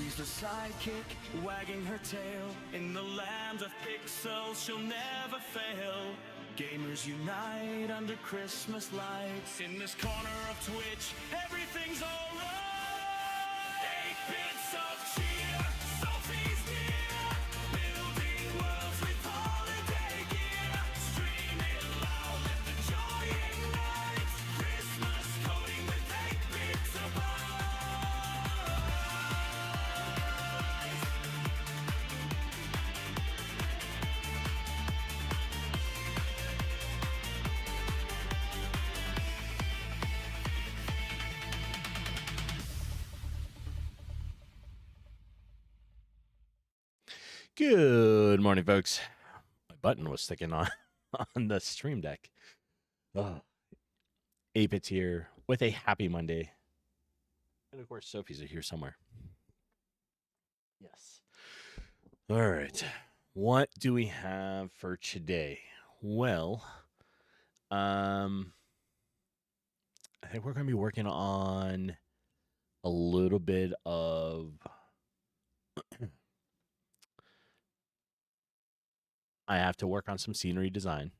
She's the sidekick, wagging her tail. In the land of pixels, she'll never fail. Gamers unite under Christmas lights. In this corner of Twitch, everything's alright. 8-bits of cheer, Sophie's near. Building worlds with holiday gear. Stream it loud, let the joy ignite. Christmas coding with 8-bitsabyte. Good morning, folks. My button was sticking on the stream deck. 8-bits here with a happy Monday. And of course, Sophie's here somewhere. Yes. All right. What do we have for today? Well, I think we're going to be working on a little bit of I have to work on some scenery design.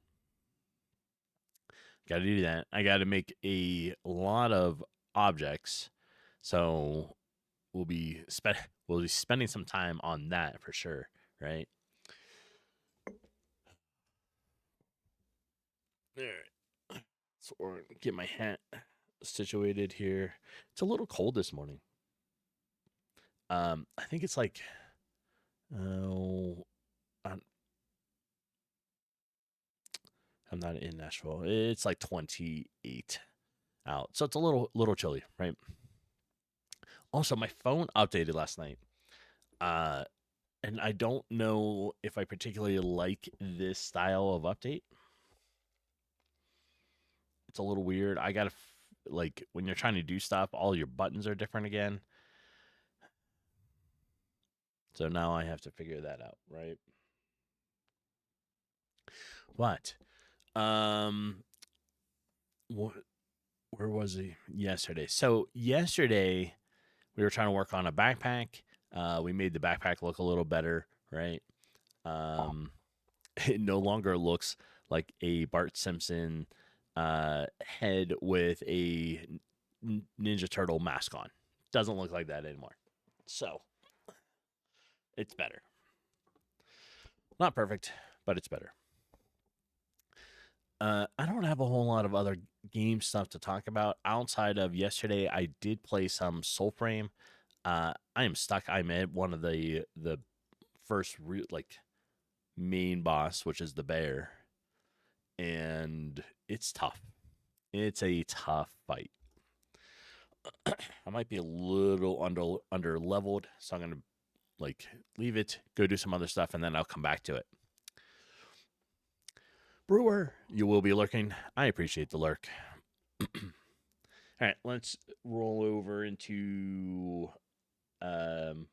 Got to do that. I got to make a lot of objects. So we'll be spending some time on that for sure, right? All right. So we're gonna get my hat situated here. It's a little cold this morning. I think it's like I'm not in Nashville. It's like 28 out. So it's a little chilly, right? Also, my phone updated last night. And I don't know if I particularly like this style of update. It's a little weird. I got to like when you're trying to do stuff, all your buttons are different again. So now I have to figure that out, right? But where was he yesterday? So yesterday we were trying to work on a backpack. We made the backpack look a little better, right? It no longer looks like a Bart Simpson head with a Ninja Turtle mask on. Doesn't look like that anymore. So it's better. Not perfect, but it's better. I don't have a whole lot of other game stuff to talk about outside of yesterday. I did play some Soulframe. I am stuck. I'm at one of the first main boss, which is the bear, and it's tough. It's a tough fight. I might be a little under leveled, so I'm gonna leave it, go do some other stuff, and then I'll come back to it. Brewer, you will be lurking. I appreciate the lurk. All right, let's roll over into some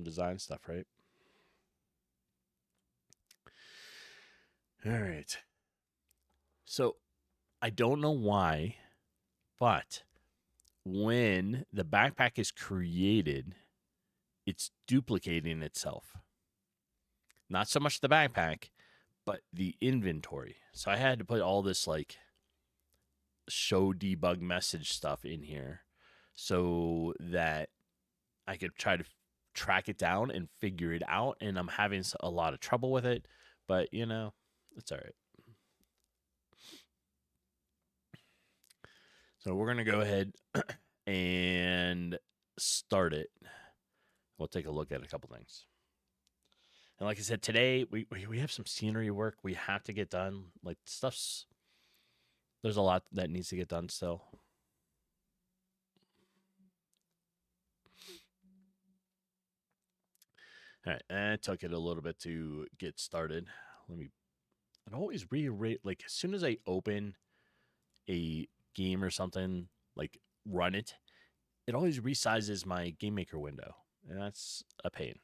design stuff, right? All right. So I don't know why, but when the backpack is created, it's duplicating itself. Not so much the backpack, but the inventory. So I had to put all this show debug message stuff in here so that I could try to track it down and figure it out. And I'm having a lot of trouble with it, but it's all right. So we're going to go ahead and start it. We'll take a look at a couple things. And like I said, today we have some scenery work we have to get done. There's a lot that needs to get done still. All right, and it took it a little bit to get started. I'd always rearrange, as soon as I open a game or something, run it, it always resizes my GameMaker window, and that's a pain.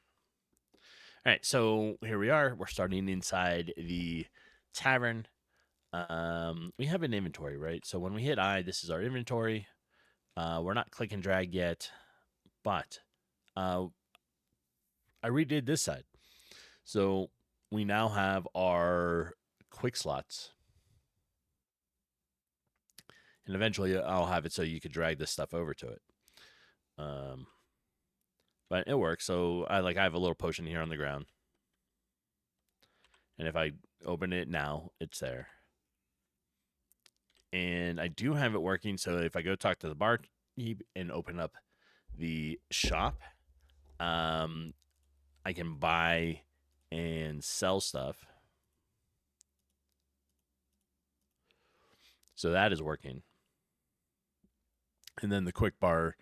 All right, so here we are. We're starting inside the tavern. We have an inventory, right? So when we hit I, this is our inventory. We're not click and drag yet, but I redid this side. So we now have our quick slots. And eventually I'll have it so you could drag this stuff over to it. But it works. So I have a little potion here on the ground. And if I open it now, it's there. And I do have it working. So if I go talk to the barkeep and open up the shop, I can buy and sell stuff. So that is working. And then the quick bar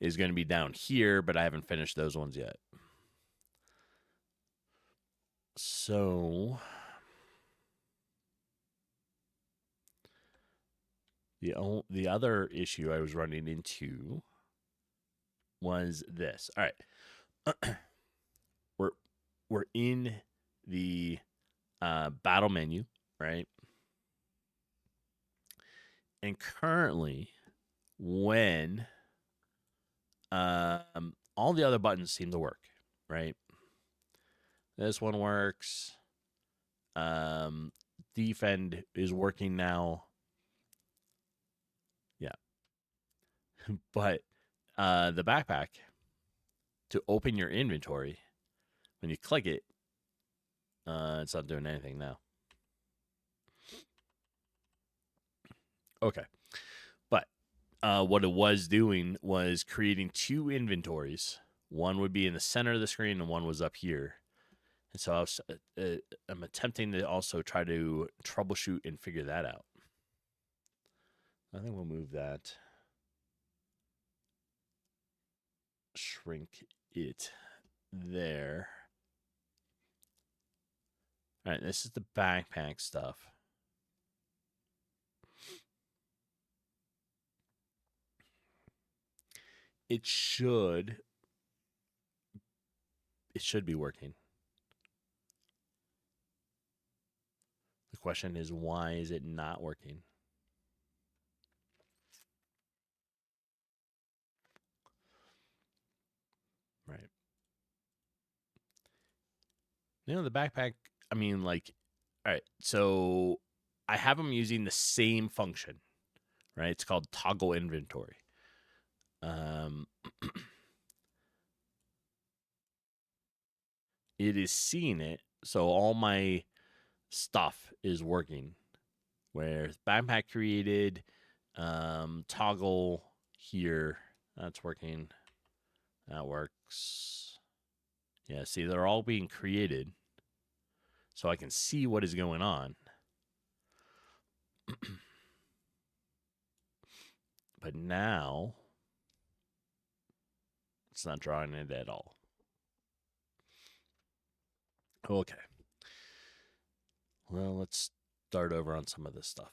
is going to be down here, but I haven't finished those ones yet. So the other issue I was running into was this. All right. we're in the battle menu, right? And currently, when all the other buttons seem to work, right? This one works. Defend is working now. Yeah. But the backpack, to open your inventory, when you click it, it's not doing anything now. Okay. But what it was doing was creating two inventories. One would be in the center of the screen and one was up here. And so I'm attempting to also try to troubleshoot and figure that out. I think we'll move that. Shrink it there. All right, this is the backpack stuff. It should be working. The question is, why is it not working? Right. The backpack, I mean, all right, so I have them using the same function, right? It's called toggle inventory. It is seeing it, so all my stuff is working. Where backpack created, toggle here, that's working. That works. Yeah, see, they're all being created, so I can see what is going on. But now, it's not drawing it at all. Okay. Well, let's start over on some of this stuff.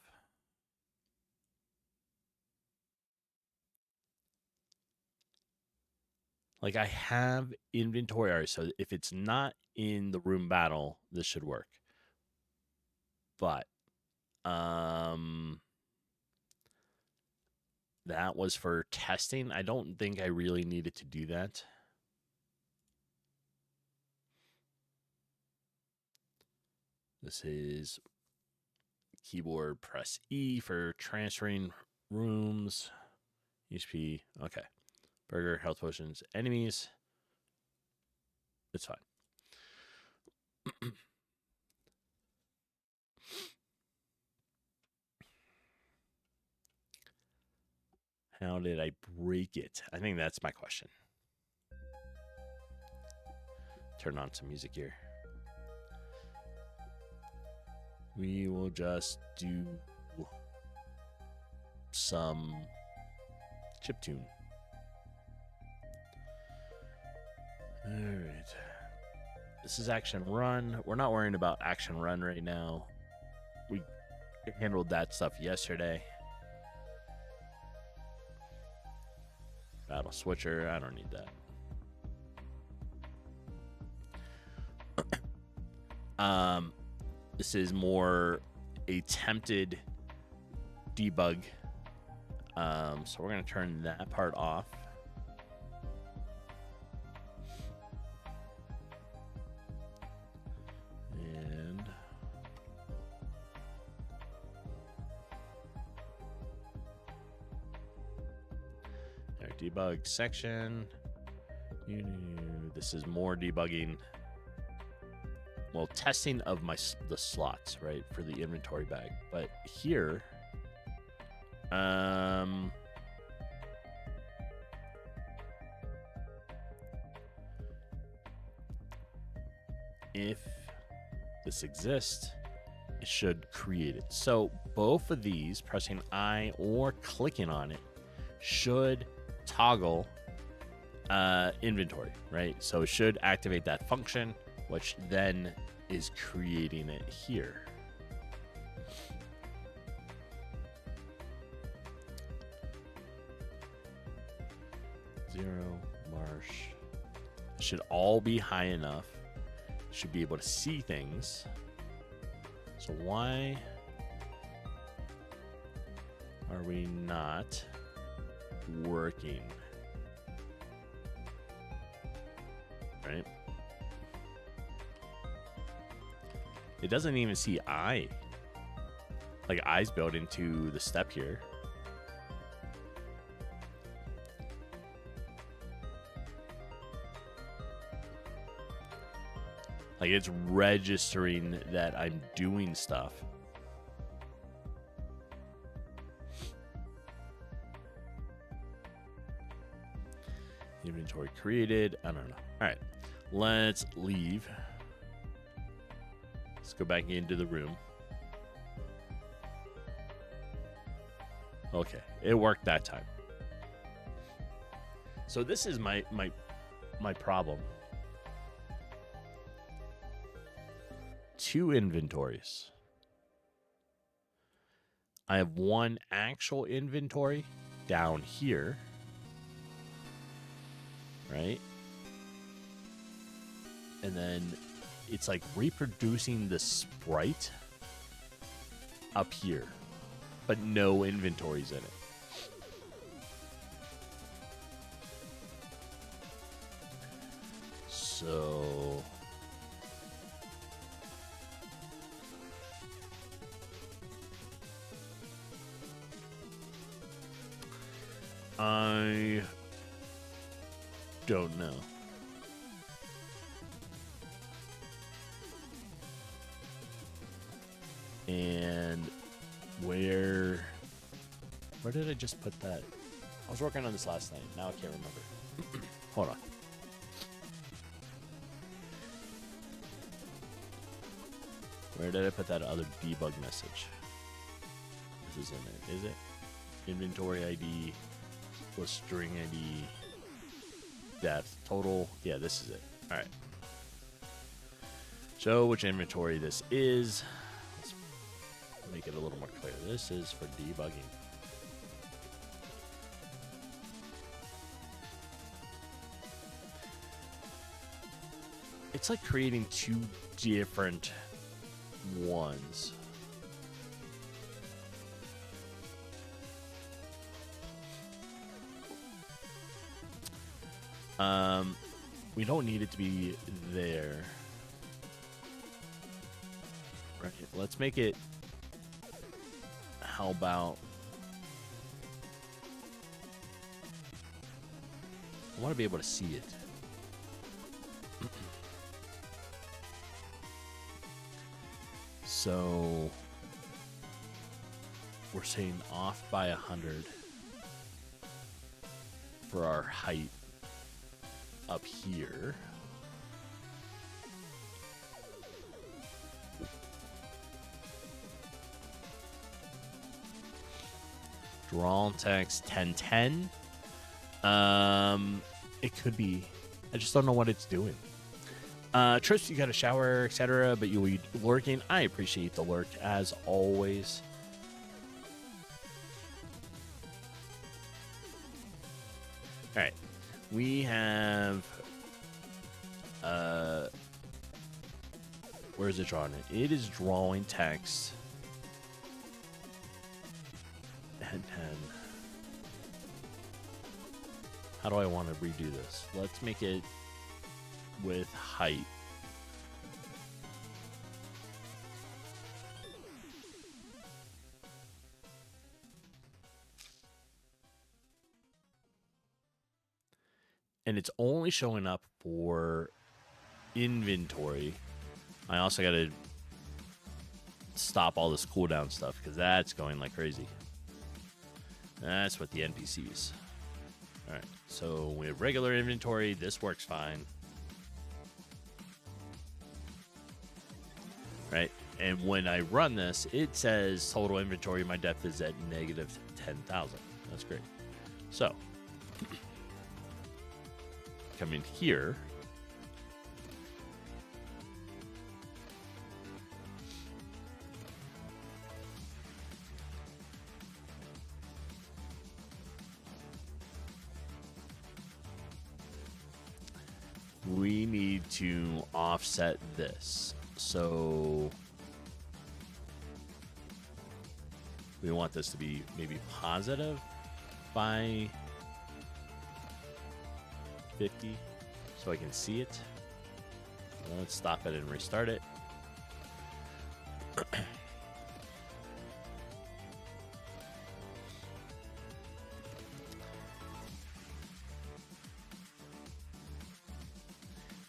I have inventory already, so if it's not in the room battle, this should work. But that was for testing. I don't think I really needed to do that. This is keyboard, press E for transferring rooms. HP, okay. Burger, health potions, enemies. It's fine. How did I break it? I think that's my question. Turn on some music here. We will just do some chiptune. All right. This is action run. We're not worrying about action run right now. We handled that stuff yesterday. Battle switcher. I don't need that. This is more attempted debug. So we're going to turn that part off. debug section. This is more debugging. Well, testing of the slots, right, for the inventory bag. But here, if this exists, it should create it. So both of these, pressing I or clicking on it, should toggle inventory, right? So it should activate that function, which then is creating it here. Zero, marsh. It should all be high enough. Should be able to see things. So why are we not working? Right? It doesn't even see eye. Like eyes built into the step here. Like it's registering that I'm doing stuff. Inventory created. I don't know. All right, let's leave. Let's go back into the room. Okay, it worked that time. So this is my problem. 2 inventories. I have one actual inventory down here, right? And then it's like reproducing the sprite up here, but no inventories in it. So I don't know. And where did I just put that? I was working on this last night. Now I can't remember. Hold on. Where did I put that other debug message? This is in it. Is it? Inventory ID plus string ID. Depth. Total. Yeah, this is it. All right. Show which inventory this is. Let's make it a little more clear. This is for debugging. It's like creating 2 different ones. We don't need it to be there. Right, let's make it, how about, I want to be able to see it. So we're saying off by 100 for our height up here. Draw text 1010. It could be. I just don't know what it's doing. Trish, you got a shower, etc., but you'll be lurking. I appreciate the lurk as always. All right, we have. Where is it drawing it? It is drawing text. And 10. How do I want to redo this? Let's make it with height. and it's only showing up for inventory. I also got to stop all this cooldown stuff because that's going like crazy. That's what the NPCs. All right, so we have regular inventory. This works fine. Right, and when I run this, it says total inventory. My depth is at negative 10,000. That's great. So, come in here. We need to offset this. So we want this to be maybe positive by 50 so I can see it. Let's stop it and restart it.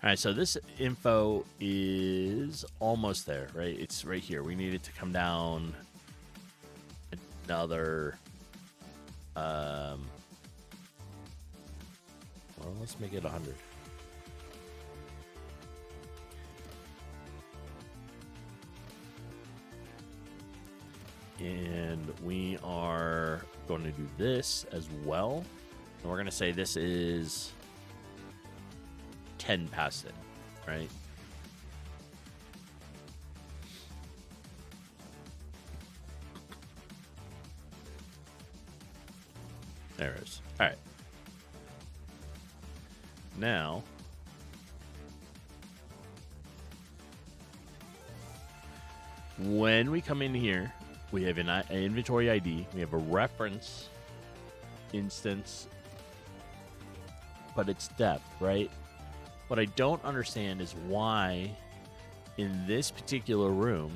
All right, so this info is almost there, right? It's right here. We need it to come down another, well, let's make it 100. And we are going to do this as well. And we're going to say this is 10 past it, right? There it is. All right. Now, when we come in here, we have an inventory ID. We have a reference instance, but it's depth, right? What I don't understand is why in this particular room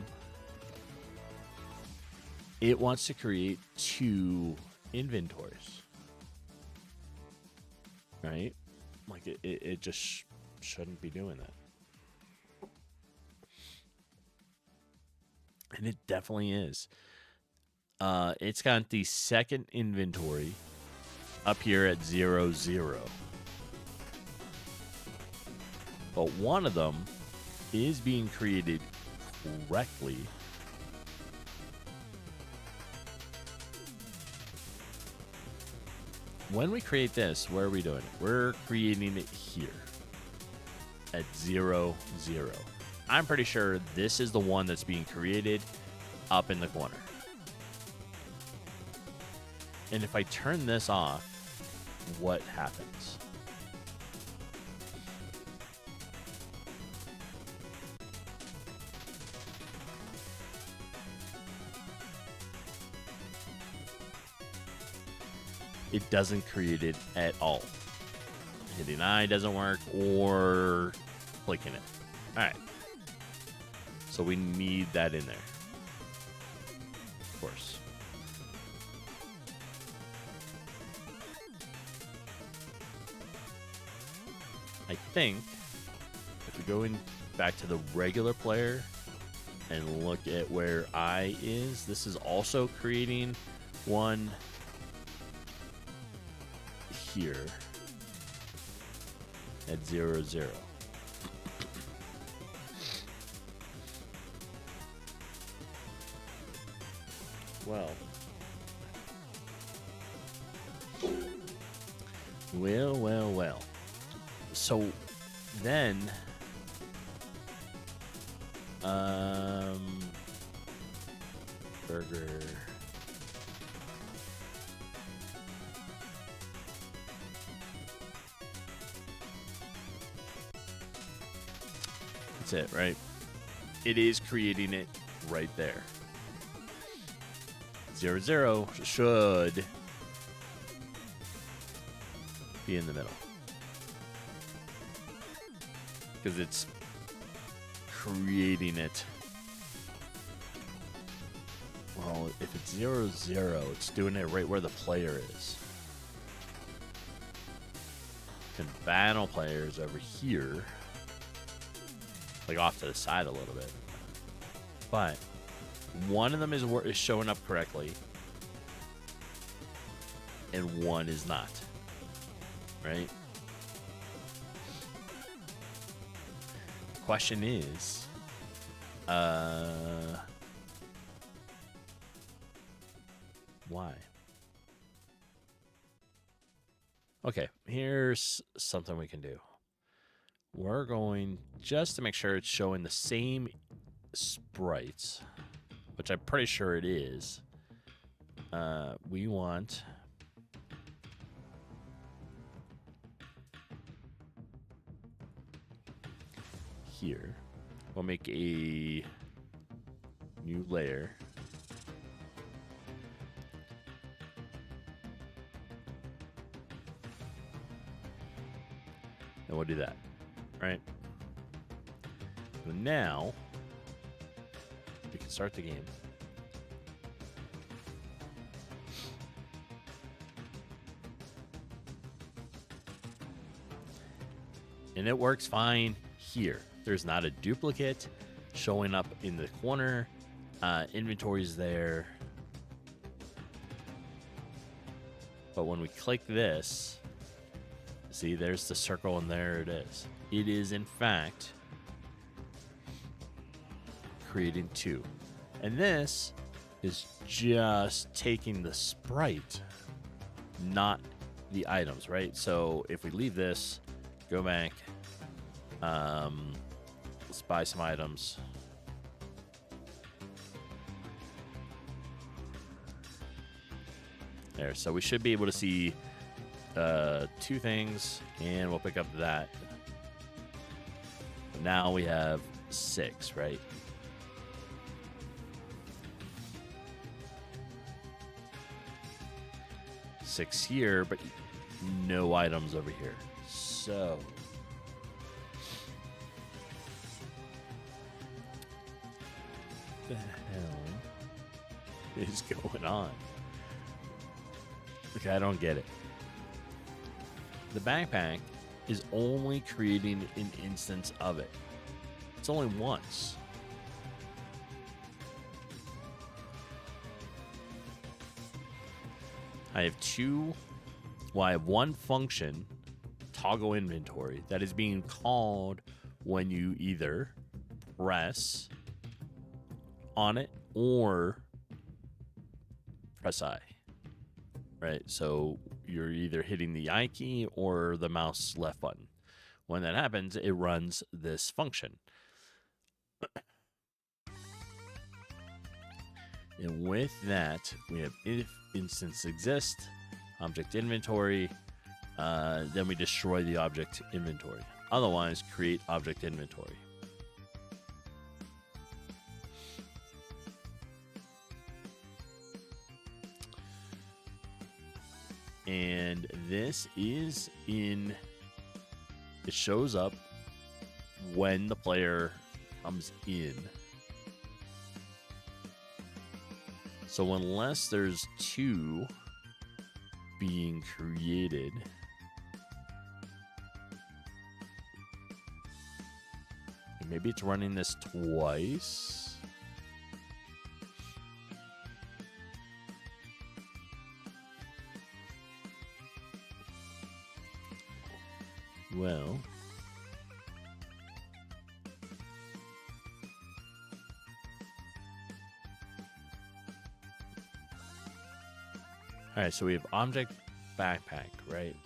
it wants to create 2 inventories, right? Like it just shouldn't be doing that. And it definitely is. It's got the second inventory up here at 0, 0. But one of them is being created correctly. When we create this, where are we doing it? We're creating it here at 0, 0. I'm pretty sure this is the one that's being created up in the corner. And if I turn this off, what happens? It doesn't create it at all. Hitting I doesn't work, or clicking it. All right. So we need that in there. Of course. I think if we go in back to the regular player and look at where I is, this is also creating one here at 0, 0. Well, well. So then, burger. That's it, right? It is creating it right there. 0, 0 should be in the middle, because it's creating it. Well, if it's 0, 0, it's doing it right where the player is. And battle players over here, like off to the side a little bit. But one of them is showing up correctly, and one is not. Right? The question is, why? Okay, here's something we can do. We're going, just to make sure it's showing the same sprites, which I'm pretty sure it is, we want here, we'll make a new layer. And we'll do that, right? So now we can start the game. And it works fine here. There's not a duplicate showing up in the corner. Inventory's there. But when we click this, see, there's the circle, and there it is. It is, in fact, creating two. And this is just taking the sprite, not the items, right? So if we leave this, go back, let's buy some items. There, so we should be able to see two things, and we'll pick up that. Now we have 6, right? Six here, but no items over here. So what the hell is going on? Okay, I don't get it. The backpack is only creating an instance of it. It's only once. I have I have one function, toggle inventory, that is being called when you either press on it or press I. Right? So you're either hitting the I key or the mouse left button. When that happens, it runs this function. And with that, we have if instance exist, object inventory, then we destroy the object inventory. Otherwise, create object inventory. And this is in, it shows up when the player comes in. So unless there's two being created, maybe it's running this twice. Well, all right, so we have object backpack, right?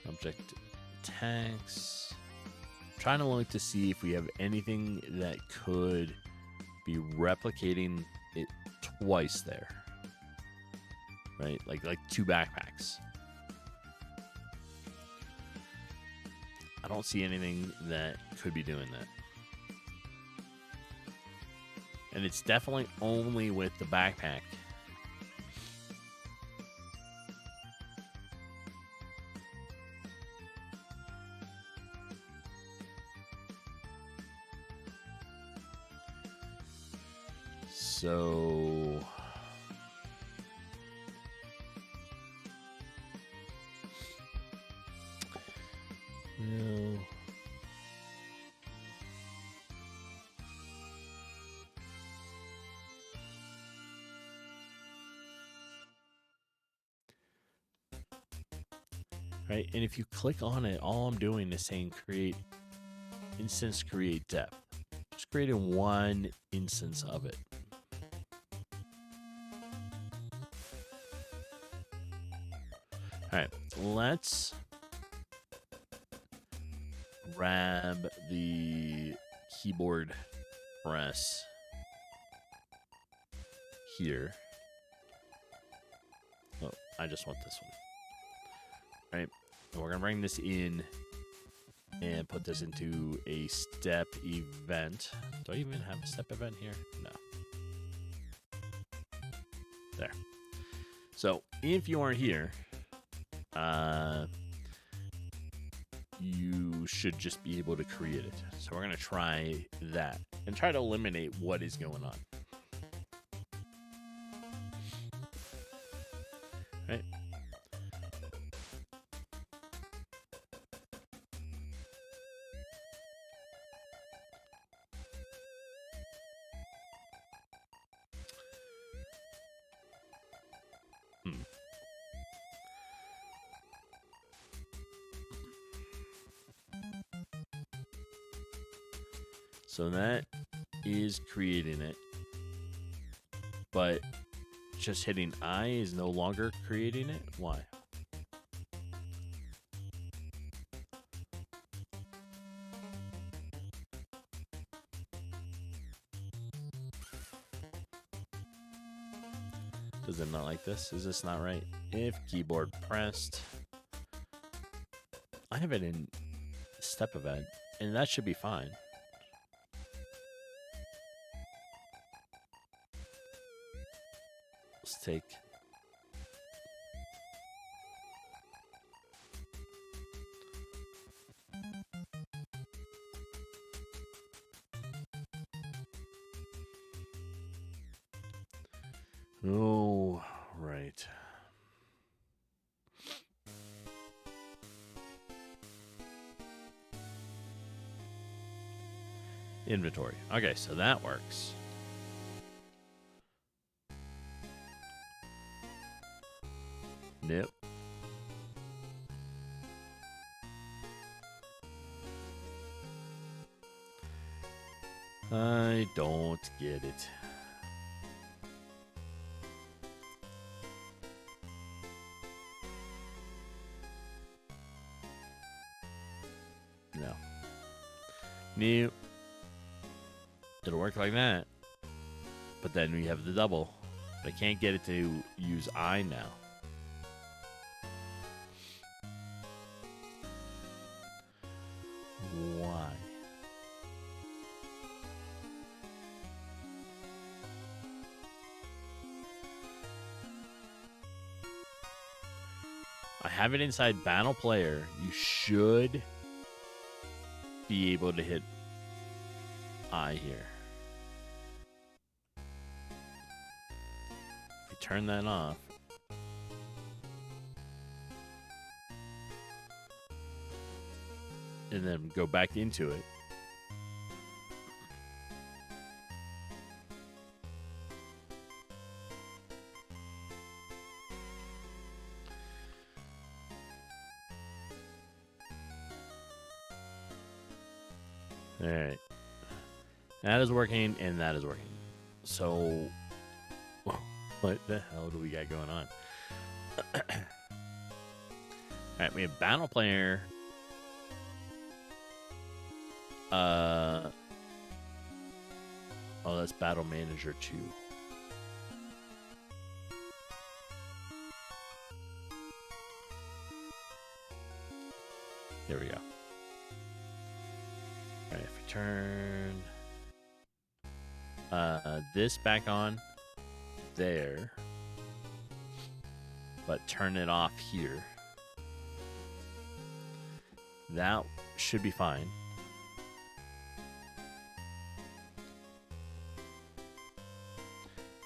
Object tags. Trying to look to see if we have anything that could be replicating it twice there. Right? Like two backpacks. I don't see anything that could be doing that. And it's definitely only with the backpack. So no. Right, and if you click on it, all I'm doing is saying create instance, create depth. Just creating one instance of it. All right, let's grab the keyboard press here. Oh, I just want this one. All right, and we're gonna bring this in and put this into a step event. Do I even have a step event here? No. There. So if you aren't here, you should just be able to create it. So we're gonna try that and try to eliminate what is going on. Right. So that is creating it, but just hitting I is no longer creating it. Why? Does it not like this? Is this not right? If keyboard pressed, I have it in step event, and that should be fine. Let's take oh, right. Inventory. Okay, so that works. Nope. I don't get it. No. Nope. It'll work like that. But then we have the double. I can't get it to use I now. Why? I have it inside Battle Player. You should be able to hit I here. If you turn that off, and then go back into it. All right. That is working, and that is working. So, what the hell do we got going on? All right, we have Battle Player. Oh, that's Battle Manager 2. There we go. All right, if we turn this back on there, but turn it off here, that should be fine.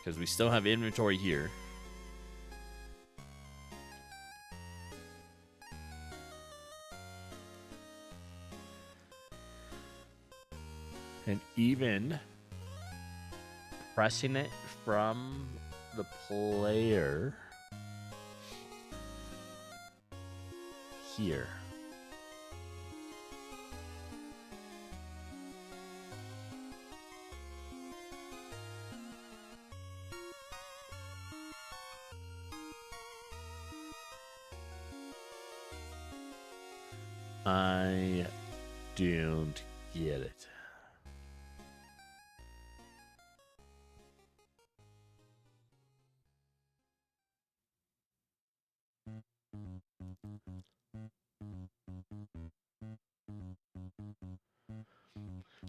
because we still have inventory here. And even pressing it from the player here. I don't get it.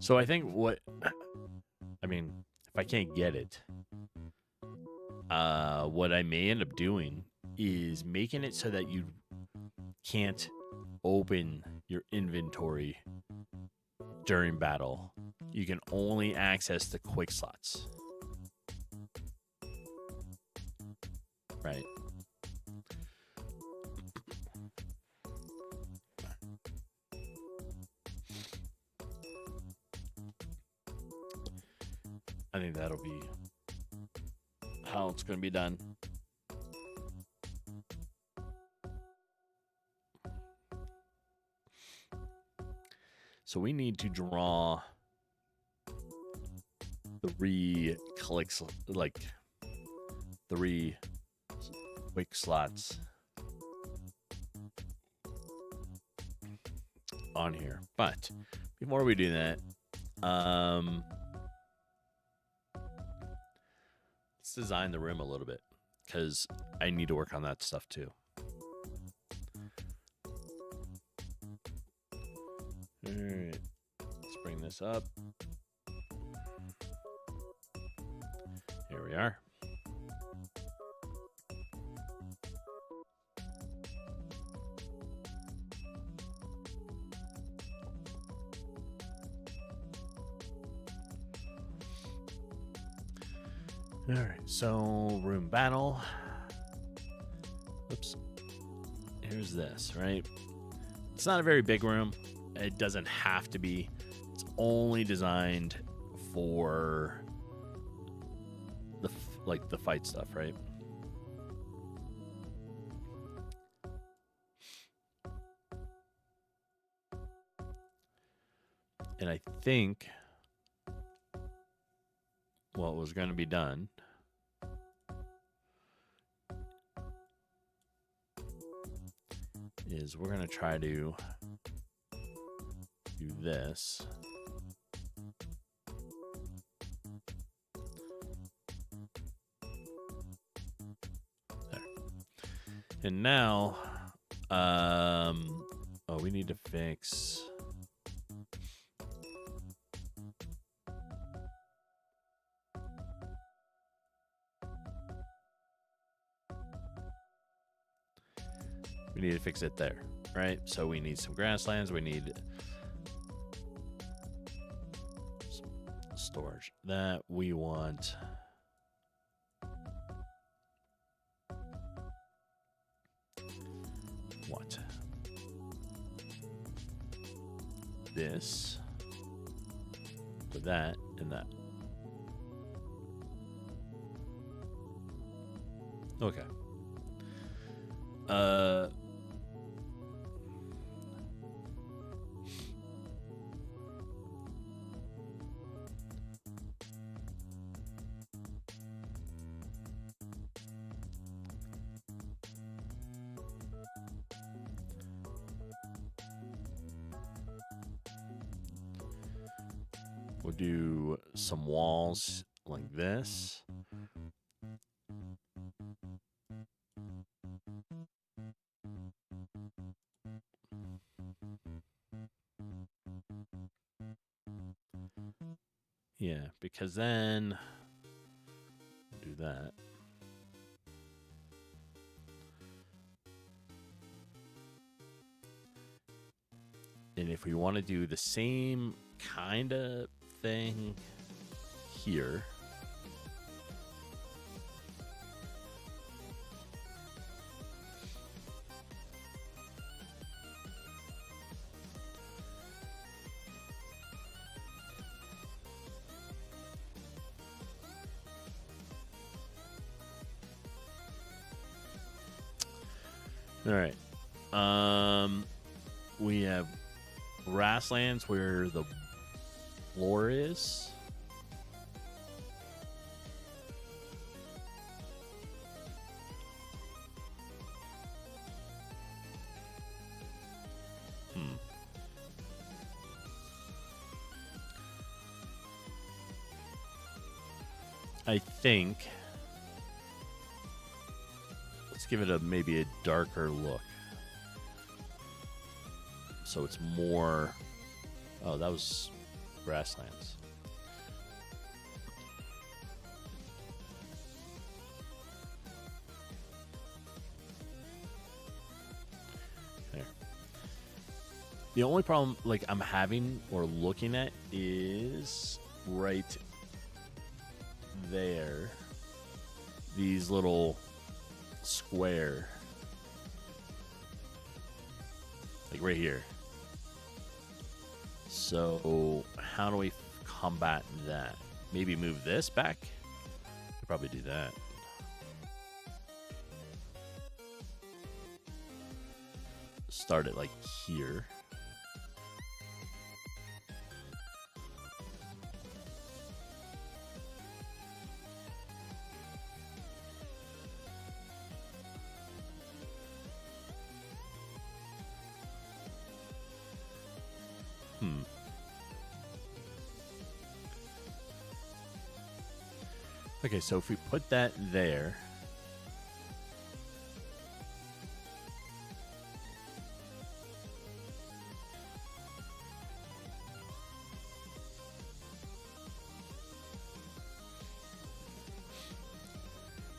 So I think if I can't get it, what I may end up doing is making it so that you can't open your inventory during battle. You can only access the quick slots. Right. I think that'll be how it's going to be done. So we need to draw 3 clicks, like 3 quick slots on here. But before we do that, let's design the room a little bit, because I need to work on that stuff too. All right, let's bring this up. Here we are. All right, so room battle. Oops. Here's this, right? It's not a very big room. It doesn't have to be. It's only designed for the fight stuff, right? And I think what was going to be done is we're going to try to do this. There. And now, we need to fix. We need to fix it there, right? So we need some grasslands. We need some storage. That we want. What? This. With that and that. Okay. We'll do some walls like this. Yeah, because then do that. And if we want to do the same kind of thing here, All right. We have grasslands where the floor is. I think let's give it maybe a darker look. So it's more. Oh, that was grasslands. There. The only problem, like, I'm having or looking at is right there. These little square, like right here. So how do we combat that? Maybe move this back? Could probably do that. Start it like here. Okay, so if we put that there,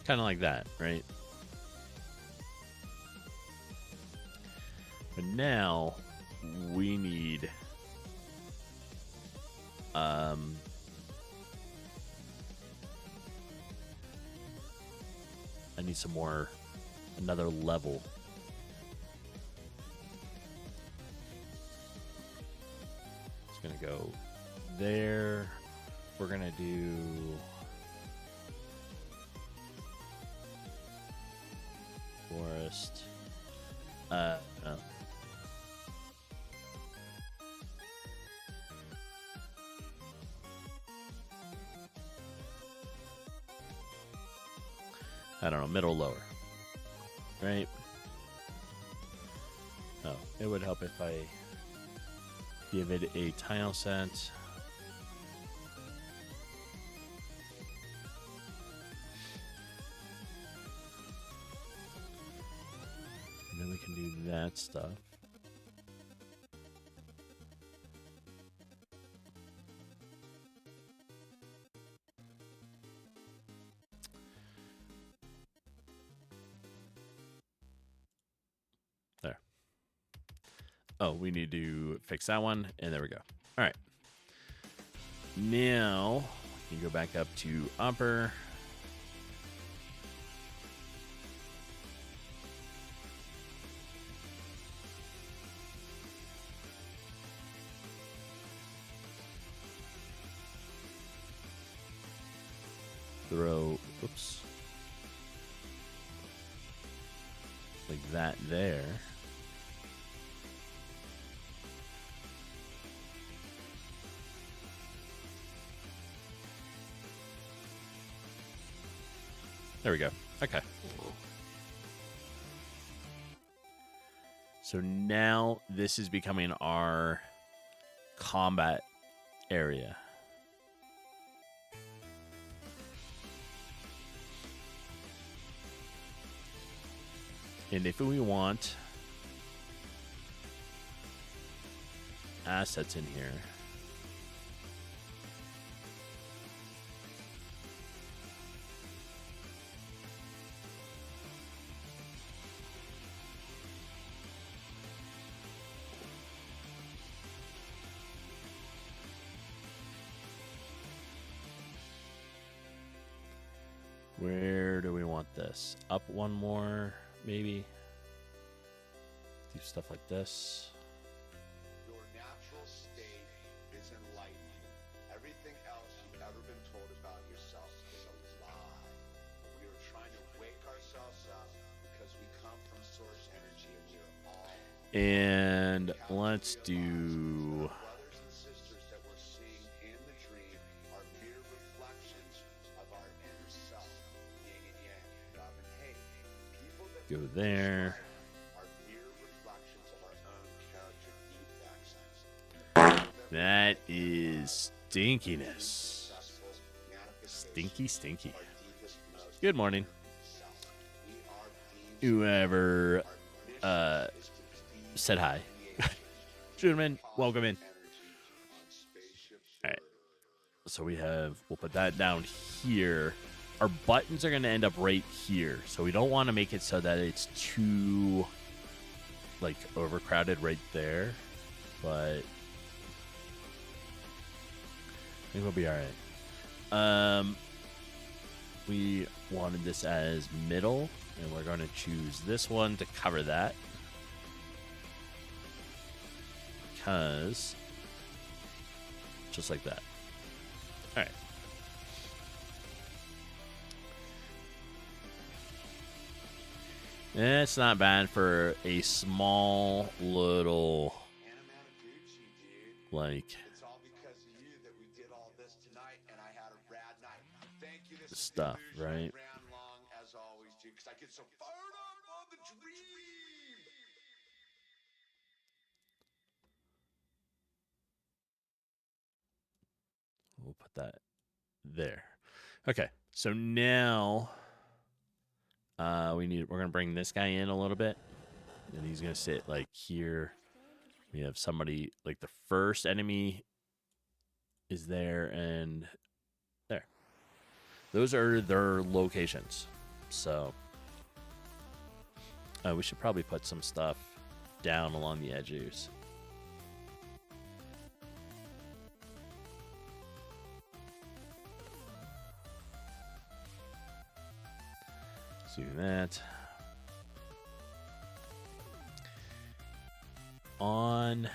kind of like that, right? But now we need I need some more, another level. It's gonna go there. We're gonna do forest. No. I don't know, middle, lower, right? Oh, it would help if I give it a tile set. And then we can do that stuff. There. Oh, we need to fix that one, and there we go. All right. Now, you go back up to upper. Throw, oops, like that there. There we go. Okay. So now this is becoming our combat area. And if we want assets in here, where do we want this? Up one more, maybe. Do stuff like this. Your natural state is enlightened. Everything else you've ever been told about yourself is a lie. We are trying to wake ourselves up because we come from source energy And let's do... Brothers and sisters that we're seeing in the dream are mere reflections of our inner self, yin and yang, love and hate. People that Go we there. dislike are mere reflections of our own character defects. That is stinkiness. Successful Stinky, stinky. our deepest, most Good morning. self. We are beings. Whoever Our mission is to be said hi. creation. Gentlemen, welcome in. Energy on spaceship All right. Earth. So we'll put that down here. Our buttons are going to end up right here. So we don't want to make it so that it's too, like, overcrowded right there. But I think we'll be all right. We wanted this as middle, and we're going to choose this one to cover that. Because, just like that. All right. It's not bad for a small little, Anamanaguchi, dude. like, It's all because of you that we did all this tonight, and I had a rad night. Thank you. This is Stuff, Delusion. right? Ran long as always, dude, because I get so fired up on the dream. we'll put that there. Okay, so now we're gonna bring this guy in a little bit, and he's gonna sit like here. We have somebody like the first enemy is there, and there. Those are their locations. So we should probably put some stuff down along the edges. Let's do that. On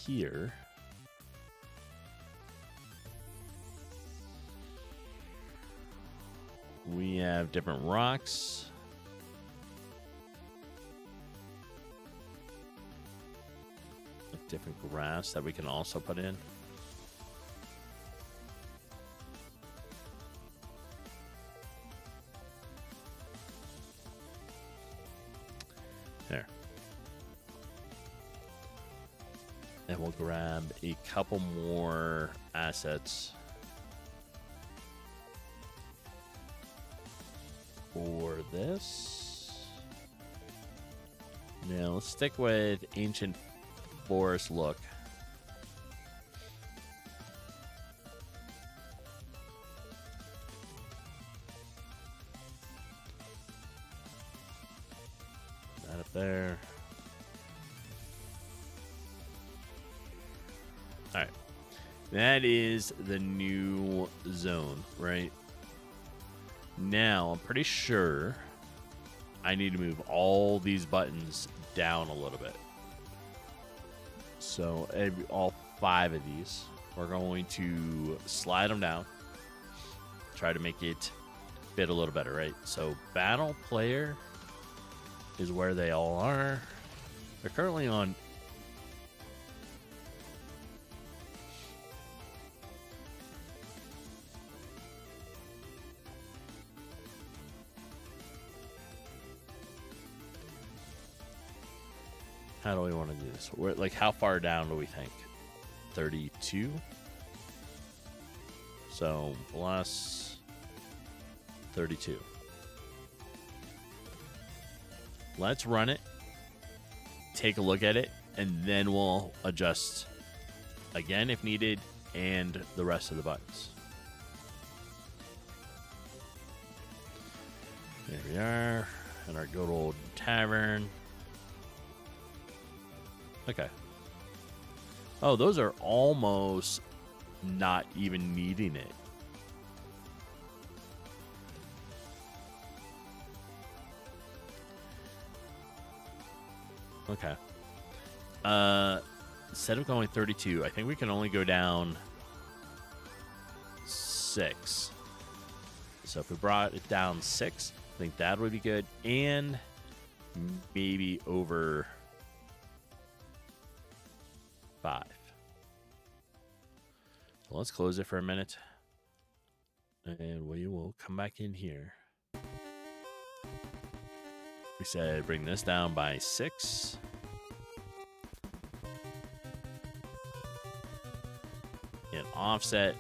here, we have different rocks. Like different grass that we can also put in. There. And we'll grab a couple more assets for this. Now let's stick with ancient forest look. That up there. All right. That is the new zone, right? Now, I'm pretty sure I need to move all these buttons down a little bit. So, all 5 of these, we're going to slide them down. Try to make it fit a little better, right? So, battle player is where they all are. They're currently on... How do we want to do this? Like, how far down do we think? 32? So, plus 32. Let's run it. Take a look at it. And then we'll adjust again if needed. And the rest of the buttons. There we are. In our good old tavern. Okay. Oh, those are almost not even needing it. Okay. Instead of going 32, I think we can only go down 6. So if we brought it down 6, I think that would be good. And maybe over 5. So let's close it for a minute. And we will come back in here. We said bring this down by 6. And offset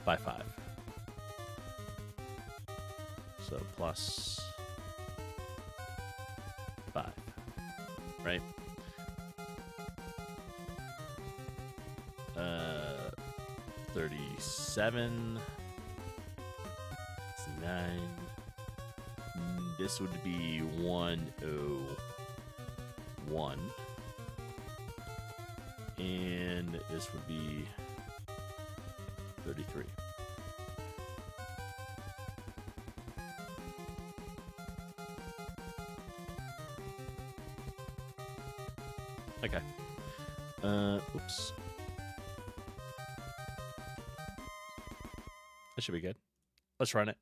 by 5. So plus 5, right? 37. 9. This would be 101. And this would be 33. Okay. Oops. That should be good. Let's run it.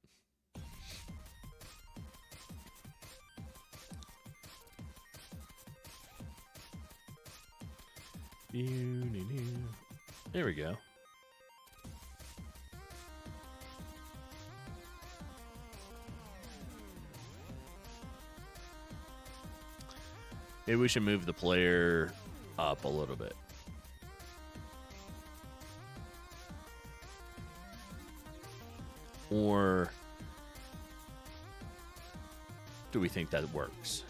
There we go. Maybe we should move the player up a little bit. Or do we think that works?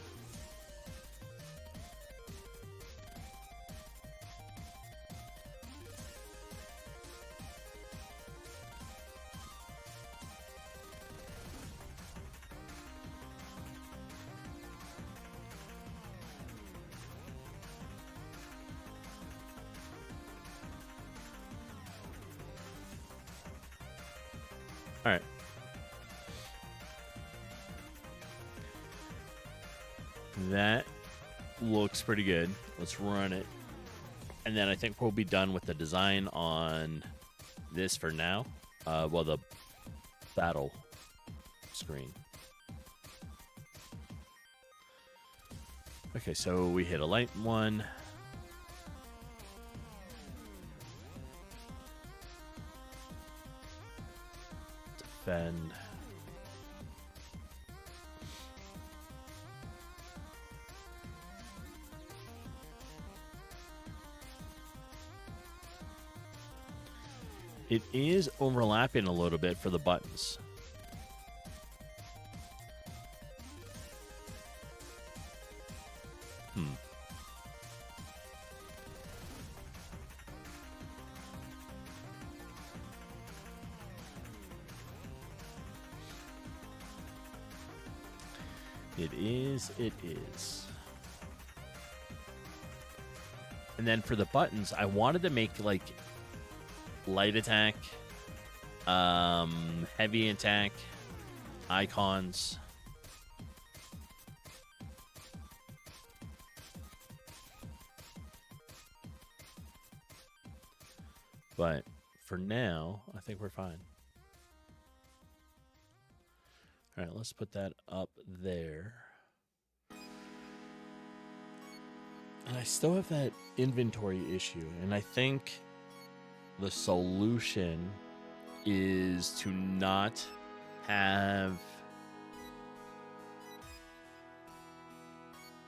All right. That looks pretty good. Let's run it. And then I think we'll be done with the design on this for now. Well, the battle screen. Okay, so we hit a light one. Defend. It is overlapping a little bit for the buttons. It is. And then for the buttons, I wanted to make like light attack, heavy attack, icons. But for now, I think we're fine. All right, let's put that up there. And I still have that inventory issue, and I think the solution is to not have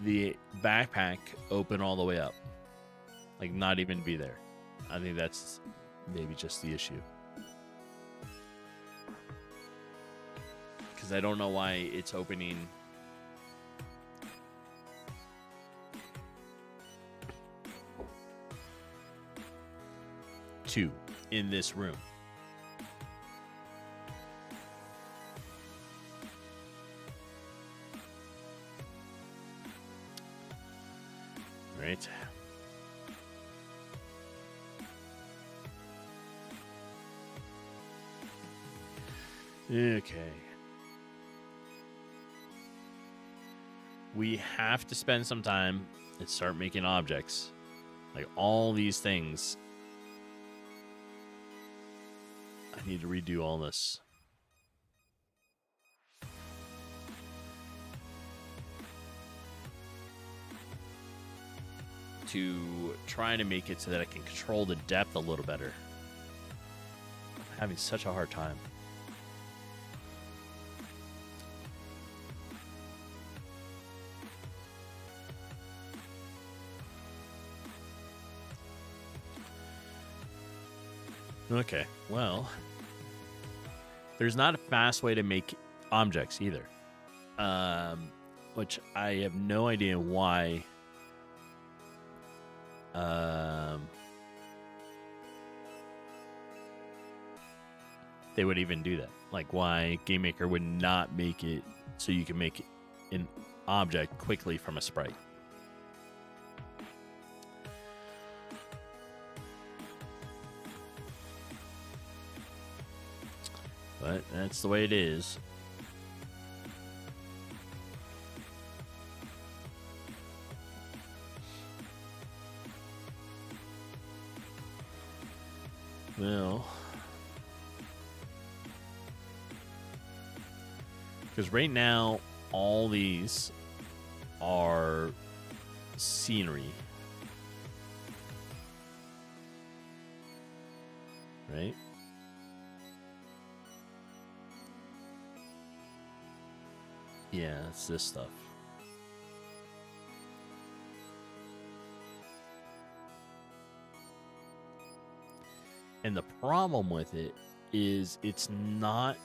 the backpack open all the way up. Like, not even be there. I think that's maybe just the issue. Because I don't know why it's opening. Two in this room. Right. Okay. We have to spend some time and start making objects. Like all these things. I need to redo all this. to try to make it so that I can control the depth a little better. I'm having such a hard time. Okay, well, there's not a fast way to make objects either, which I have no idea why. They would even do that. Like, why GameMaker would not make it so you can make an object quickly from a sprite. But that's the way it is. Well, because right now all these are scenery, right? Yeah, it's this stuff. And the problem with it is it's not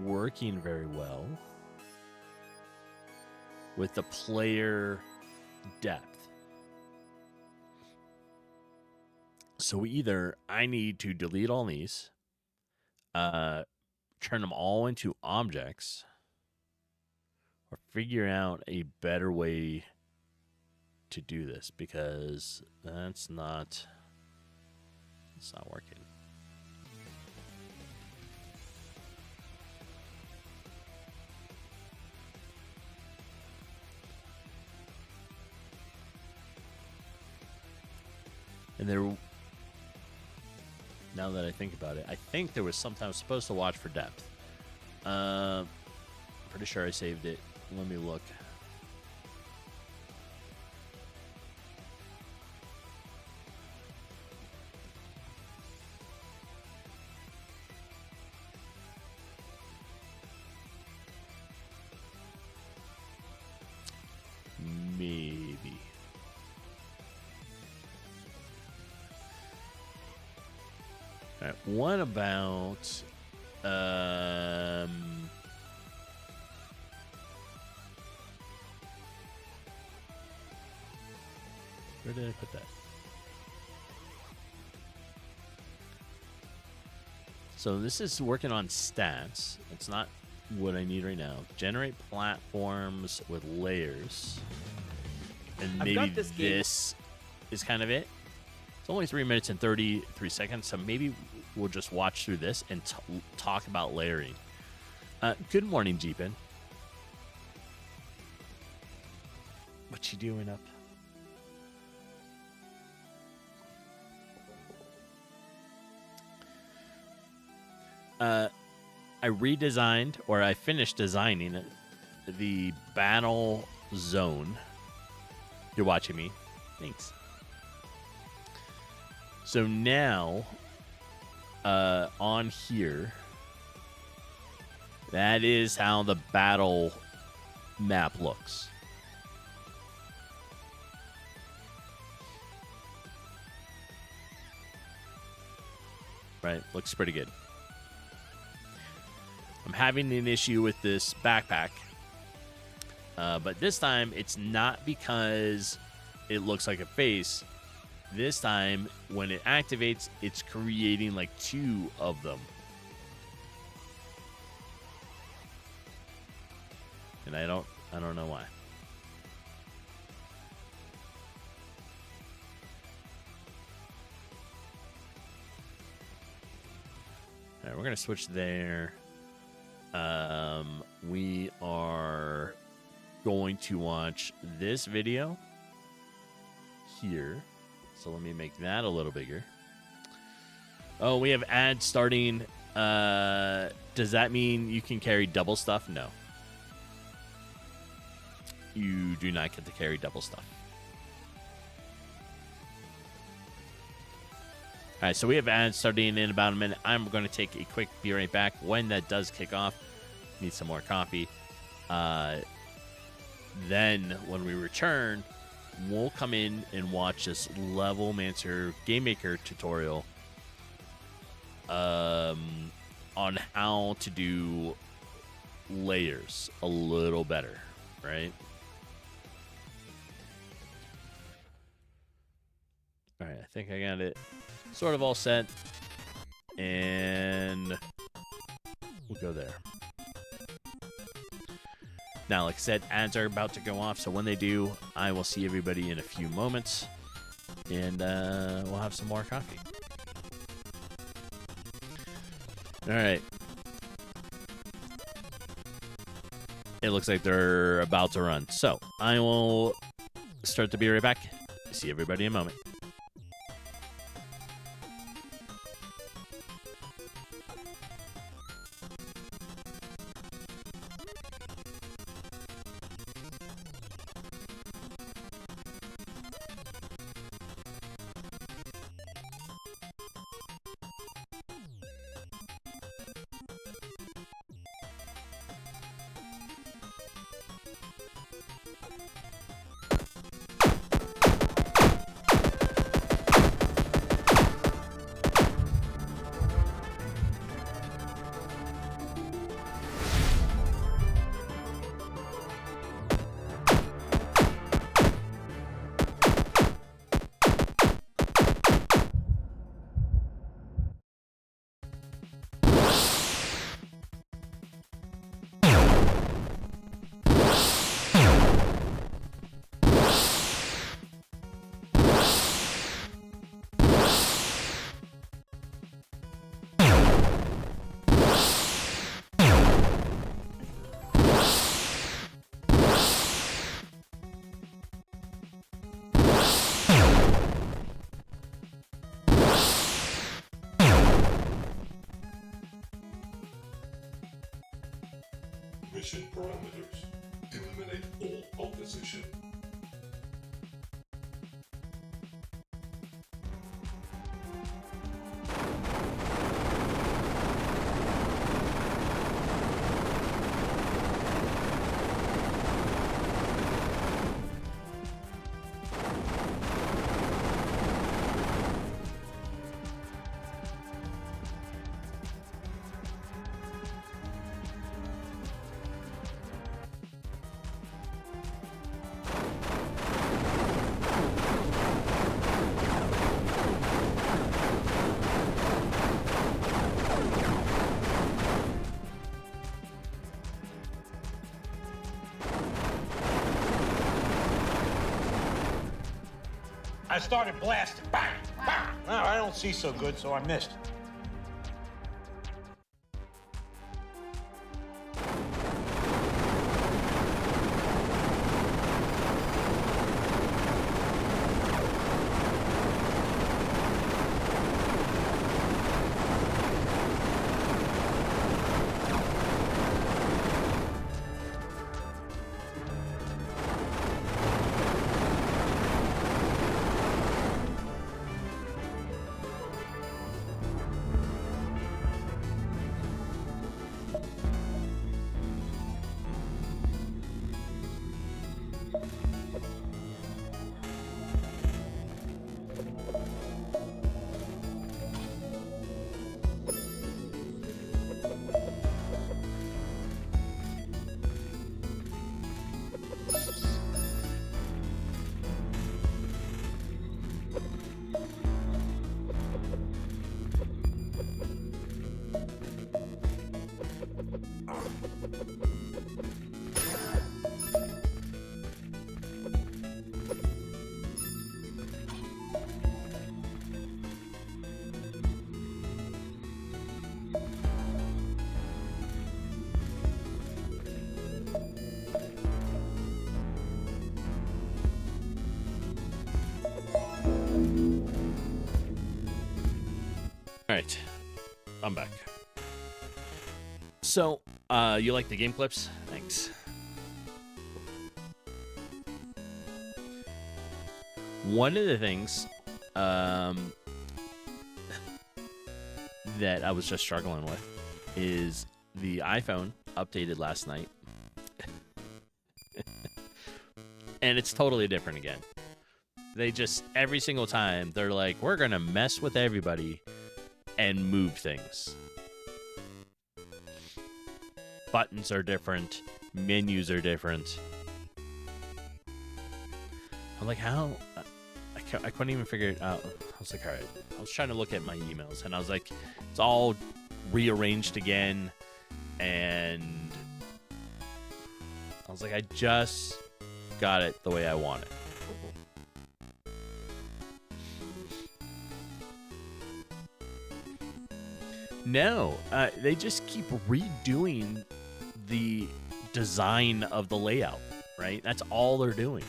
working very well with the player depth. So either I need to delete all these, turn them all into objects, or figure out a better way to do this, because it's not working. And there, now that I think about it, I think there was something I was supposed to watch for depth. Pretty sure I saved it. Let me look. Maybe. All right, what about where did I put that? So this is working on stats. It's not what I need right now. Generate platforms with layers. And maybe this is kind of it. It's only 3 minutes and 33 seconds, so maybe we'll just watch through this and talk about layering. Good morning, Jeepin. What you doing up? I redesigned, or I finished designing the battle zone. You're watching me. Thanks. So now, on here, that is how the battle map looks. Right? Looks pretty good. I'm having an issue with this backpack. But this time, it's not because it looks like a face. This time, when it activates, it's creating like 2 of them. And I don't know why. All right, we're gonna switch there. We are going to watch this video here. So let me make that a little bigger. Oh, we have ads starting. Does that mean you can carry double stuff? No. You do not get to carry double stuff. All right, so we have ads starting in about a minute. I'm going to take a quick be right back. When that does kick off, need some more coffee. Then when we return, we'll come in and watch this Levelmancer GameMaker tutorial on how to do layers a little better, right? All right, I think I got it sort of all set, and we'll go there. Now, like I said, ads are about to go off, so when they do, I will see everybody in a few moments, and we'll have some more coffee. All right. It looks like they're about to run, so I will start the be right back. See everybody in a moment. Mission parameters. Eliminate all opposition. I started blasting. Bang! Bang! No, I don't see so good, so I missed. All right, I'm back. So, you like the game clips? Thanks. One of the things, that I was just struggling with is the iPhone updated last night. And it's totally different again. They just, every single time, they're like, we're going to mess with everybody and move things. Buttons are different. Menus are different. I'm like, how? I couldn't even figure it out. I was like, all right. I was trying to look at my emails, and I was like, it's all rearranged again. And I was like, I just got it the way I want it. No, they just keep redoing the design of the layout, right? That's all they're doing.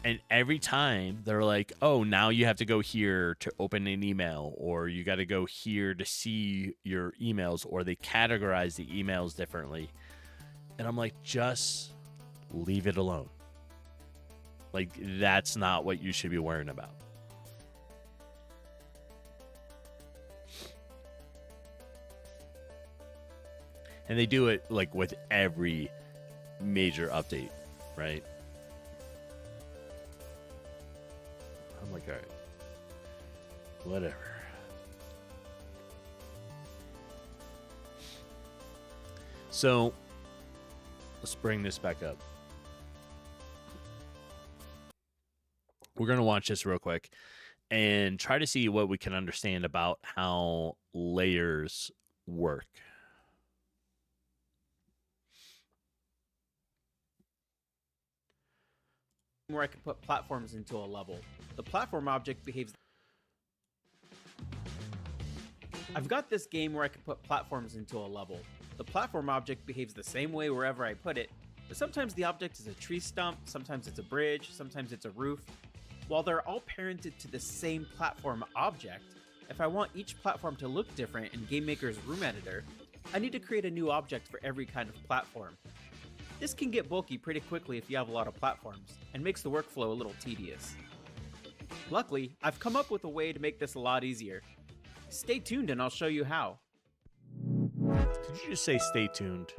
And every time they're like, oh, now you have to go here to open an email, or you got to go here to see your emails, or they categorize the emails differently. And I'm like, just leave it alone. Like, that's not what you should be worrying about. And they do it like with every major update, right? I'm like, all right, whatever. So let's bring this back up. We're going to watch this real quick and try to see what we can understand about how layers work. Where I can put platforms into a level. The platform object behaves... I've got this game where I can put platforms into a level. The platform object behaves the same way wherever I put it, but sometimes the object is a tree stump, sometimes it's a bridge, sometimes it's a roof. While they're all parented to the same platform object, if I want each platform to look different in GameMaker's room editor, I need to create a new object for every kind of platform. This can get bulky pretty quickly if you have a lot of platforms, and makes the workflow a little tedious. Luckily, I've come up with a way to make this a lot easier. Stay tuned and I'll show you how. Did you just say stay tuned?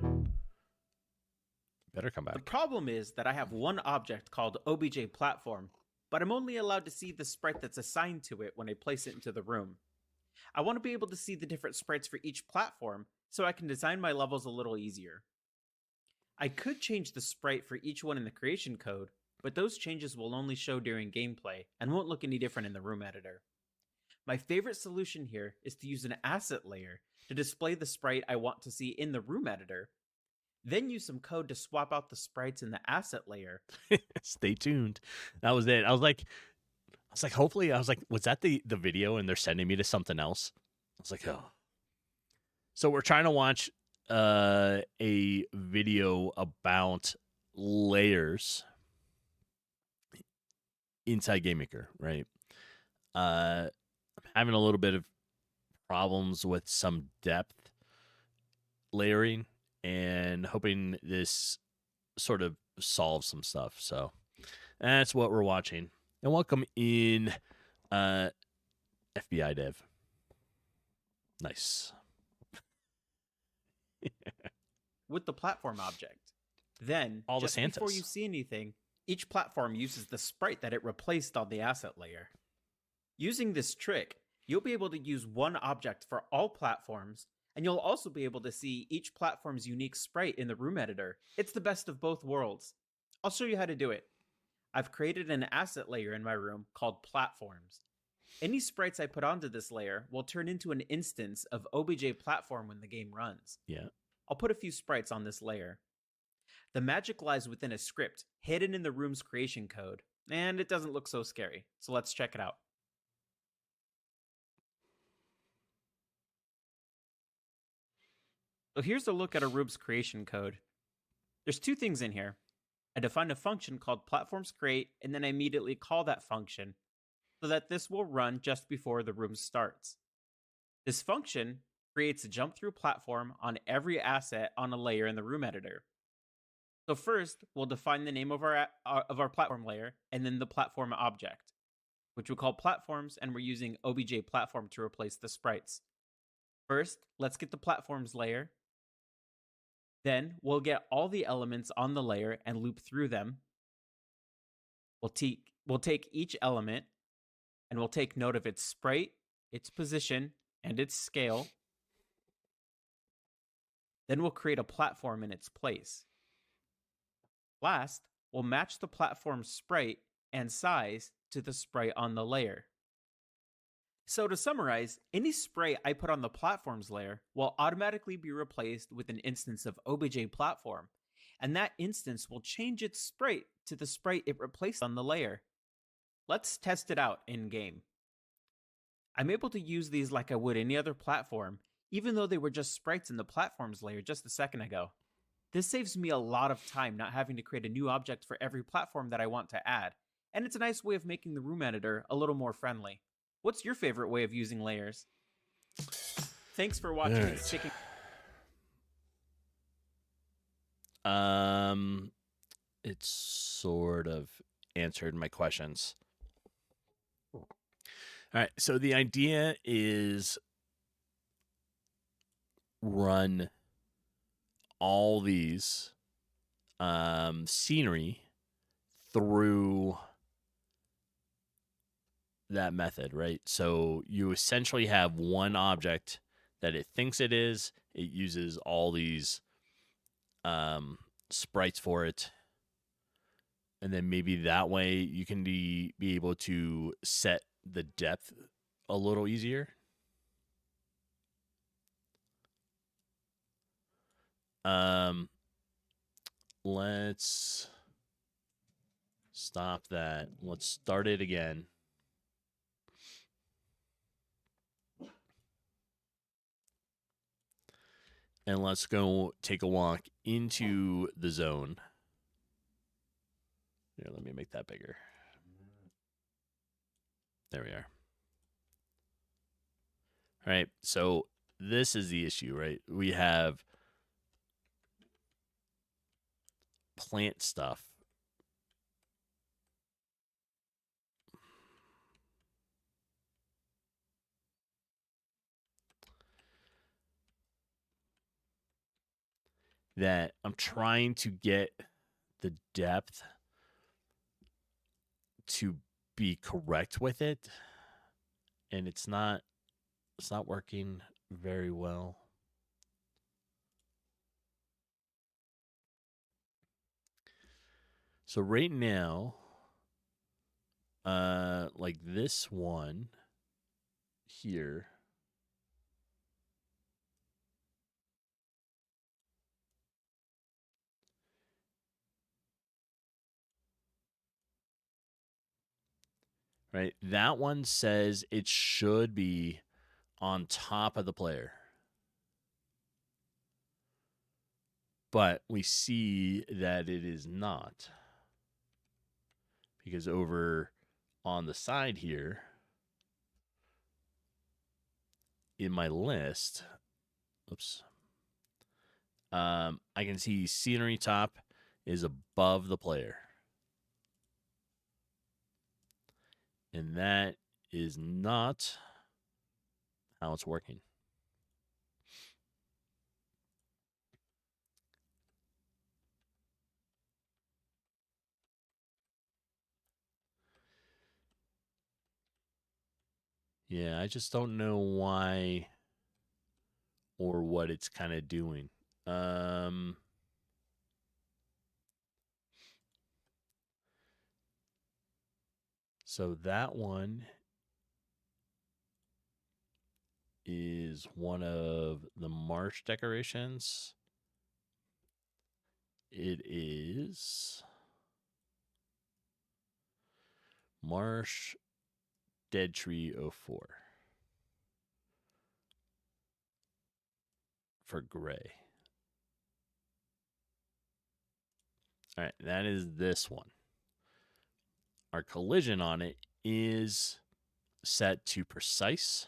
Better come back. The problem is that I have one object called OBJ platform, but I'm only allowed to see the sprite that's assigned to it when I place it into the room. I want to be able to see the different sprites for each platform, so I can design my levels a little easier. I could change the sprite for each one in the creation code, but those changes will only show during gameplay and won't look any different in the room editor. My favorite solution here is to use an asset layer to display the sprite I want to see in the room editor, then use some code to swap out the sprites in the asset layer. Stay tuned. That was it. I was like, hopefully, was that the video and they're sending me to something else? I was like, oh. So we're trying to watch a video about layers inside GameMaker, right? I'm having a little bit of problems with some depth layering and hoping this sort of solves some stuff. So that's what we're watching. And welcome in FBI Dev. Nice. With the platform object. Then, All the just before Santas. you see anything, each platform uses the sprite that it replaced on the asset layer. Using this trick, you'll be able to use one object for all platforms, and you'll also be able to see each platform's unique sprite in the room editor. It's the best of both worlds. I'll show you how to do it. I've created an asset layer in my room called Platforms. Any sprites I put onto this layer will turn into an instance of OBJ platform when the game runs. Yeah. I'll put a few sprites on this layer. The magic lies within a script hidden in the room's creation code, and it doesn't look so scary, so let's check it out. So here's a look at a room's creation code. There's two things in here. I define a function called platformsCreate, and then I immediately call that function so that this will run just before the room starts. This function creates a jump-through platform on every asset on a layer in the room editor. So first, we'll define the name of our platform layer, and then the platform object, which we'll call platforms, and we're using OBJ platform to replace the sprites. First, let's get the platforms layer. Then we'll get all the elements on the layer and loop through them. We'll take each element and we'll take note of its sprite, its position, and its scale. Then we'll create a platform in its place. Last, we'll match the platform's sprite and size to the sprite on the layer. So to summarize, any sprite I put on the platforms layer will automatically be replaced with an instance of OBJ platform, and that instance will change its sprite to the sprite it replaced on the layer. Let's test it out in game. I'm able to use these like I would any other platform, even though they were just sprites in the platforms layer just a second ago. This saves me a lot of time not having to create a new object for every platform that I want to add, and it's a nice way of making the room editor a little more friendly. What's your favorite way of using layers? Thanks for watching and sticking. It sort of answered my questions. All right, so the idea is run all these scenery through that method, right? So you essentially have one object that it thinks it is. It uses all these sprites for it. And then maybe that way you can be able to set the depth a little easier. Let's stop that. Let's start it again. And let's go take a walk into the zone. Here, let me make that bigger. There we are. All right, so this is the issue, right? We have plant stuff. That I'm trying to get the depth to be correct with it, and it's not working very well. So right now, like this one here, right? That one says it should be on top of the player. But we see that it is not. Because over on the side here, in my list, I can see scenery top is above the player. And that is not how it's working. Yeah, I just don't know why or what it's kind of doing. So that one is one of the marsh decorations. It is Marsh Dead Tree 04 for gray. All right, that is this one. Our collision on it is set to precise.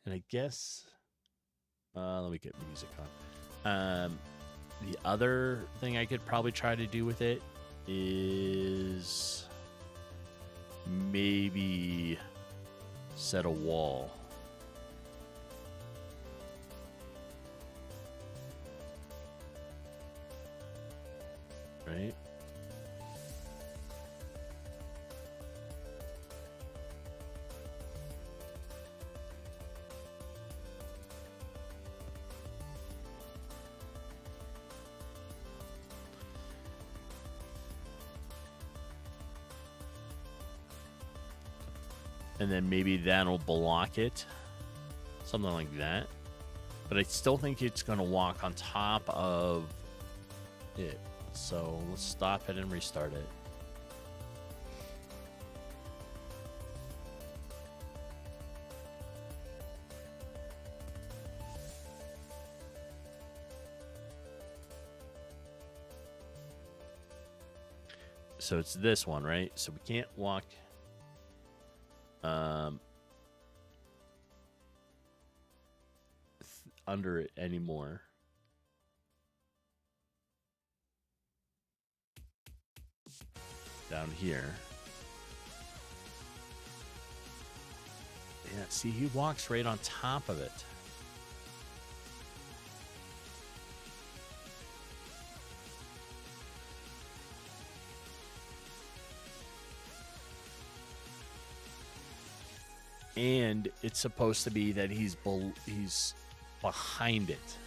And I guess, let me get music on. The other thing I could probably try to do with it is maybe set a wall. Right? And then maybe that'll block it. Something like that. But I still think it's going to walk on top of it. So let's stop it and restart it. So it's this one, right? So we can't walk under it anymore. Down here. Yeah, see, he walks right on top of it. And it's supposed to be that he's behind it.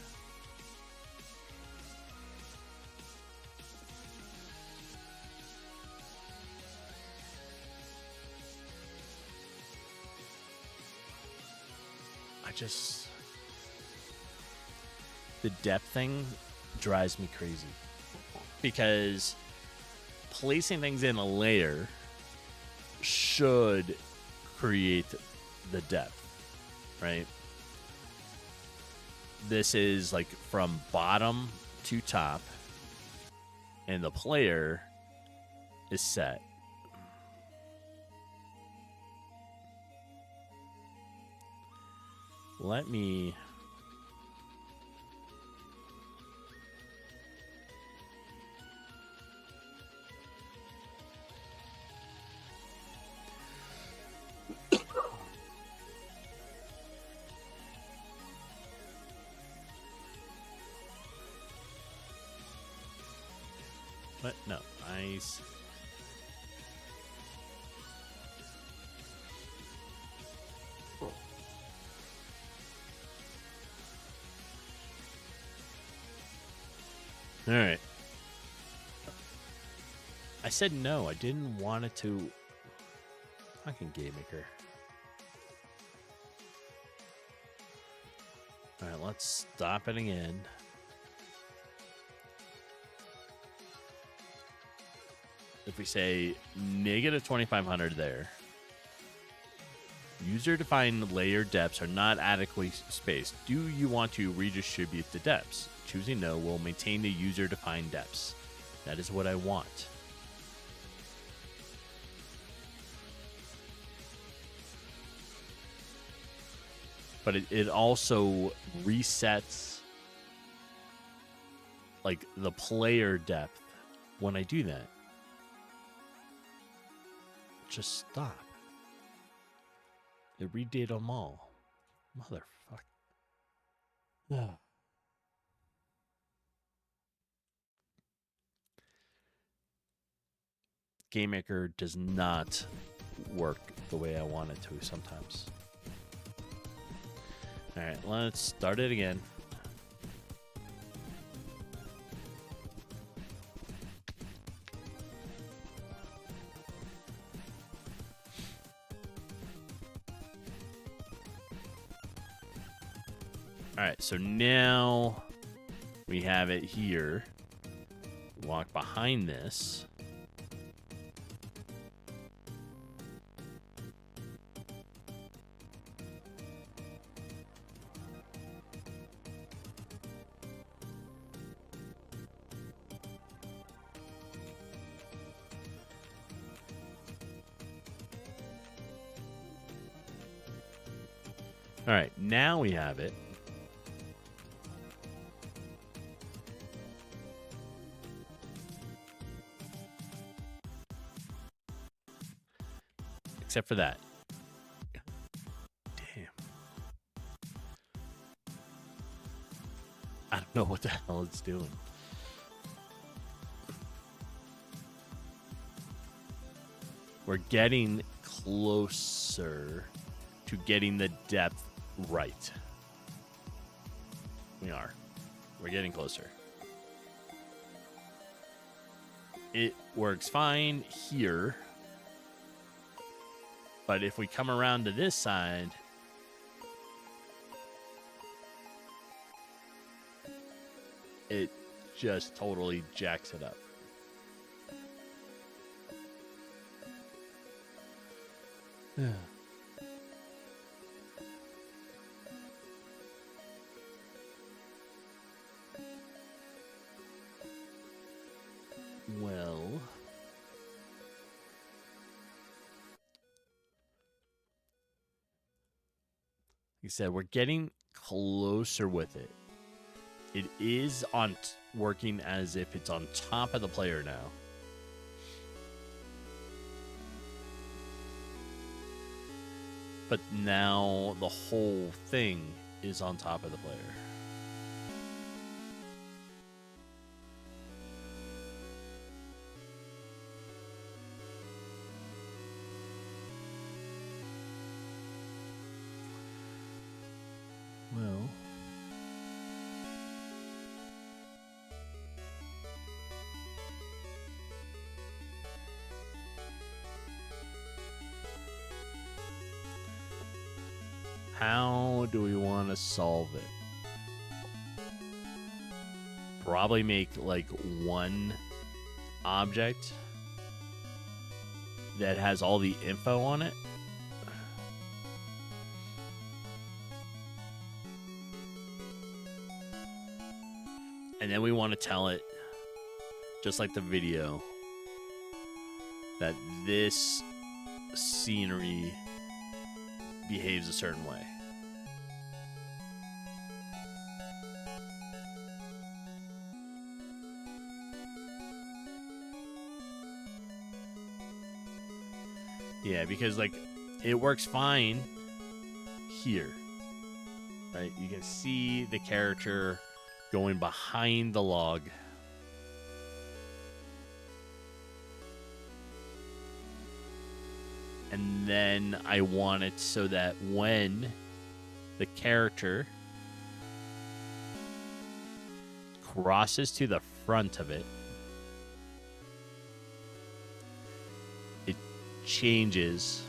The depth thing drives me crazy. Because placing things in a layer should create the depth, right? This is like from bottom to top, and the player is set. Let me... What? No. Nice. All right. I said no. I didn't want it to. Fucking GameMaker. All right, let's stop it again. If we say negative 2,500 there. User-defined layer depths are not adequately spaced. Do you want to redistribute the depths? Choosing no will maintain the user-defined depths. That is what I want. But it also resets like the player depth when I do that. Just stop. It redid them all. Motherfucker. Oh. GameMaker does not work the way I want it to sometimes. Alright, let's start it again. Alright, so now we have it here. Walk behind this. All right, now we have it. except for that. Damn. I don't know what the hell it's doing. We're getting closer to getting the depth right. We are. We're getting closer. It works fine here. But if we come around to this side, it just totally jacks it up. Yeah. Well, like I said, we're getting closer with it. It is on working as if it's on top of the player now. But now the whole thing is on top of the player. Well, how do we want to solve it? Probably make like one object that has all the info on it. And then we want to tell it, just like the video, that this scenery behaves a certain way. Yeah, because like it works fine here, right? You can see the character going behind the log. And then I want it so that when the character crosses to the front of it, it changes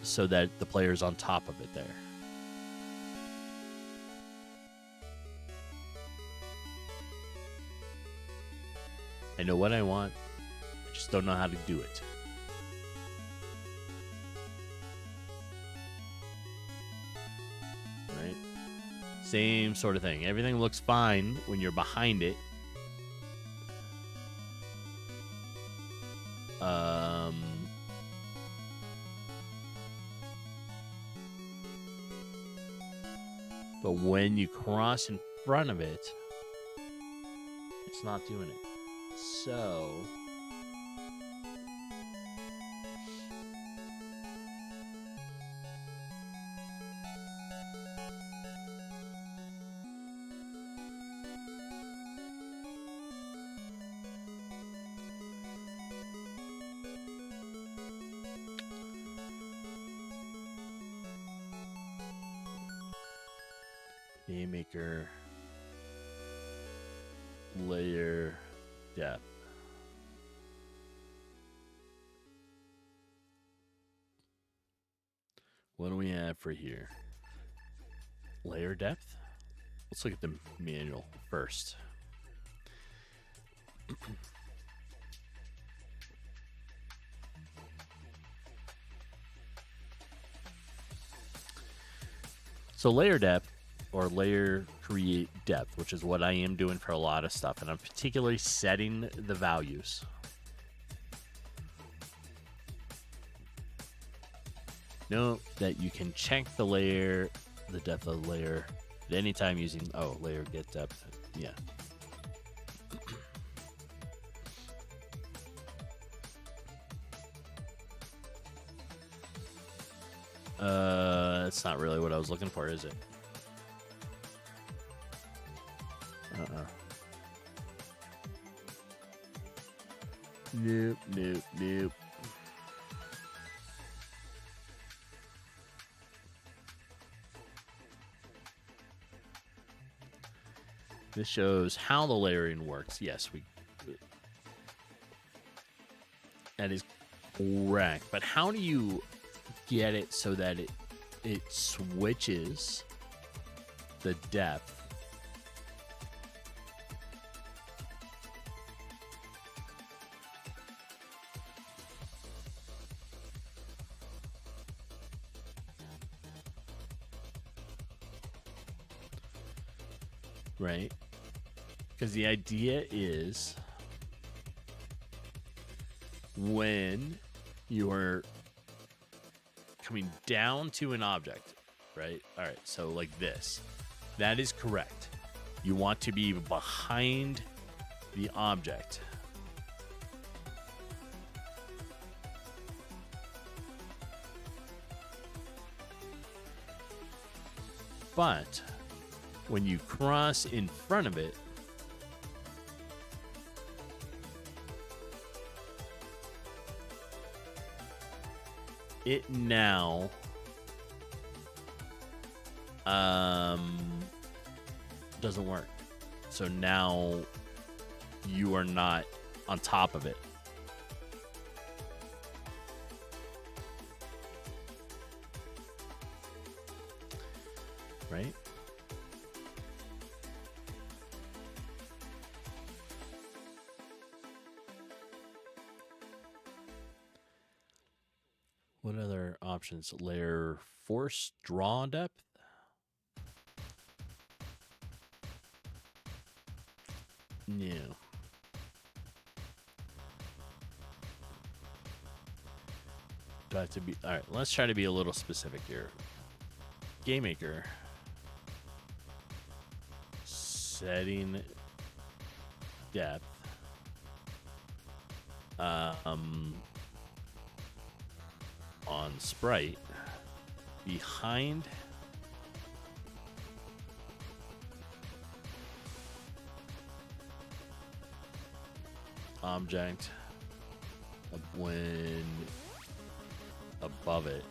so that the player's on top of it there. I know what I want. I just don't know how to do it. Right? Same sort of thing. Everything looks fine when you're behind it. But when you cross in front of it, it's not doing it. So GameMaker layer depth. What do we have for here? Layer depth? Let's look at the manual first. So layer depth, or layer create depth, which is what I am doing for a lot of stuff, and I'm particularly setting the values. Note that you can check the layer, the depth of the layer at any time using layer get depth. Yeah. That's not really what I was looking for, is it? Nope, nope, nope. This shows how the layering works. Yes, that is correct. But how do you get it so that it switches the depth? Right? Because the idea is when you're coming down to an object, right? All right, so like this. That is correct. You want to be behind the object. But when you cross in front of it, it now doesn't work. So now you are not on top of it. Right? What other options? Layer force draw depth? No. Do I have to be... All right, let's try to be a little specific here. GameMaker. Setting depth. On sprite behind object when above it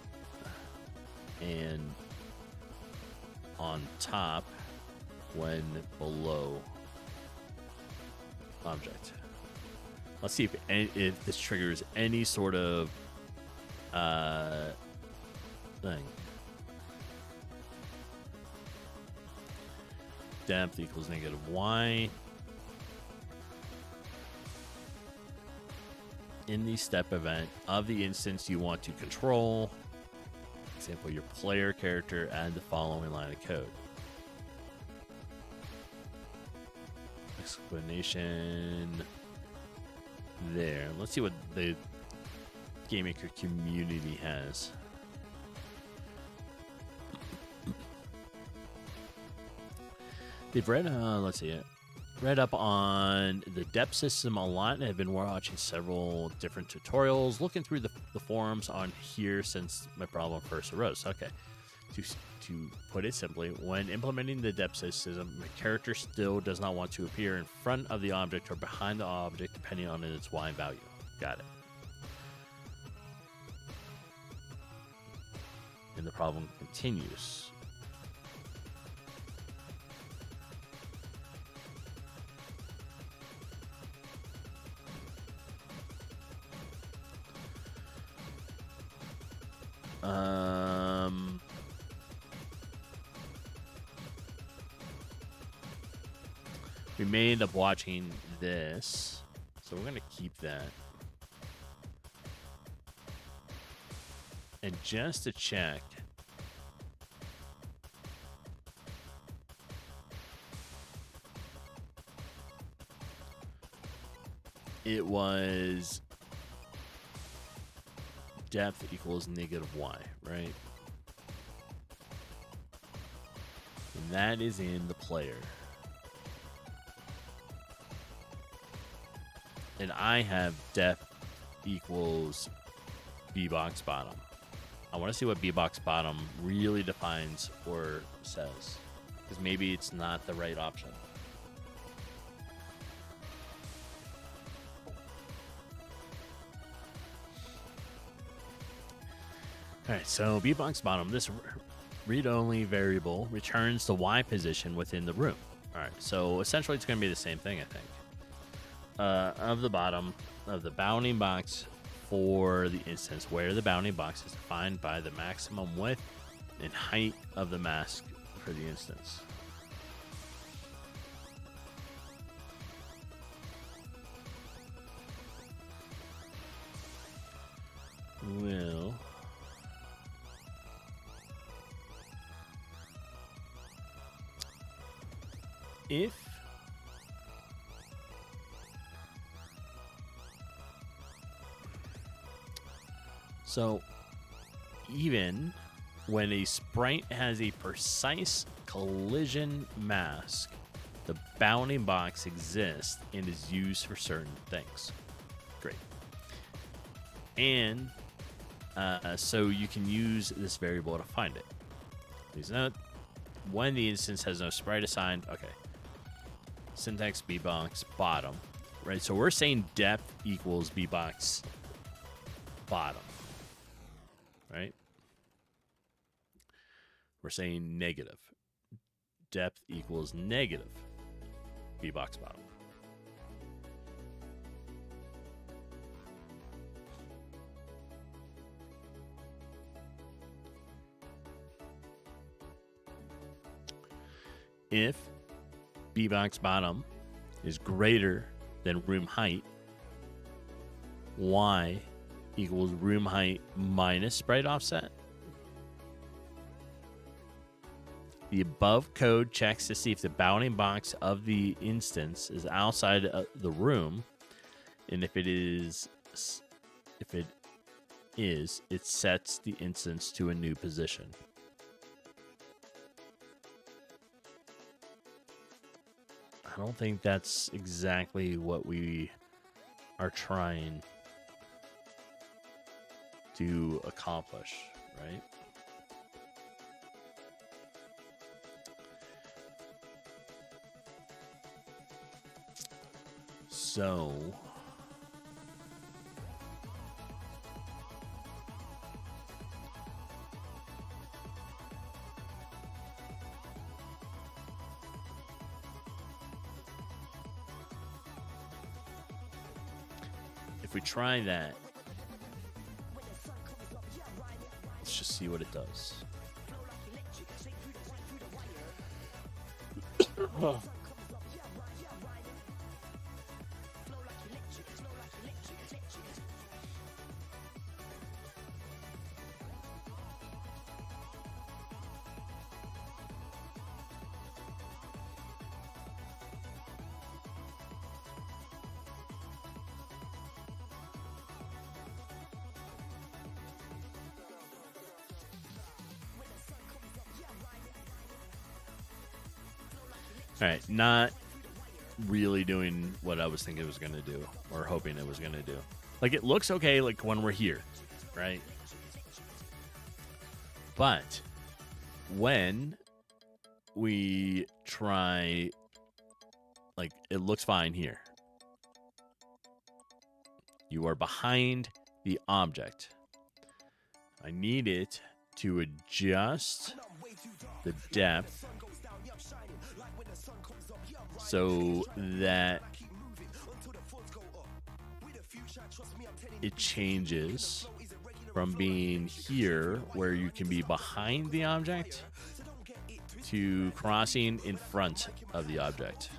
and on top when below object. Let's see if this triggers any sort of thing. Depth equals negative y. In the step event of the instance you want to control, example, your player character, add the following line of code. Explanation there. Let's see what the GameMaker community has. They've read, let's see it. Read up on the depth system a lot and have been watching several different tutorials, looking through the forums on here since my problem first arose. Okay. To put it simply, when implementing the depth system, my character still does not want to appear in front of the object or behind the object depending on its Y value. Got it. And the problem continues. We may end up watching this, so we're going to keep that. And just to check, it was depth equals negative y, right? And that is in the player. And I have depth equals b box bottom. I want to see what B-Box Bottom really defines or says. Because maybe it's not the right option. Alright, so B-Box Bottom, this read-only variable returns the Y position within the room. Alright, so essentially it's going to be the same thing, I think. Of the bottom of the bounding box for the instance where the bounding box is defined by the maximum width and height of the mask for the instance. Well, if so, even when a sprite has a precise collision mask, the bounding box exists and is used for certain things. Great. And so you can use this variable to find it. Please note, when the instance has no sprite assigned, okay. Syntax B-box bottom, right? So we're saying depth equals B-box bottom, right? We're saying negative. Depth equals negative B-box bottom. If B-box bottom is greater than room height, Y equals room height minus sprite offset. The above code checks to see if the bounding box of the instance is outside of the room, and if it is, it sets the instance to a new position. I don't think that's exactly what we are trying to accomplish, right? So if we try that, let's just see what it does. All right, not really doing what I was thinking it was going to do or hoping it was going to do. Like, it looks okay, like, when we're here, right? But when we try, like, it looks fine here. You are behind the object. I need it to adjust the depth so that it changes from being here, where you can be behind the object, to crossing in front of the object.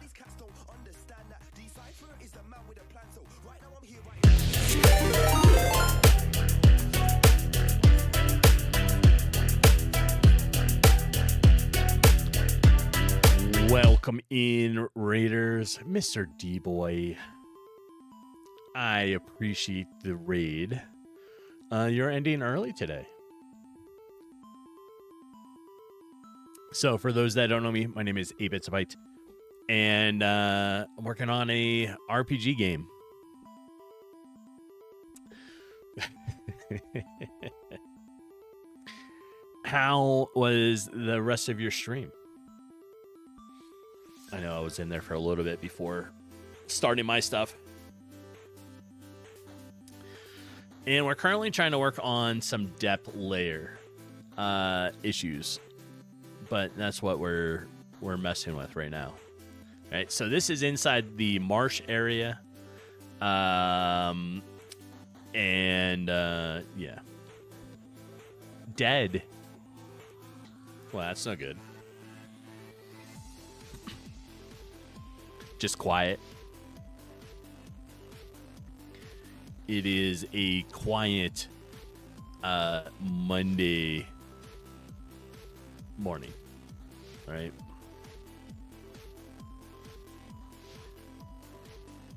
Welcome in, Raiders. Mr. D-Boy. I appreciate the raid. You're ending early today. So, for those that don't know me, my name is 8BitsaByte. And I'm working on a RPG game. how was the rest of your stream? I know I was in there for a little bit before starting my stuff. And we're currently trying to work on some depth layer issues. But that's what we're messing with right now. All right, so this is inside the marsh area. Yeah. Dead. Well, that's not good. Just quiet. It is a quiet Monday morning, right?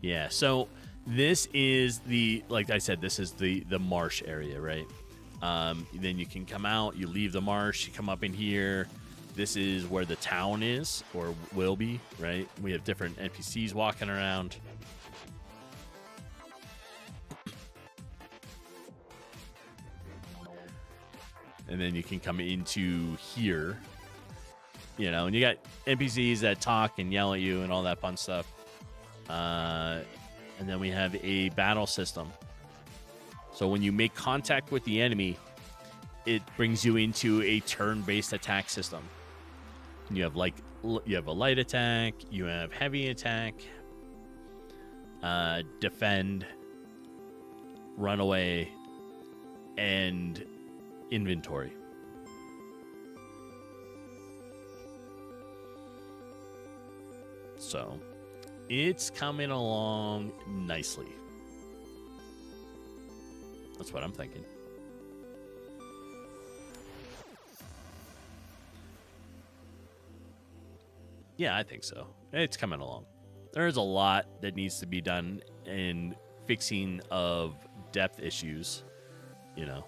Yeah, so this is like I said, this is the marsh area, right? Then you can come out, you leave the marsh, you come up in here. This is where the town is, or will be, right? We have different NPCs walking around. And then you can come into here, you know, and you got NPCs that talk and yell at you and all that fun stuff. And then we have a battle system. So when you make contact with the enemy, it brings you into a turn-based attack system. You have you have a light attack, you have heavy attack, defend, run away, and inventory. So it's coming along nicely. That's what I'm thinking. Yeah, I think so. It's coming along. There's a lot that needs to be done in fixing of depth issues, you know.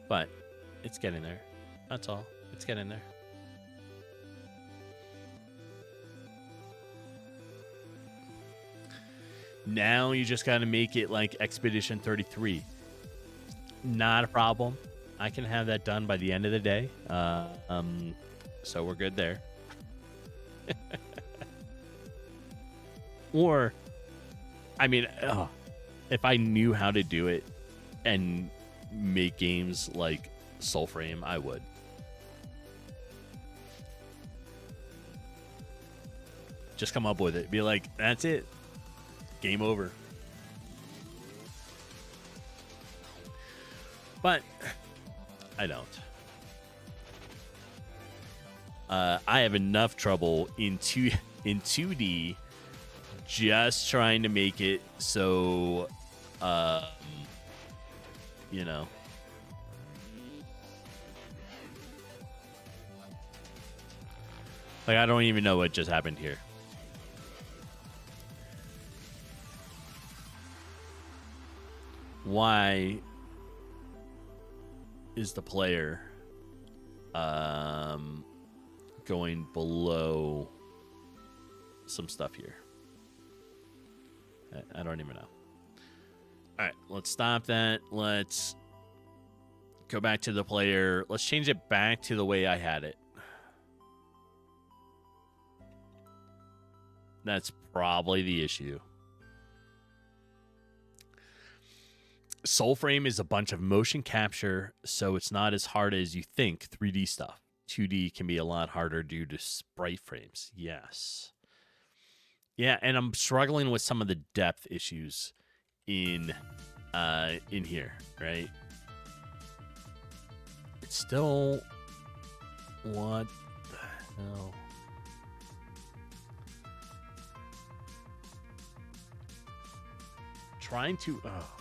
But it's getting there. That's all. It's getting there. Now you just got to make it like Expedition 33. Not a problem. I can have that done by the end of the day. So we're good there. Or, I mean, if I knew how to do it and make games like Soulframe, I would. Just come up with it. Be like, that's it. Game over. But I don't. I have enough trouble in 2D just trying to make it so you know, like I don't even know what just happened here. Why is the player going below some stuff here? I don't even know. All right, let's stop that. Let's go back to the player. Let's change it back to the way I had it. That's probably the issue. Soulframe is a bunch of motion capture, so it's not as hard as you think. 3D stuff. 2D can be a lot harder due to sprite frames. Yes. Yeah, and I'm struggling with some of the depth issues in here, right? It's still... What the hell? Trying to... Oh.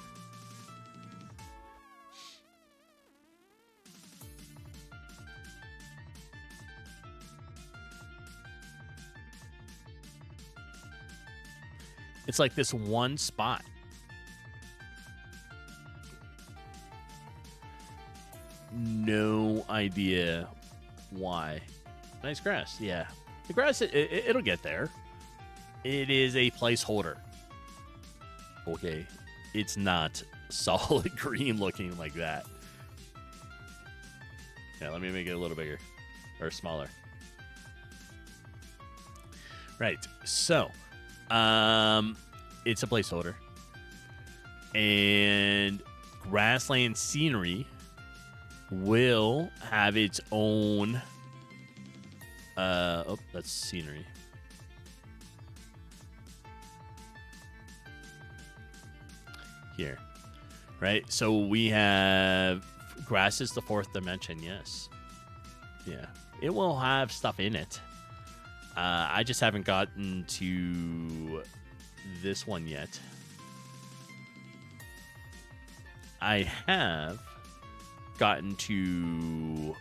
It's like this one spot. No idea why. Nice grass, yeah. The grass, it'll get there. It is a placeholder. Okay, it's not solid green looking like that. Yeah, let me make it a little bigger or smaller. Right. So, it's a placeholder. And Grassland Scenery will have its own that's scenery. Here. Right? So we have grass is the fourth dimension, yes. Yeah. It will have stuff in it. I just haven't gotten to this one yet. I have gotten to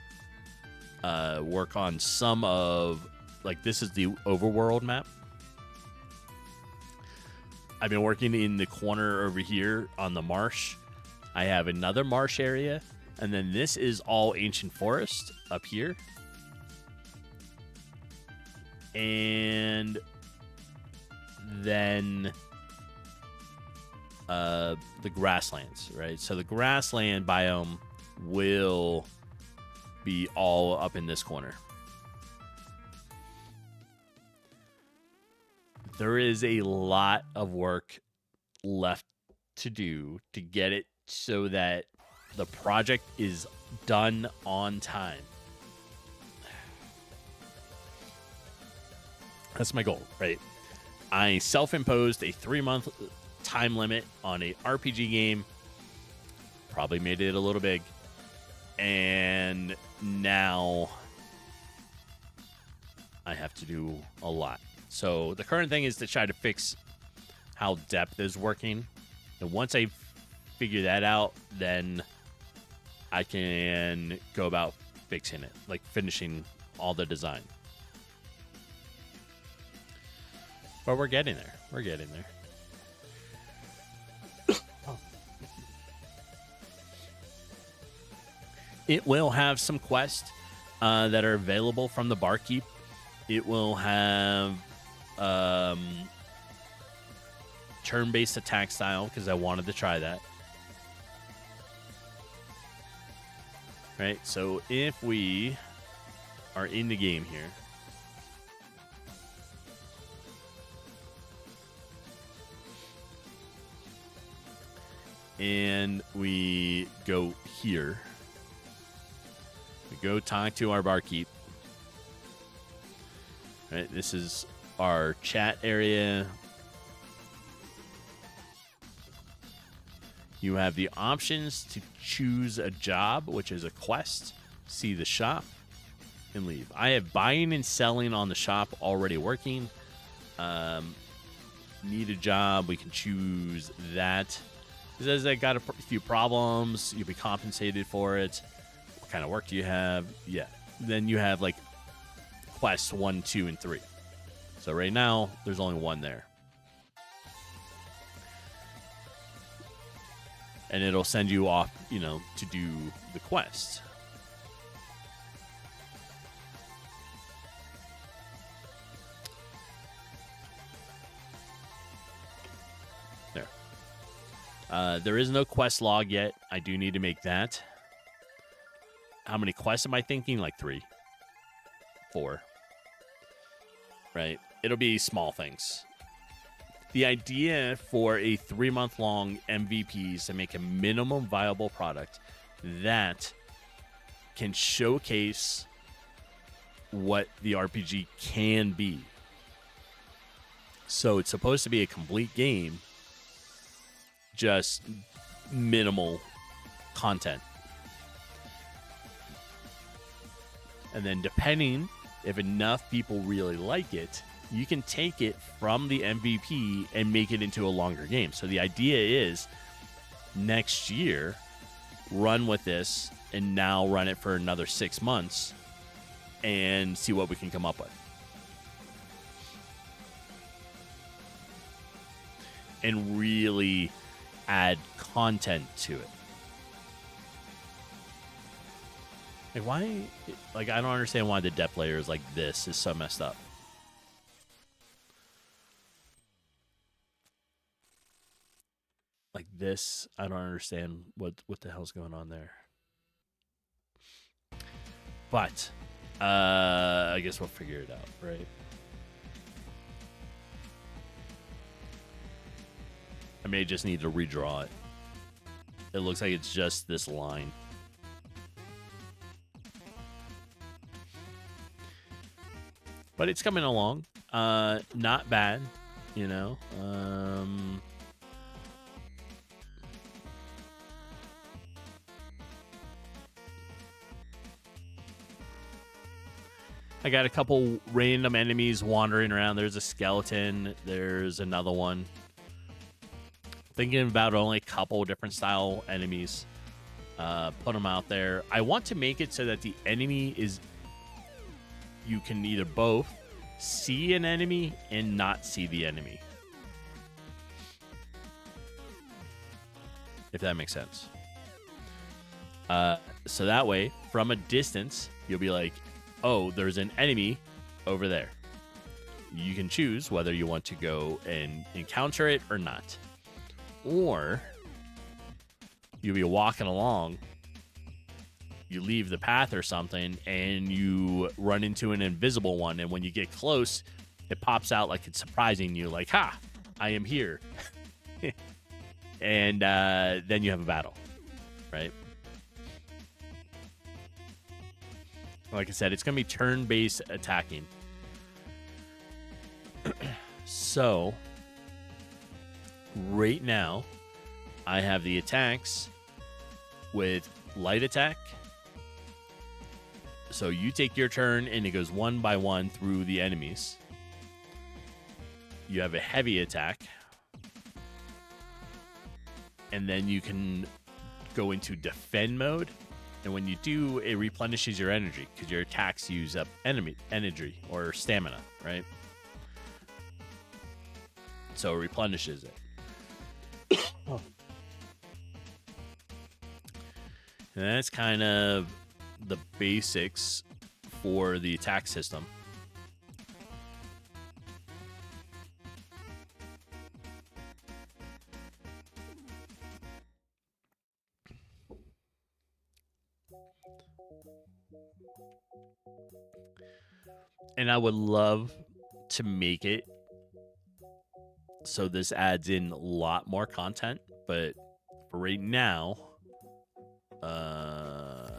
work on some of, like, this is the overworld map. I've been working in the corner over here on the marsh. I have another marsh area, and then this is all ancient forest up here. And then the grasslands, right? So the grassland biome will be all up in this corner. There is a lot of work left to do to get it so that the project is done on time. That's my goal, right? I self-imposed a 3-month time limit on a RPG game. Probably made it a little big. And now I have to do a lot. So the current thing is to try to fix how depth is working. And once I figure that out, then I can go about fixing it, like finishing all the design. But we're getting there. We're getting there. It will have some quests that are available from the barkeep. It will have turn-based attack style, because I wanted to try that. Right, so if we are in the game here, and we go here, we go talk to our barkeep. Right, this is our chat area. You have the options to choose a job, which is a quest, see the shop, and leave. I have buying and selling on the shop already working. Need a job, we can choose that. It says I got a few problems, you'll be compensated for it. What kind of work do you have? Yeah. Then you have like quests 1, 2, and 3. So right now, there's only one there. And it'll send you off, you know, to do the quest. There. There is no quest log yet. I do need to make that. How many quests am I thinking? Like 3. 4. Right? It'll be small things. The idea for a 3-month-long MVP is to make a minimum viable product that can showcase what the RPG can be. So it's supposed to be a complete game, just minimal content. And then depending if enough people really like it, you can take it from the MVP and make it into a longer game. So the idea is next year, run with this and now run it for another 6 months and see what we can come up with. And really add content to it. Like, why? Like, I don't understand why the depth layer is like this is so messed up. like this. I don't understand what the hell's going on there. But I guess we'll figure it out, right? I may just need to redraw it. It looks like it's just this line. But it's coming along. Not bad, you know. I got a couple random enemies wandering around. There's a skeleton. There's another one. Thinking about only a couple different style enemies. Put them out there. I want to make it so that the enemy is... You can either both see an enemy and not see the enemy. If that makes sense. So that way, from a distance, you'll be like, oh, there's an enemy over there. You can choose whether you want to go and encounter it or not. Or you'll be walking along, you leave the path or something, and you run into an invisible one, and when you get close, it pops out like it's surprising you, like, ha, I am here. And then you have a battle, right? Like I said, it's going to be turn-based attacking. So, right now, I have the attacks with light attack. So you take your turn, and it goes one by one through the enemies. You have a heavy attack. And then you can go into defend mode. And when you do, it replenishes your energy because your attacks use up energy or stamina, right? So it replenishes it. Oh. And that's kind of the basics for the attack system. And I would love to make it so this adds in a lot more content, but for right now, I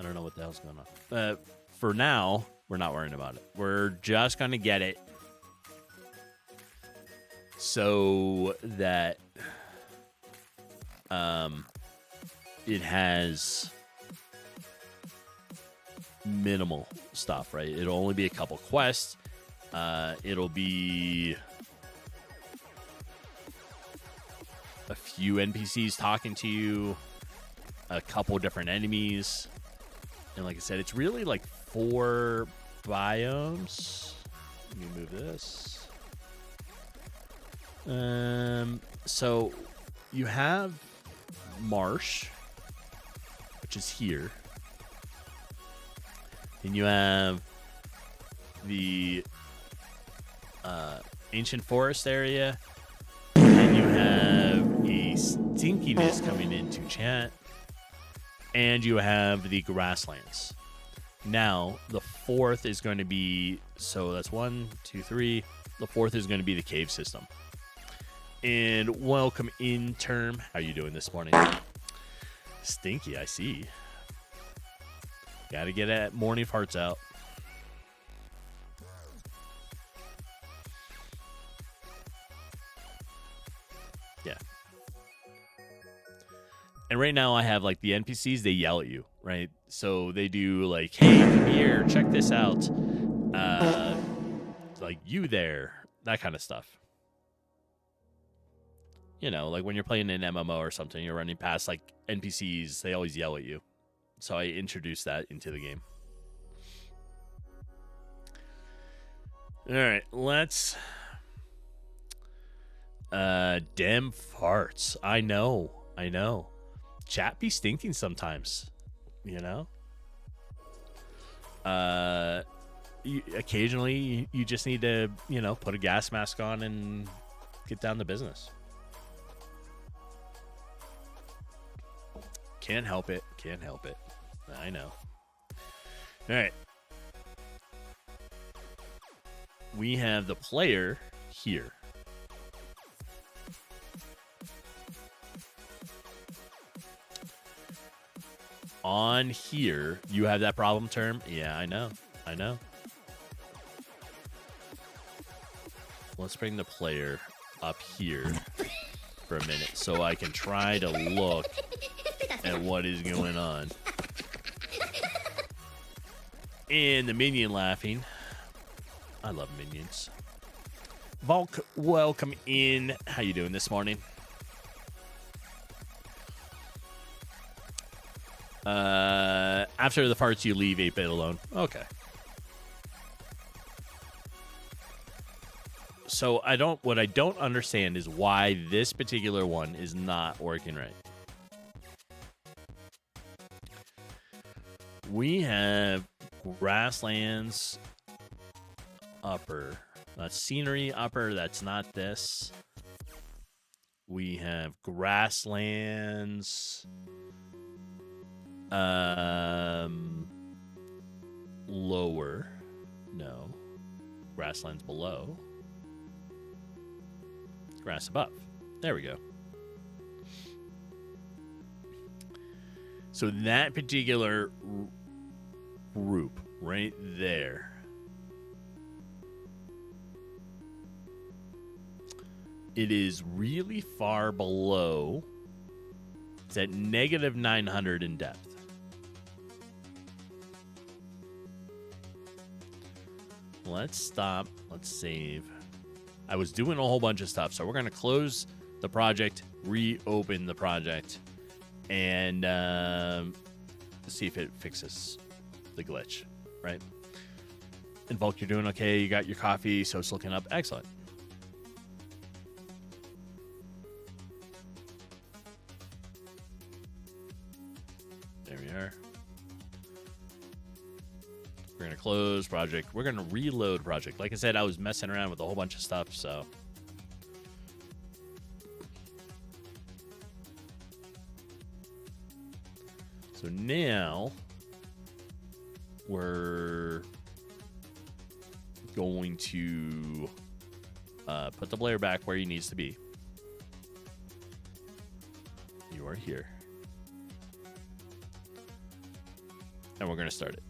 don't know what the hell's going on. For now, we're not worrying about it. We're just going to get it so that it has minimal stuff, right? It'll only be a couple quests. It'll be a few NPCs talking to you, a couple different enemies, and like I said, it's really like 4 biomes. Let me move this. So you have marsh, which is here. And you have the ancient forest area. And you have a stinkiness coming into chat. And you have the grasslands. Now, the 4th is going to be... So that's 1, 2, 3. The 4th is going to be the cave system. And welcome in, Term. How are you doing this morning? Stinky, I see. Gotta get that morning farts out. Yeah. And right now I have like the NPCs, they yell at you, right? So they do like, hey, come here, check this out. Like, you there, that kind of stuff. You know, like when you're playing an MMO or something, you're running past like NPCs, they always yell at you. So I introduced that into the game. All right, let's... Dem farts. I know. Chat be stinking sometimes, you know? Occasionally, you just need to, you know, put a gas mask on and get down to business. Can't help it. Can't help it. I know. All right. We have the player here. On here, you have that problem term? Yeah, I know. I know. Let's bring the player up here for a minute so I can try to look at what is going on. And the minion laughing. I love minions. Volk, welcome in. How you doing this morning? After the farts, you leave 8-bit alone. Okay. So what I don't understand is why this particular one is not working right. We have grasslands upper. That's scenery upper. That's not this. We have grasslands lower. No. Grasslands below. Grass above. There we go. So that particular group right there, it is really far below. It's at negative 900 in depth. Let's stop. Let's save. I was doing a whole bunch of stuff, so we're going to close the project, reopen the project, and see if it fixes the glitch, right? And Volk, you're doing okay. You got your coffee, so it's looking up. Excellent. There we are. We're going to close project. We're going to reload project. Like I said, I was messing around with a whole bunch of stuff, so. So now we're going to put the player back where he needs to be. You are here. And we're going to start it.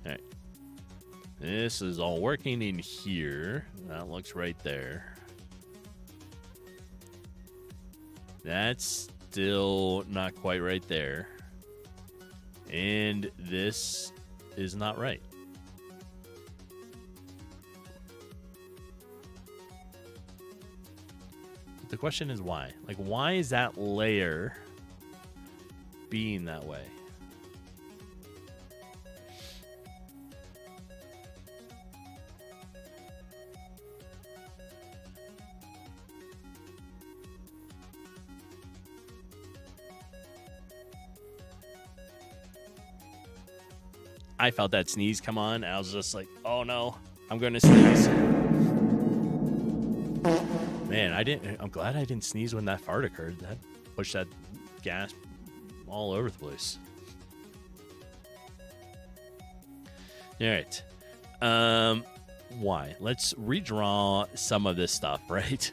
All right. This is all working in here. That looks right there. That's still not quite right there. And this is not right. The question is why? Like, why is that layer being that way? I felt that sneeze come on. I was just like, oh no, I'm going to sneeze. Man, I'm glad I didn't sneeze when that fart occurred. That pushed that gas all over the place. All right. Why? Let's redraw some of this stuff, right?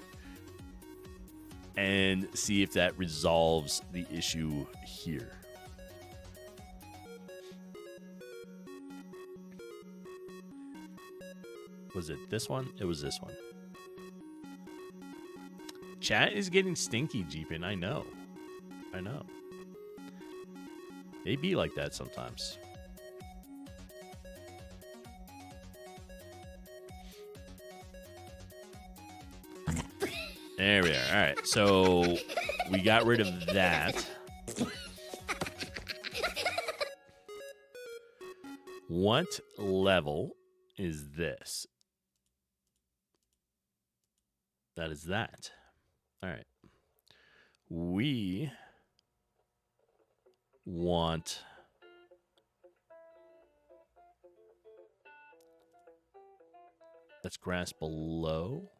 And see if that resolves the issue here. Was it this one? It was this one. Chat is getting stinky, Jeepin. I know. I know. They be like that sometimes. There we are. All right. So we got rid of that. What level is this? That is that. All right. We want that's grass below.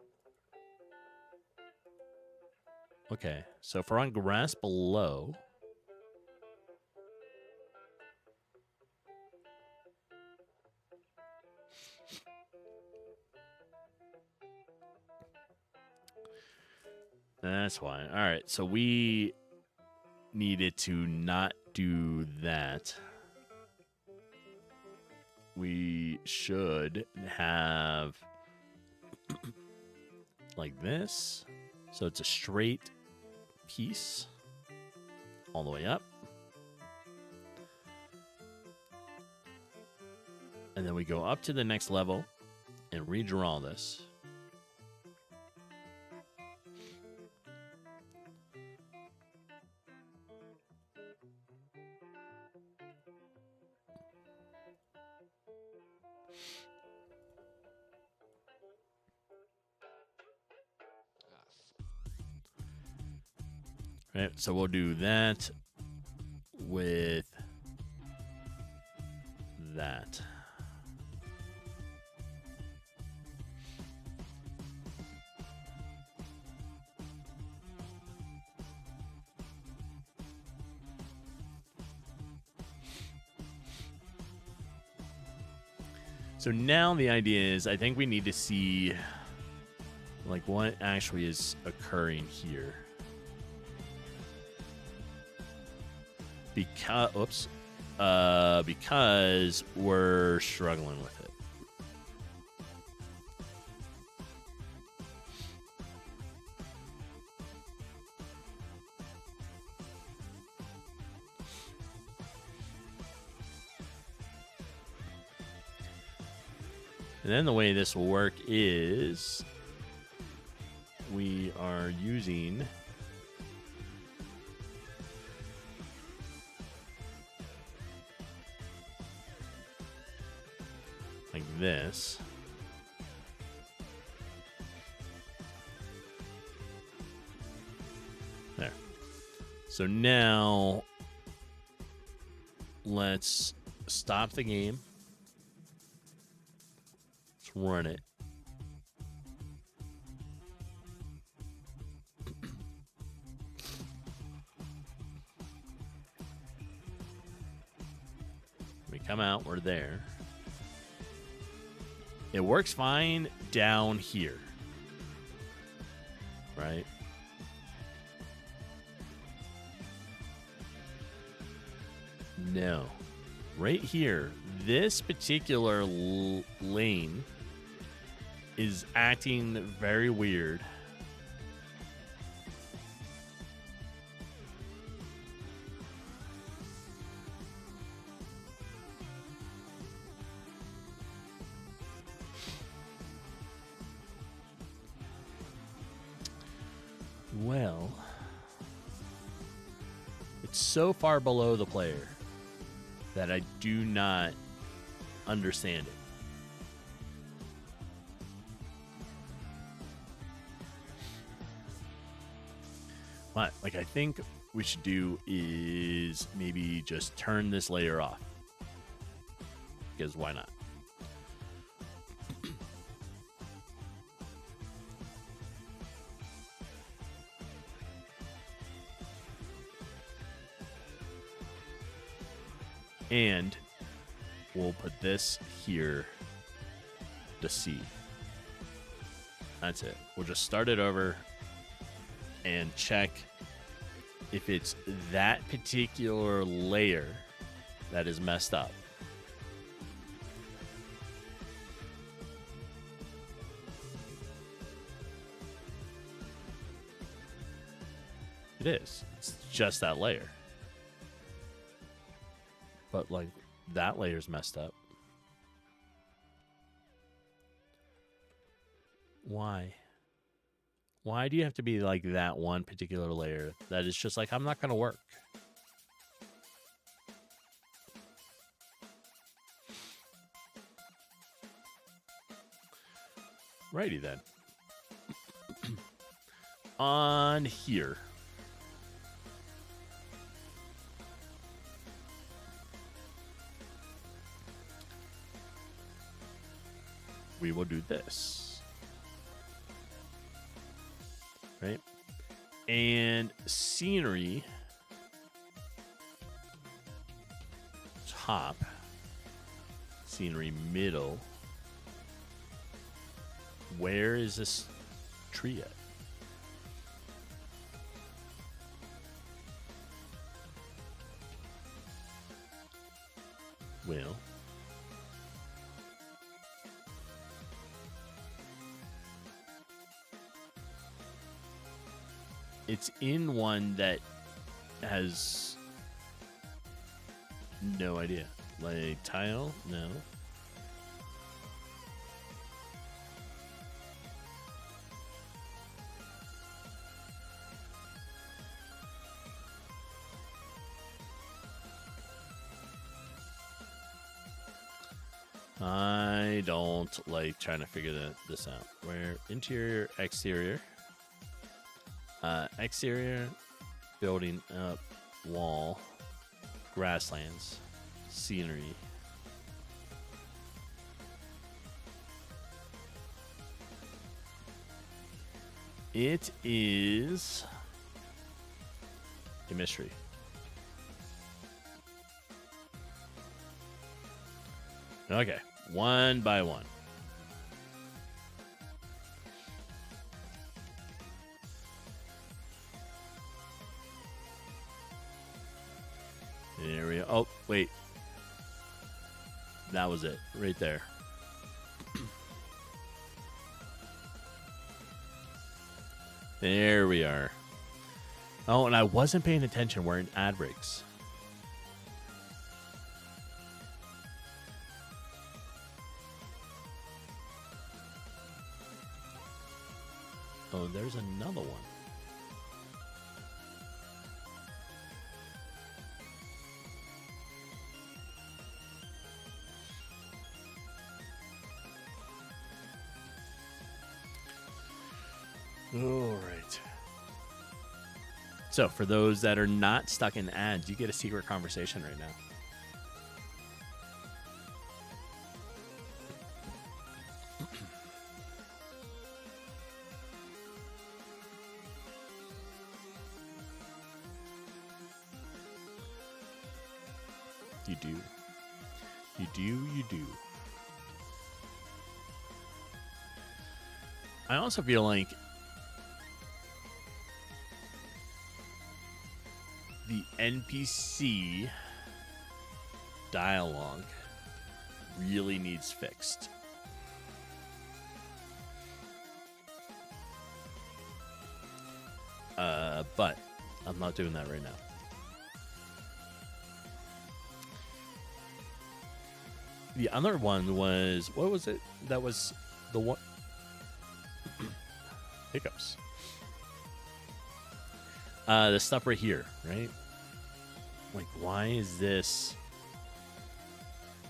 Okay, so if we're on grass below, that's why. All right, so we needed to not do that. We should have like this. So it's a straight piece all the way up. And then we go up to the next level and redraw this. Right, so we'll do that with that. So now the idea is, I think we need to see like what actually is occurring here. Because we're struggling with it. And then the way this will work is we are using like this. There. So now let's stop the game. Let's run it. We come out, we're there. It works fine down here, right? No. Right here, this particular lane is acting very weird. Well, it's so far below the player that I do not understand it. But, like, I think we should do is maybe just turn this layer off. Because why not? And we'll put this here to see. That's it. We'll just start it over and check if it's that particular layer that is messed up. It is. It's just that layer. But, like, that layer's messed up. Why? Why do you have to be like that one particular layer that is just like, I'm not going to work? Righty then. On here. we will do this. Right? And scenery top, scenery middle. Where is this tree at? Well, it's in one that has no idea. Like tile? No. I don't like trying to figure this out. Where interior, exterior. Exterior, building up, wall, grasslands, scenery. It is a mystery. Okay, one by one. There we go. Oh, wait. That was it, right there. There we are. Oh, and I wasn't paying attention where an ad breaks. Oh, there's another one. All right. So, for those that are not stuck in ads, you get a secret conversation right now. You do. You do, you do. I also feel like the NPC dialogue really needs fixed. But I'm not doing that right now. The other one was, what was it? That was the one. Hiccups. The stuff right here, right? Like, why is this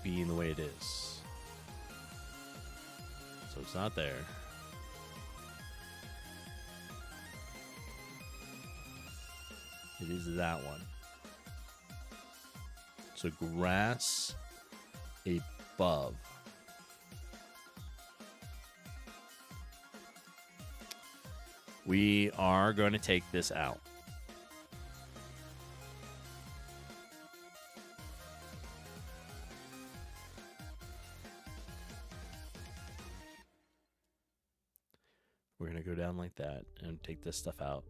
being the way it is? So it's not there. It is that one. So grass above. We are going to take this out. We're going to go down like that and take this stuff out.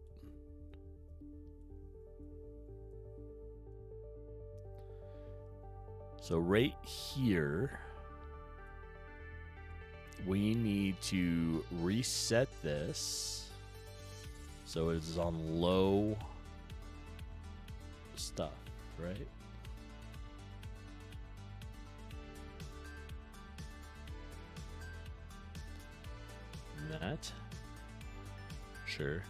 So right here, we need to reset this so it is on low stuff, right? That, sure.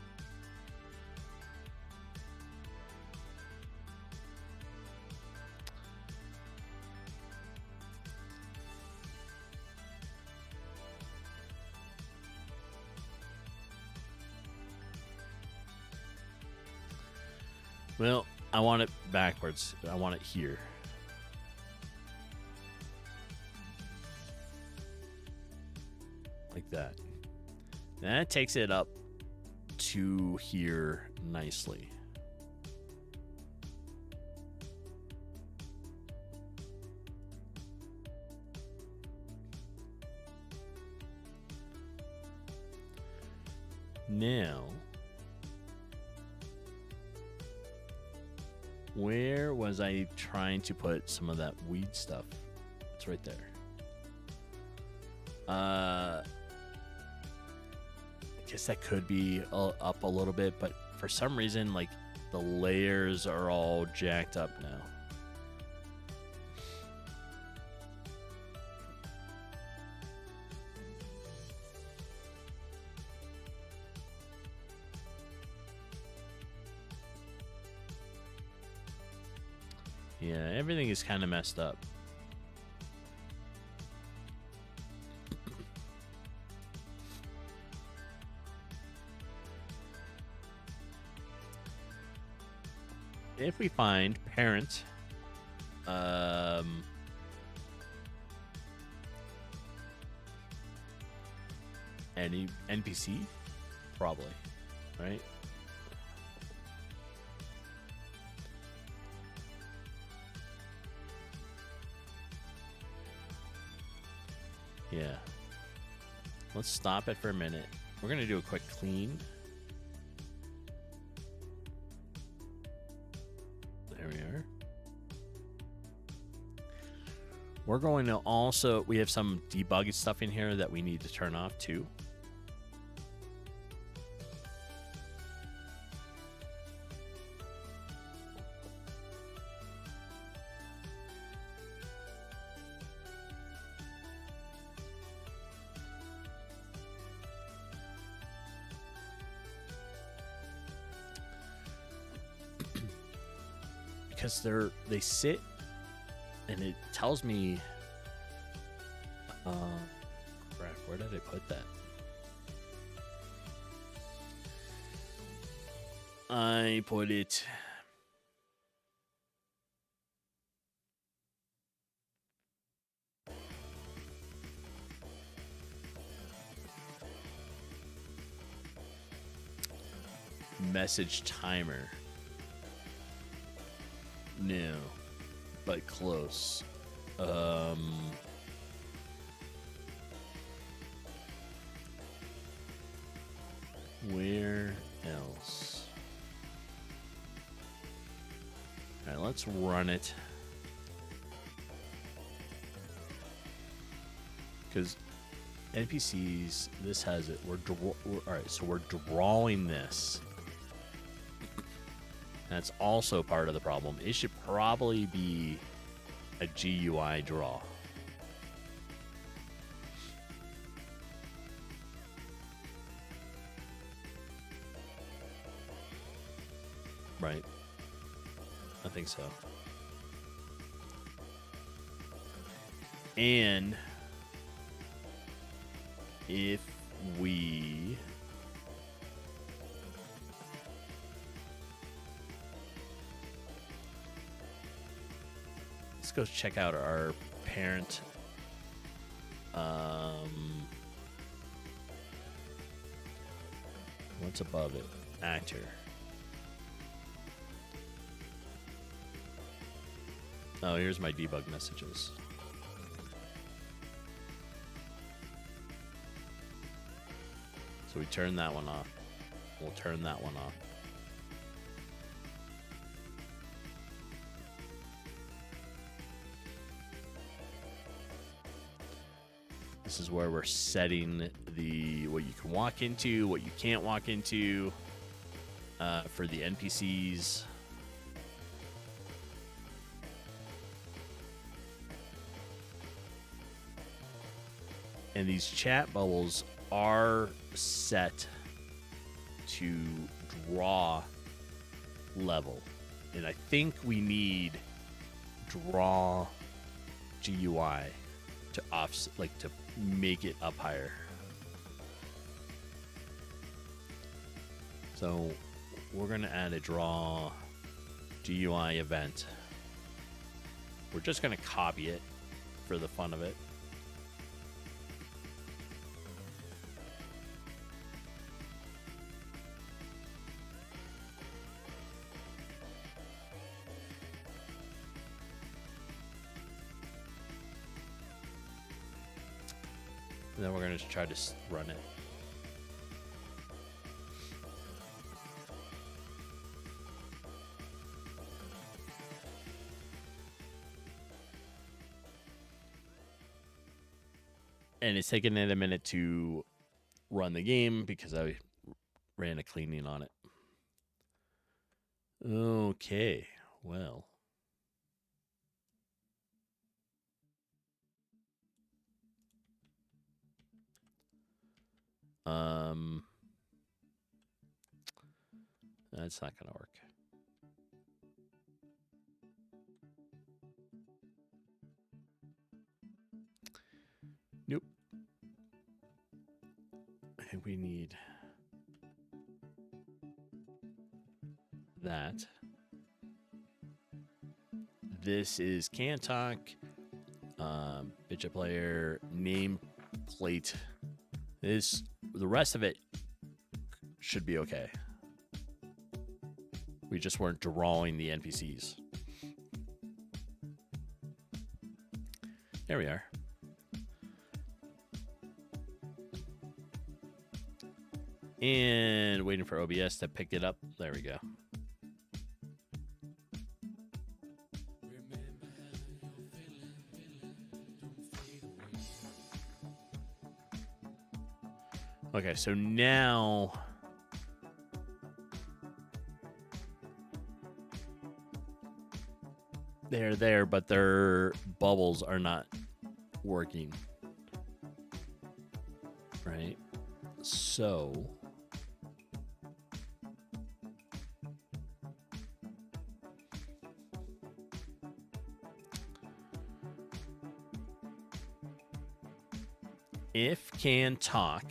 Well, I want it backwards. I want it here. like that. That takes it up to here nicely. Now, where was I trying to put some of that weed stuff? It's right there. I guess that could be up a little bit, but for some reason, like, the layers are all jacked up now. Yeah, everything is kind of messed up. If we find parent, any NPC, probably, right? Yeah. Let's stop it for a minute. We're going to do a quick clean. There we are. We're going to also, we have some debugging stuff in here that we need to turn off too. Because they sit and it tells me crap, where did I put that? I put it message timer. No, but close. Where else? All right, let's run it. Because NPCs, this has it. All right, so we're drawing this. That's also part of the problem. It should probably be a GUI draw. Right. I think so. And if we let's go check out our parent. What's above it? Actor. Oh, here's my debug messages. So we turn that one off. We'll turn that one off. This is where we're setting the what you can walk into, what you can't walk into for the NPCs. And these chat bubbles are set to draw level. And I think we need draw GUI to offset, like to make it up higher. So we're going to add a draw GUI event. We're just going to copy it for the fun of it. And then we're going to try to run it. And it's taking it a minute to run the game because I ran a cleaning on it. Okay, well. That's not going to work. Nope. I think we need that. This is Can Talk, Bitcha Player, nameplate. The rest of it should be okay. We just weren't drawing the NPCs. There we are. And waiting for OBS to pick it up. There we go. Okay, so now they're there, but their bubbles are not working. Right? So if Can Talk,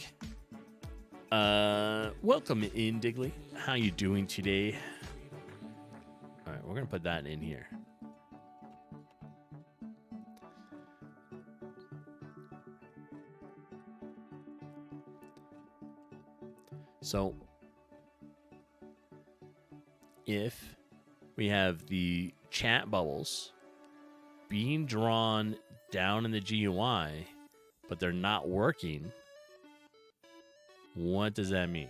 welcome in, Digley. How you doing today? All right, we're gonna put that in here. So if we have the chat bubbles being drawn down in the GUI, but they're not working, what does that mean?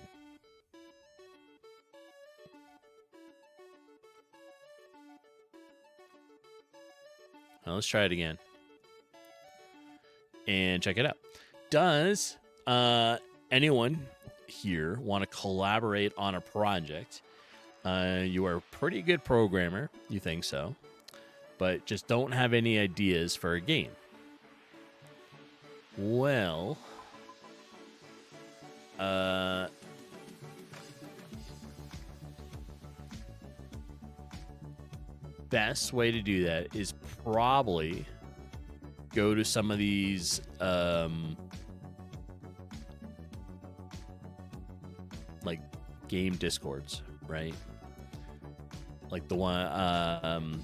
Well, let's try it again and check it out. Does anyone here want to collaborate on a project? You are a pretty good programmer, you think so, but just don't have any ideas for a game. Well, best way to do that is probably go to some of these like game discords, right? Like the one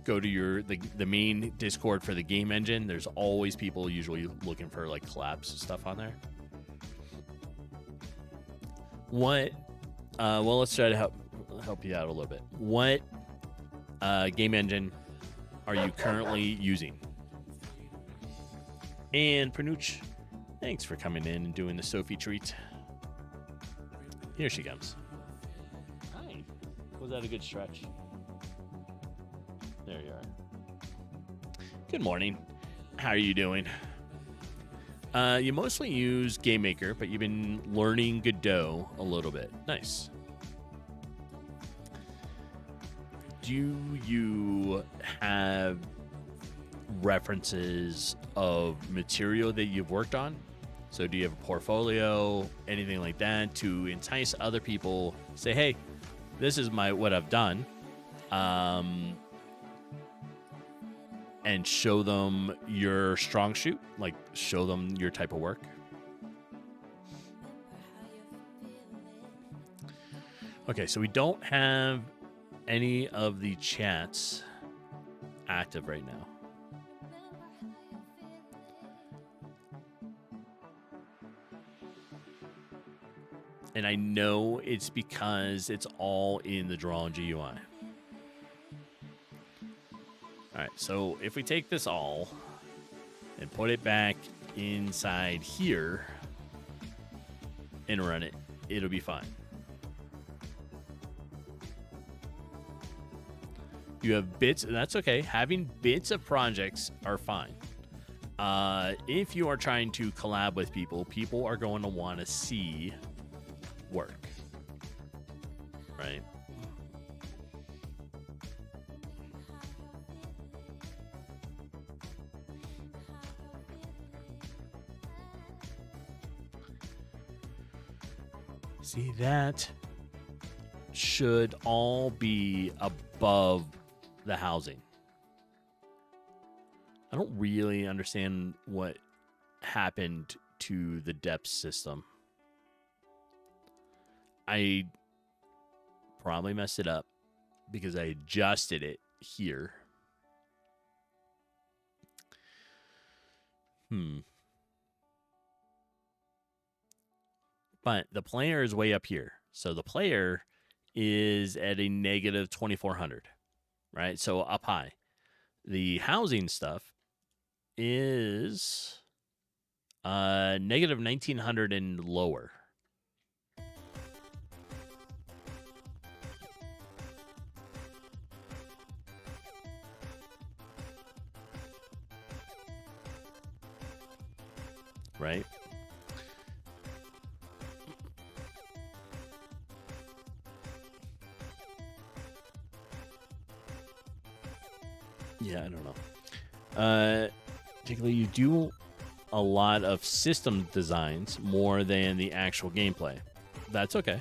go to the main Discord for the game engine. There's always people usually looking for like collabs and stuff on there. What well, let's try to help you out a little bit. What game engine are you currently using? And Pernooch, thanks for coming in and doing the Sophie treat. Here she comes. Hi. Was that a good stretch? There you are. Good morning. How are you doing? You mostly use GameMaker, but you've been learning Godot a little bit. Nice. Do you have references of material that you've worked on? So do you have a portfolio, anything like that, to entice other people? Say, hey, this is what I've done, and show them your strong suit, like show them your type of work. Okay, so we don't have any of the chats active right now. And I know it's because it's all in the drawn GUI. All right, so if we take this all and put it back inside here and run it, it'll be fine. You have bits, and that's okay. Having bits of projects are fine. If you are trying to collab with people, people are going to want to see work, right? See, that should all be above the housing. I don't really understand what happened to the depth system. I probably messed it up because I adjusted it here. But the player is way up here. So the player is at a negative 2400, right? So up high. The housing stuff is negative 1900 and lower. Right? Yeah, I don't know. Particularly, you do a lot of system designs more than the actual gameplay. That's okay.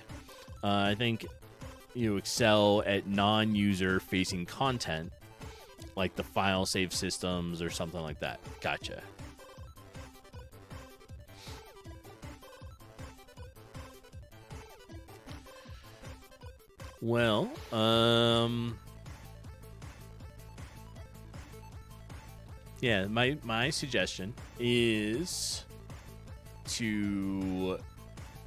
I think you excel at non-user facing content, like the file save systems or something like that. Gotcha. Well, yeah, my suggestion is to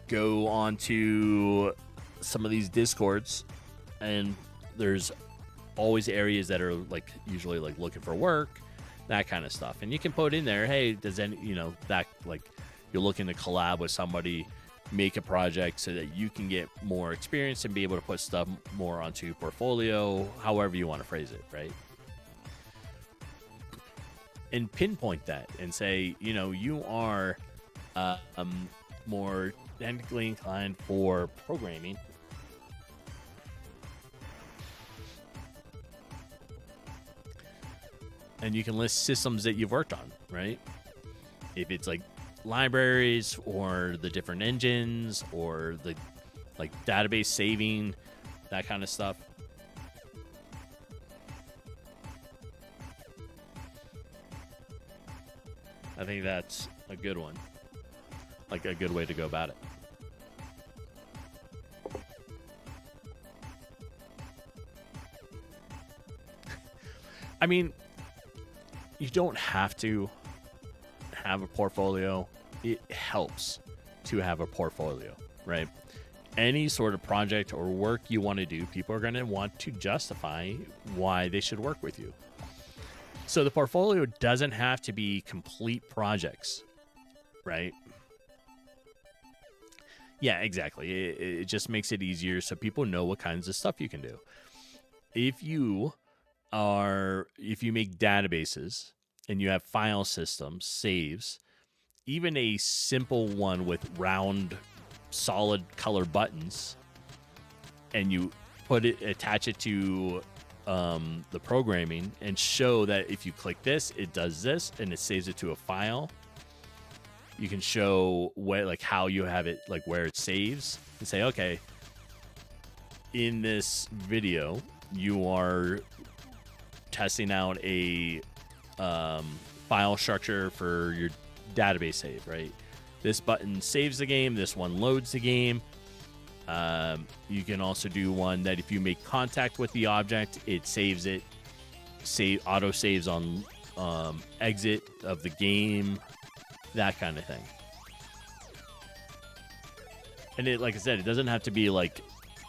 go onto some of these Discords, and there's always areas that are like usually like looking for work, that kind of stuff. And you can put in there, hey, does any, that like you're looking to collab with somebody, make a project so that you can get more experience and be able to put stuff more onto your portfolio, however you want to phrase it, right? And pinpoint that and say, you are more technically inclined for programming. And you can list systems that you've worked on, right? If it's like libraries or the different engines or the like database saving, that kind of stuff. I think that's a good one. Like a good way to go about it. I mean, you don't have to have a portfolio. It helps to have a portfolio, right? Any sort of project or work you want to do, people are going to want to justify why they should work with you. So the portfolio doesn't have to be complete projects, right? Yeah, exactly. It just makes it easier so people know what kinds of stuff you can do. If you make databases and you have file systems, saves, even a simple one with round, solid color buttons, and you attach it to the programming and show that if you click this, it does this, and it saves it to a file. You can show how you have it, like where it saves, and say, okay, in this video, you are testing out a file structure for your database save, right? This button saves the game. This one loads the game. You can also do one that if you make contact with the object, it saves it. Auto saves on exit of the game, that kind of thing. And it, like I said, it doesn't have to be like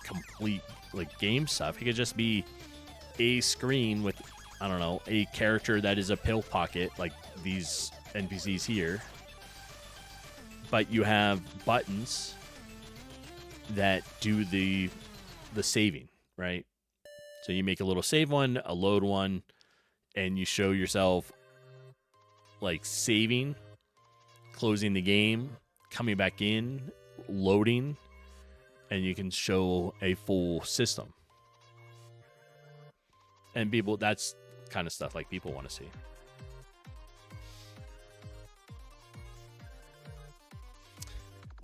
complete like game stuff. It could just be a screen with, I don't know, a character that is a pill pocket, like these NPCs here, but you have buttons that do the saving, right? So you make a little save one, a load one, and you show yourself like saving, closing the game, coming back in, loading, and you can show a full system. And people, that's kind of stuff like people want to see.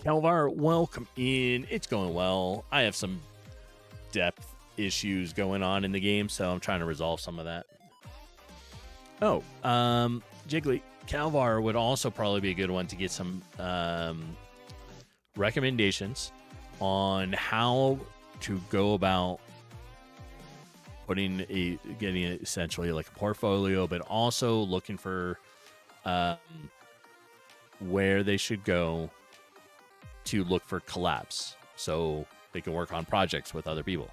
Calvar, welcome in. It's going well. I have some depth issues going on in the game, so I'm trying to resolve some of that. Oh, Jiggly, Calvar would also probably be a good one to get some recommendations on how to go about getting essentially like a portfolio, but also looking for where they should go to look for collabs so they can work on projects with other people.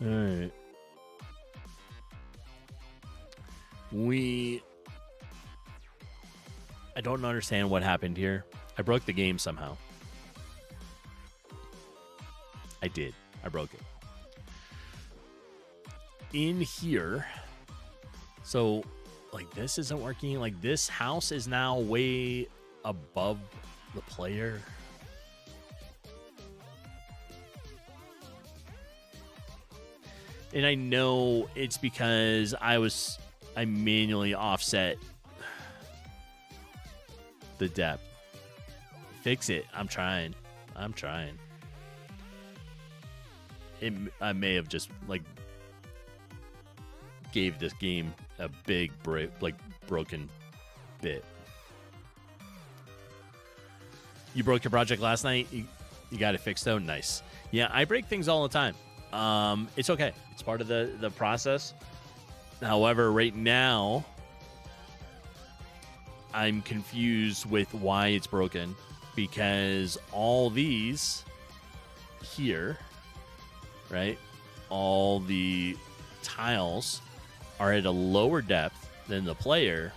All right. I don't understand what happened here. I broke the game somehow. I did. I broke it. In here. So, like, this isn't working. Like, this house is now way above the player. And I know it's because I manually offset the depth. Fix it. I'm trying. I may have just like gave this game a big broken bit. You broke your project last night. You got it fixed though. Nice. Yeah, I break things all the time. It's okay. It's part of the process. However, right now, I'm confused with why it's broken because all these here, right? All the tiles are at a lower depth than the player,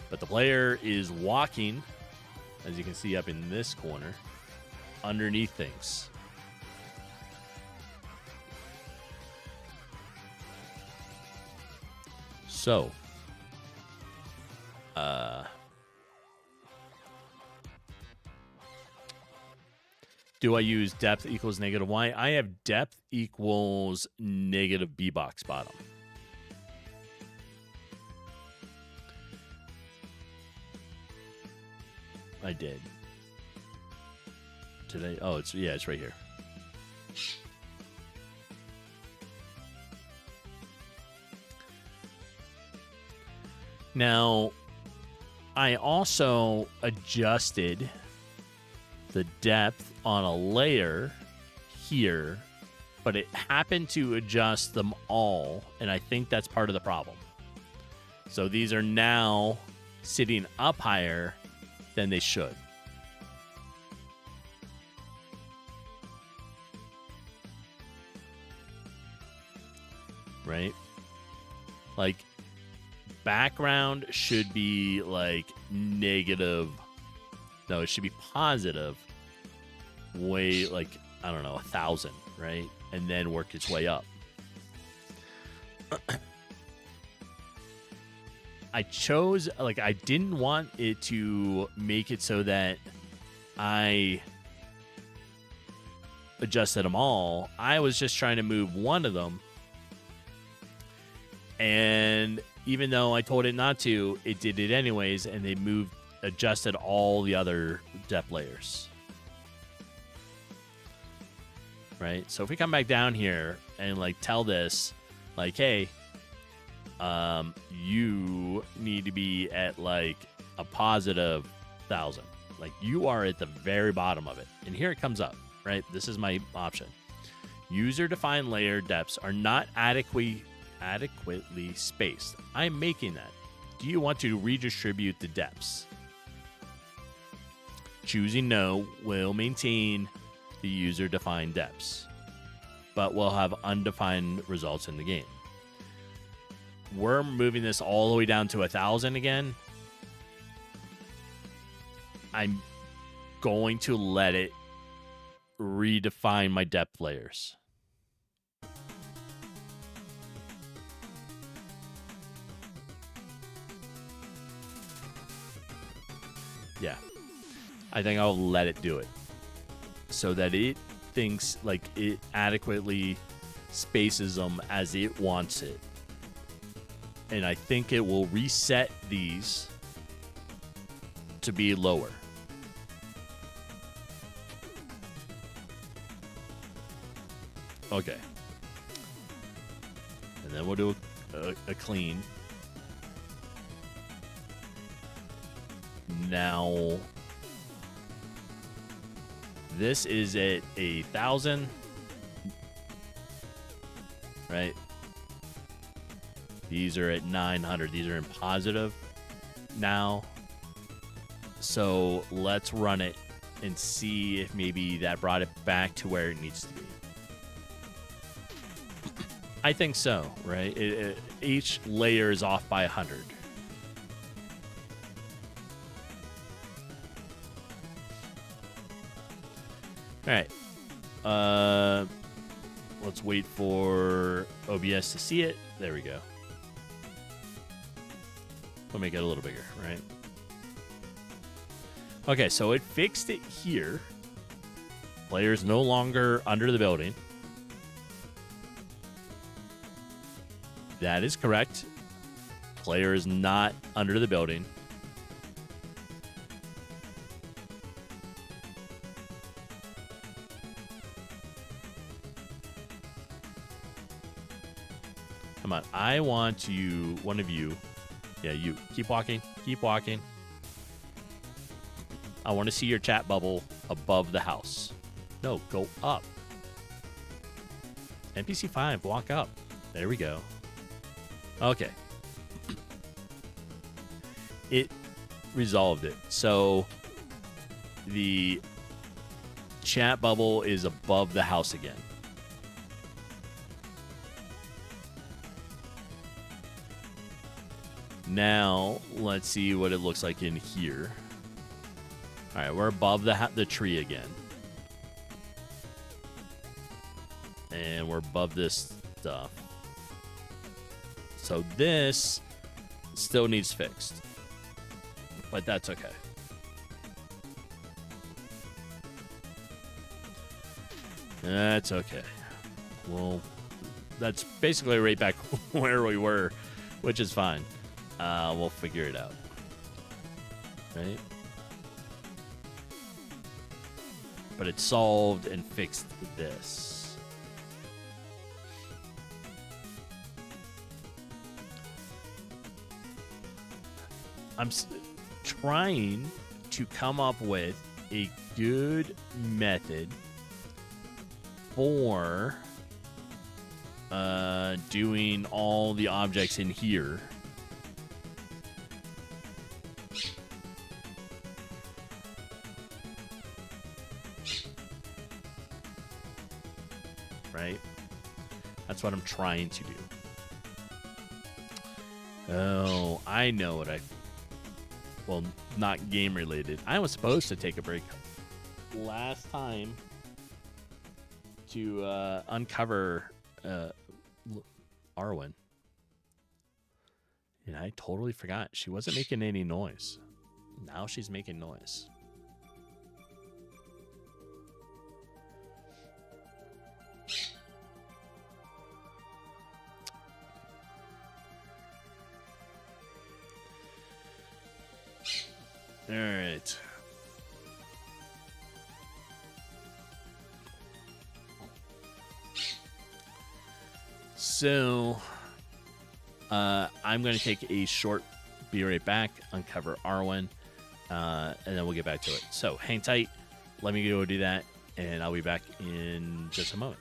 but the player is walking, as you can see up in this corner, underneath things. So, do I use depth equals negative Y? I have depth equals negative B box bottom. I did. Today? Oh, it's right here. Now, I also adjusted the depth on a layer here, but it happened to adjust them all, and I think that's part of the problem. So these are now sitting up higher than they should. Right? Like, background should be like negative. No, it should be positive. Way like, I don't know, 1,000, right? And then work its way up. I chose, like, I didn't want it to make it so that I adjusted them all. I was just trying to move one of them. And even though I told it not to, it did it anyways, and they adjusted all the other depth layers. Right? So if we come back down here and like tell this, like, hey, you need to be at like a positive 1,000. Like, you are at the very bottom of it. And here it comes up, right? This is my option. User-defined layer depths are not adequately spaced. I'm making that. Do you want to redistribute the depths? Choosing no will maintain the user-defined depths, but will have undefined results in the game. We're moving this all the way down to 1,000 again. I'm going to let it redefine my depth layers. Yeah. I think I'll let it do it so that it thinks like it adequately spaces them as it wants it. And I think it will reset these to be lower. Okay. And then we'll do a clean. Now, this is at 1,000, right? These are at 900. These are in positive now. So let's run it and see if maybe that brought it back to where it needs to be. I think so, right? Each layer is off by 100. All right. Let's wait for OBS to see it. There we go. We'll make it a little bigger, right? Okay, so it fixed it here. Player's no longer under the building. That is correct. Player is not under the building. Come on. I want you, one of you. Yeah, you. Keep walking. Keep walking. I want to see your chat bubble above the house. No, go up. NPC 5, walk up. There we go. Okay. It resolved it. So the chat bubble is above the house again. Now, let's see what it looks like in here. All right, we're above the tree again. And we're above this stuff. So this still needs fixed. But that's okay. That's okay. Well, that's basically right back where we were, which is fine. We'll figure it out. Right? But it solved and fixed this. I'm trying to come up with a good method for doing all the objects in here. Right? That's what I'm trying to do. Oh, I know what well, not game related. I was supposed to take a break last time to uncover Arwen. And I totally forgot. She wasn't making any noise. Now she's making noise. All right. So, I'm going to take a short, be right back, uncover Arwen, and then we'll get back to it. So, hang tight. Let me go do that, and I'll be back in just a moment.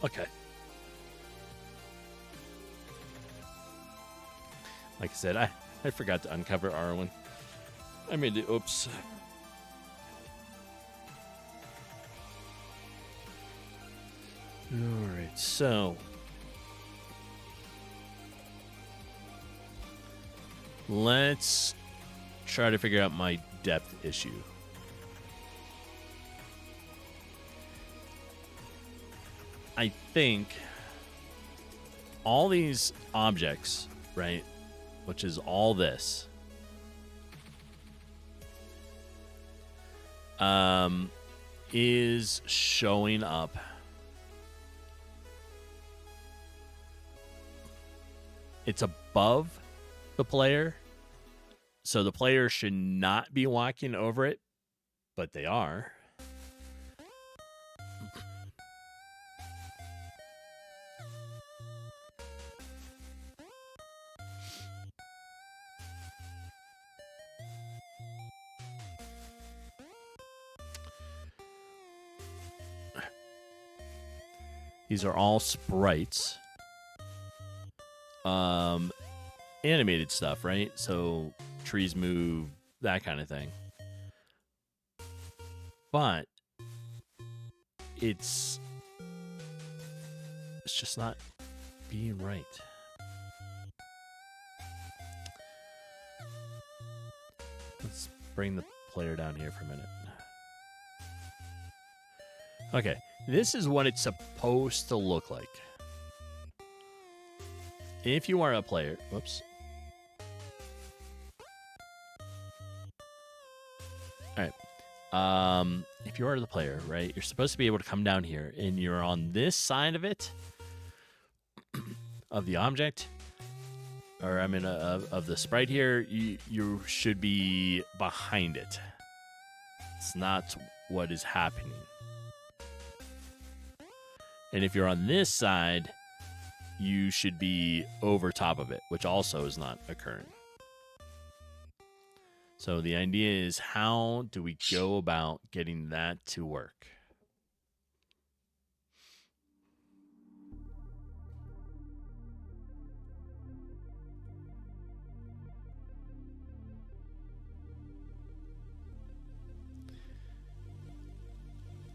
Okay. Like I said, I forgot to uncover Arwen. I made it. Oops. All right, so let's try to figure out my depth issue. I think all these objects, right, which is all this, is showing up it's above the player, so the player should not be walking over it, but they are. These are all sprites. Animated stuff, right? So trees move, that kind of thing. But it's just not being right. Let's bring the player down here for a minute. Okay, this is what it's supposed to look like. If you are a player, whoops. All right. If you are the player, right, you're supposed to be able to come down here, and you're on this side of it, of the object, or I mean, of the sprite here. You should be behind it. It's not what is happening. And if you're on this side, you should be over top of it, which also is not occurring. So the idea is, how do we go about getting that to work?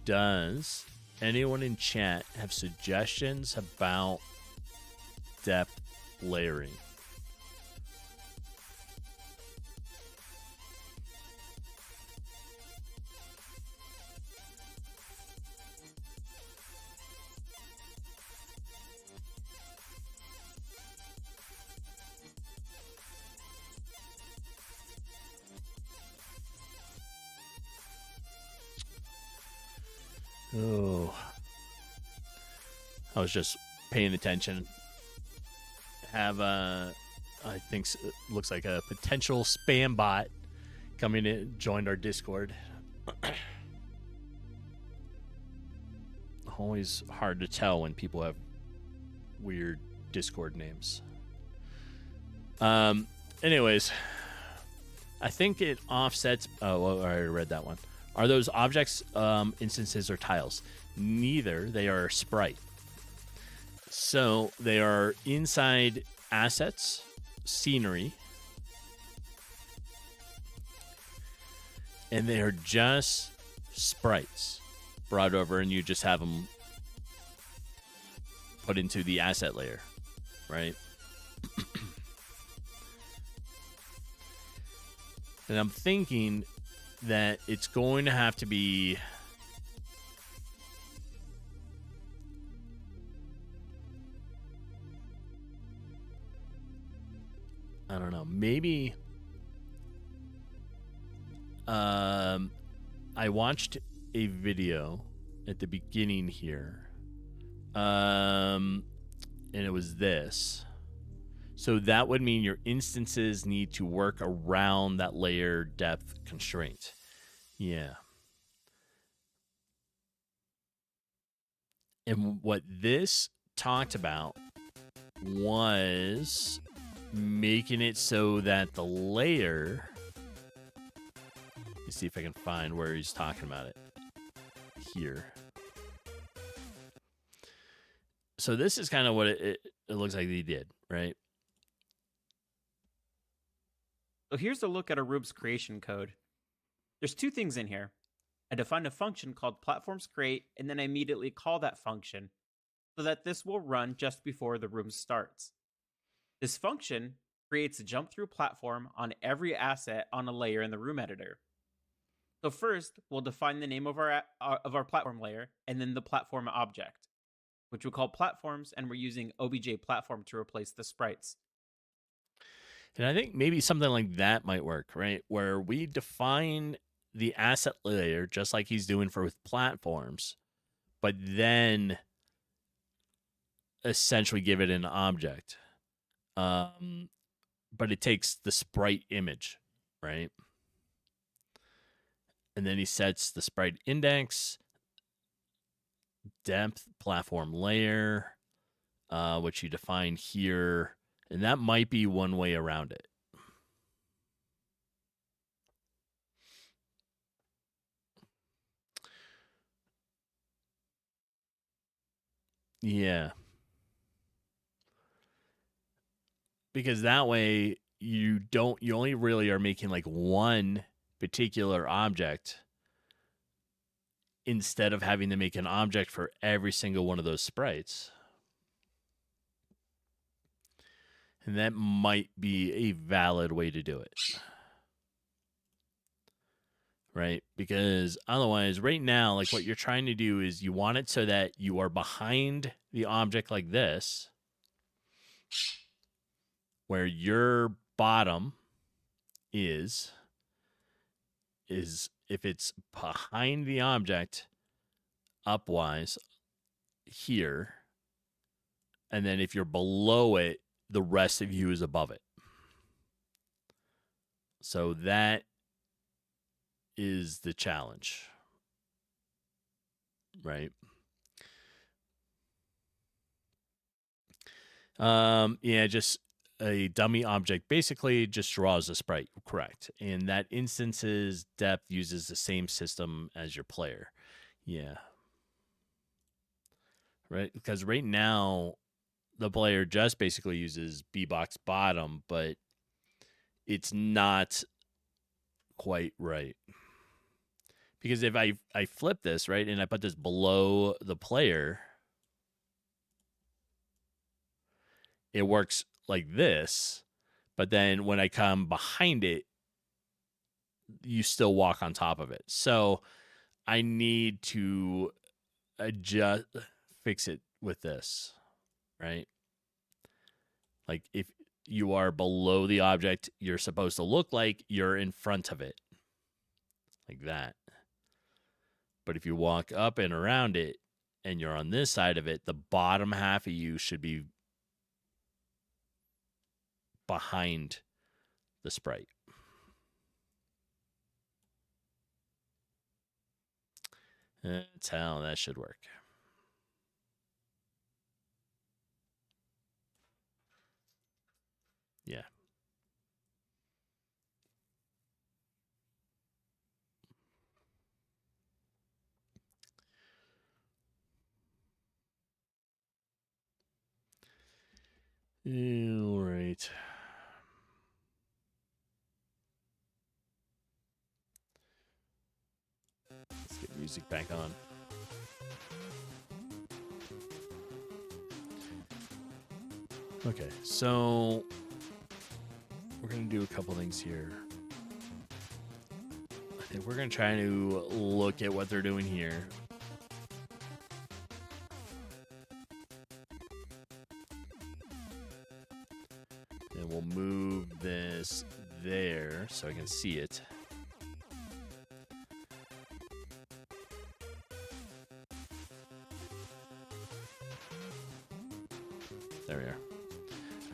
Does anyone in chat have suggestions about depth layering? Oh, I was just paying attention. Have I think it looks like a potential spam bot coming in, joined our Discord. Always hard to tell when people have weird Discord names. Anyways, I think it offsets. Oh, well, I already read that one. Are those objects instances or tiles? Neither. They are a sprite. So they are inside assets, scenery, and they are just sprites brought over, and you just have them put into the asset layer, right? And I'm thinking that it's going to have to be I don't know, maybe I watched a video at the beginning here, and it was this. So that would mean your instances need to work around that layer depth constraint. Yeah. And what this talked about was making it so that the layer, let's see if I can find where he's talking about it here. So this is kind of what it looks like they did, right? So here's a look at a Rube's creation code. There's two things in here. I define a function called platformsCreate, and then I immediately call that function so that this will run just before the room starts. This function creates a jump-through platform on every asset on a layer in the room editor. So first, we'll define the name of our platform layer, and then the platform object, which we'll call platforms, and we're using obj platform to replace the sprites. And I think maybe something like that might work, right? Where we define the asset layer just like he's doing for with platforms, but then essentially give it an object. But it takes the sprite image, right? And then he sets the sprite index, depth, platform layer, which you define here. And that might be one way around it. Yeah. Because that way you only really are making like one particular object instead of having to make an object for every single one of those sprites. And that might be a valid way to do it. Right? Because otherwise, right now, like what you're trying to do is you want it so that you are behind the object like this, where your bottom is if it's behind the object upwise here, and then if you're below it, the rest of you is above it. So that is the challenge, right? Yeah, just a dummy object basically just draws a sprite, correct? And that instance's depth uses the same system as your player. Yeah. Right? Because right now, the player just basically uses bbox bottom, but it's not quite right. Because if I flip this, right, and I put this below the player, it works like this, but then when I come behind it, you still walk on top of it. So I need to fix it with this, right? Like if you are below the object, you're supposed to look like you're in front of it, like that. But if you walk up and around it and you're on this side of it, the bottom half of you should be behind the sprite. That's how that should work. Yeah. All right. Let's get music back on. Okay, so we're going to do a couple things here. I think we're going to try to look at what they're doing here. And we'll move this there so I can see it. There we are.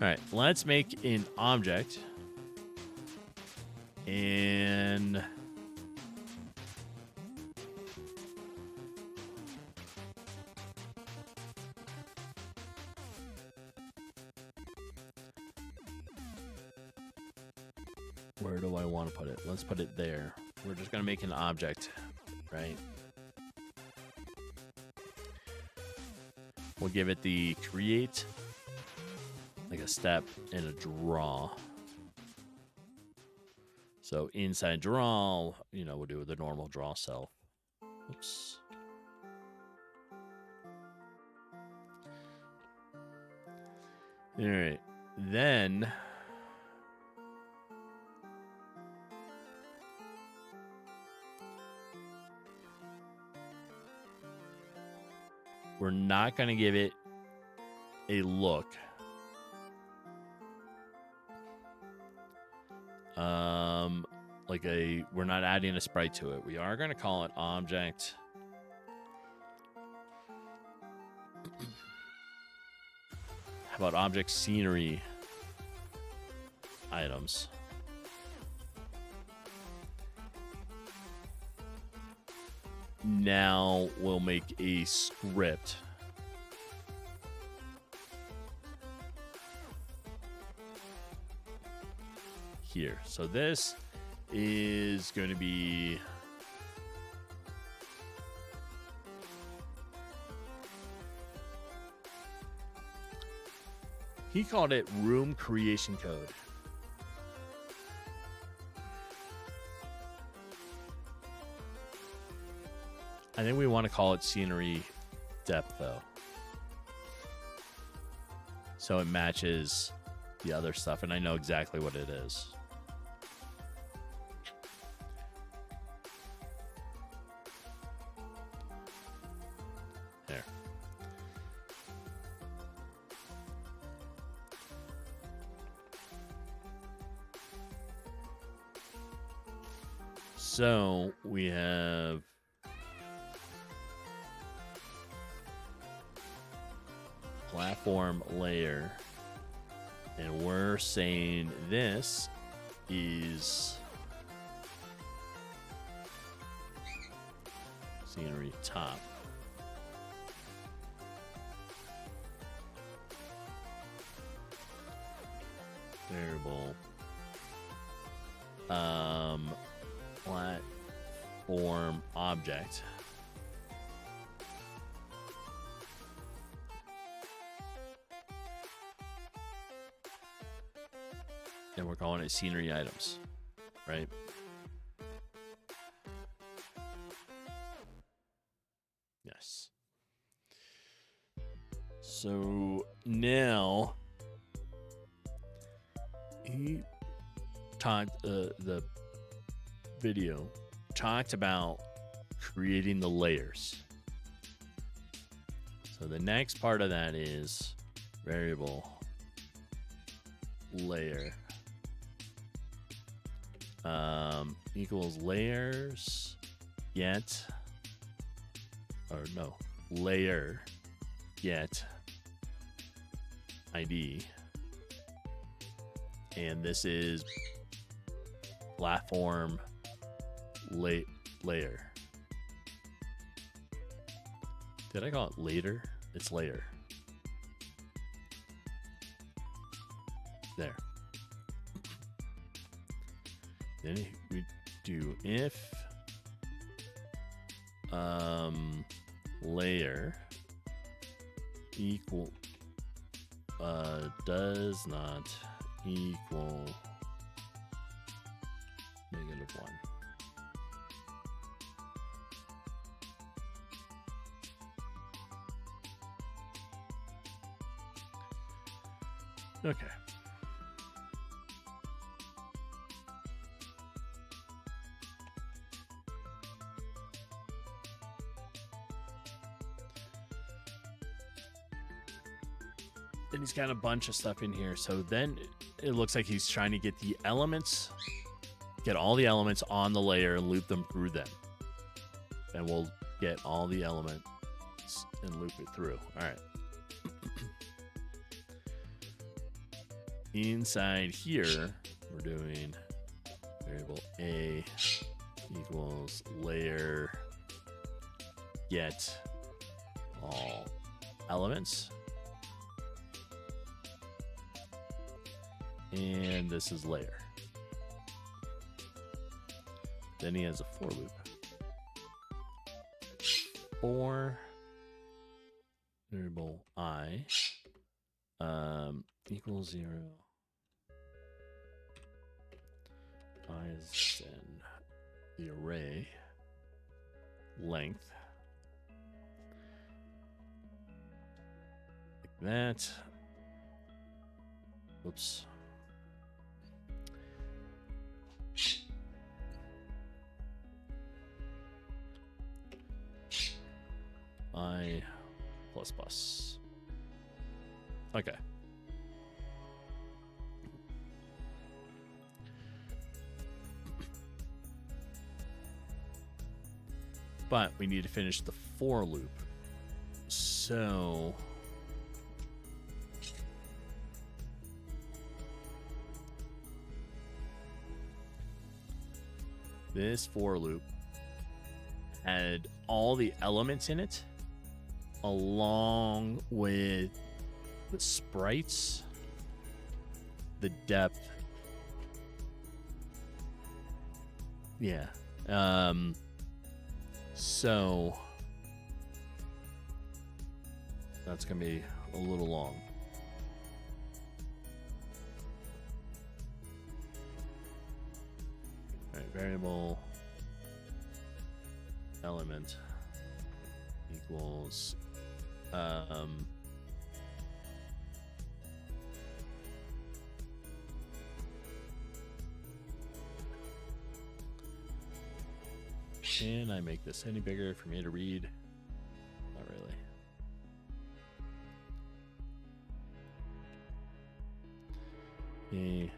All right, let's make an object. And where do I want to put it? Let's put it there. We're just going to make an object, right? We'll give it the create, like a step and a draw. So inside draw, we'll do the normal draw self. Oops. All right. Then we're not going to give it a look. We're not adding a sprite to it. We are going to call it object. How about object scenery items? Now we'll make a script. Here. So this is going to be he called it room creation code. I think we want to call it scenery depth though. So it matches the other stuff and I know exactly what it is. There. So we have platform layer, and we're saying this is scenery top. Variable platform object. And we're calling it scenery items, right? Yes. So now he talked, the video talked about creating the layers. So the next part of that is variable layer. Equals layers get, or no, layer get ID, and this is platform layer. Did I call it later? It's layer. There. Then we do if layer equal does not equal -1. Okay. And he's got a bunch of stuff in here. So then it looks like he's trying to get the elements, get all the elements on the layer and loop them through them. And we'll get all the elements and loop it through. All right. Inside here, we're doing variable A equals layer get all elements. And this is layer. Then he has a for loop. For variable I equals 0. I is then the array length like that. Oops. I plus plus. Okay. But we need to finish the for loop. So this for loop had all the elements in it along with the sprites, the depth. Yeah. So that's going to be a little long. All right, variable element equals can I make this any bigger for me to read? Not really.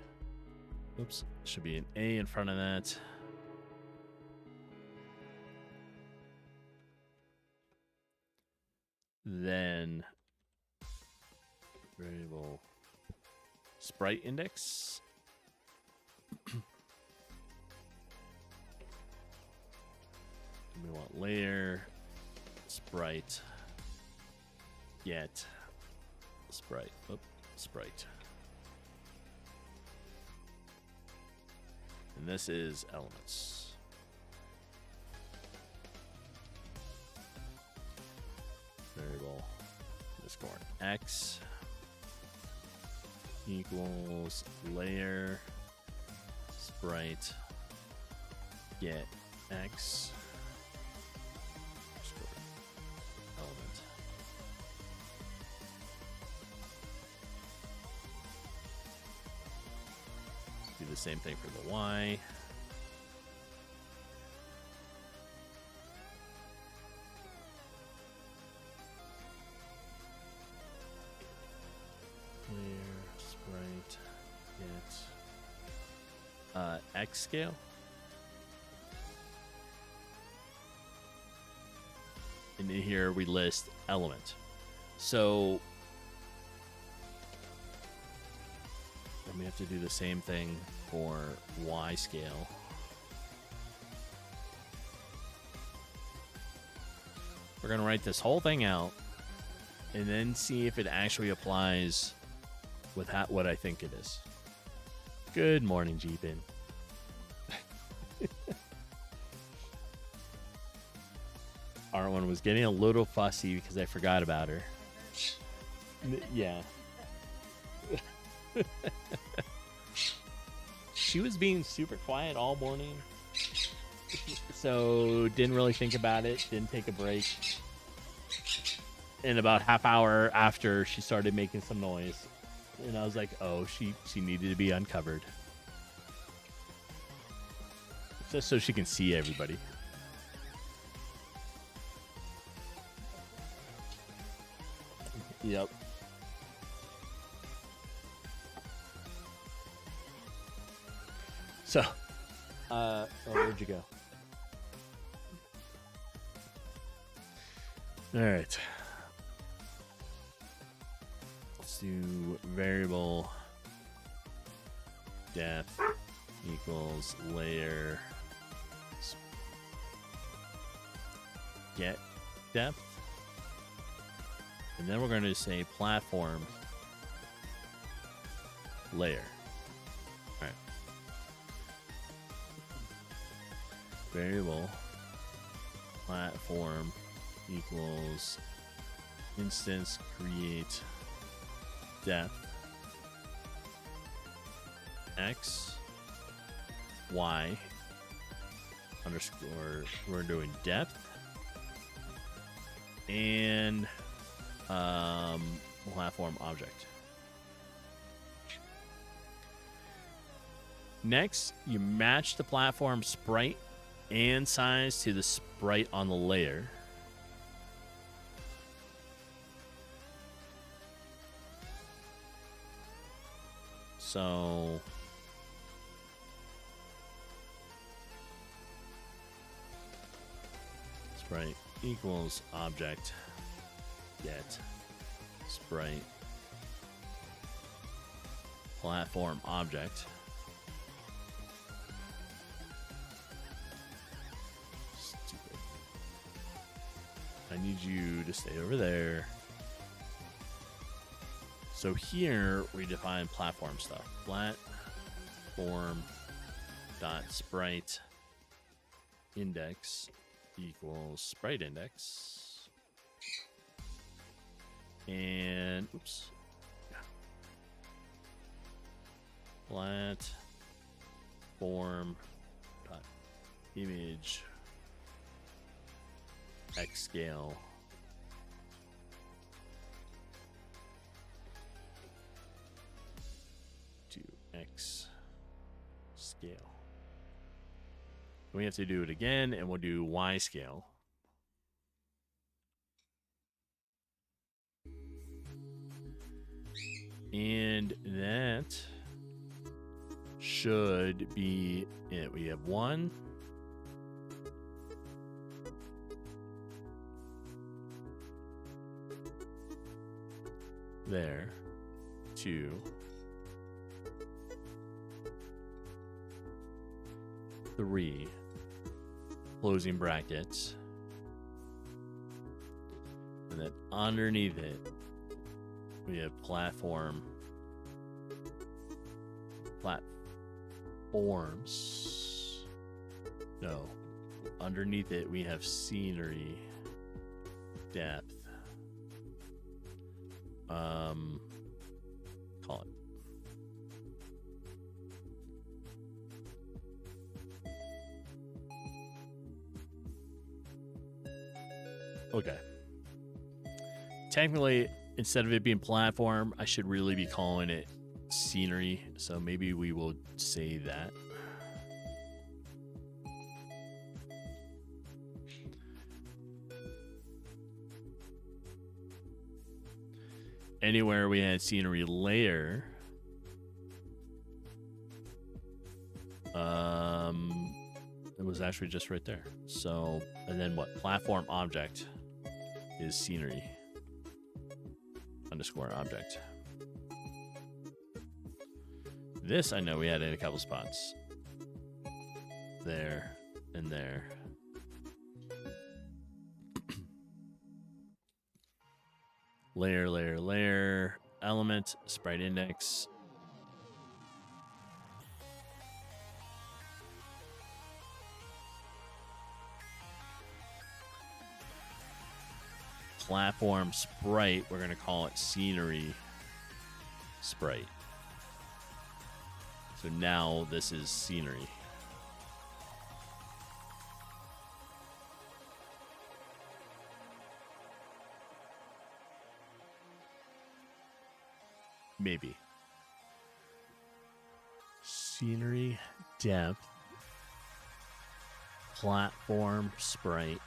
Oops, should be an A in front of that. Then variable sprite index. We want layer sprite get sprite. Oops, sprite. And this is elements. Variable underscore x equals layer sprite get x underscore element. Do the same thing for the y. Sprite get x scale. And in here we list element. So then we have to do the same thing for y scale. We're gonna write this whole thing out and then see if it actually applies with what I think it is. Good morning, Jeepin. R1 was getting a little fussy because I forgot about her. Yeah. She was being super quiet all morning, so didn't really think about it, didn't take a break. And about half hour after, she started making some noise. And I was like, oh, she needed to be uncovered. Just so she can see everybody. Yep. So, oh, where'd you go? All right. Let's do variable depth equals layer get depth. And then we're going to say platform layer. All right. Variable platform equals instance create depth x y underscore, we're doing depth and platform object. Next, you match the platform sprite and size to the sprite on the layer. So sprite equals object get sprite platform object. Stupid. I need you to stay over there. So here we define platform stuff. Platform dot sprite index equals sprite index. And oops. Platform dot image x scale to x scale. We have to do it again, and we'll do y scale. And that should be it. We have 1. There. 2. 3. Closing brackets. And then underneath it, we have platforms. No. Underneath it, we have scenery. Depth. Call it. Okay. Technically, instead of it being platform, I should really be calling it scenery. So maybe we will say that. Anywhere we had scenery layer, it was actually just right there. So, and then what? Platform object is scenery underscore object. This I know we had in a couple spots. There and there. Layer, element, sprite index. Platform sprite, we're going to call it scenery sprite. So now this is scenery. Maybe. Scenery depth. Platform sprite.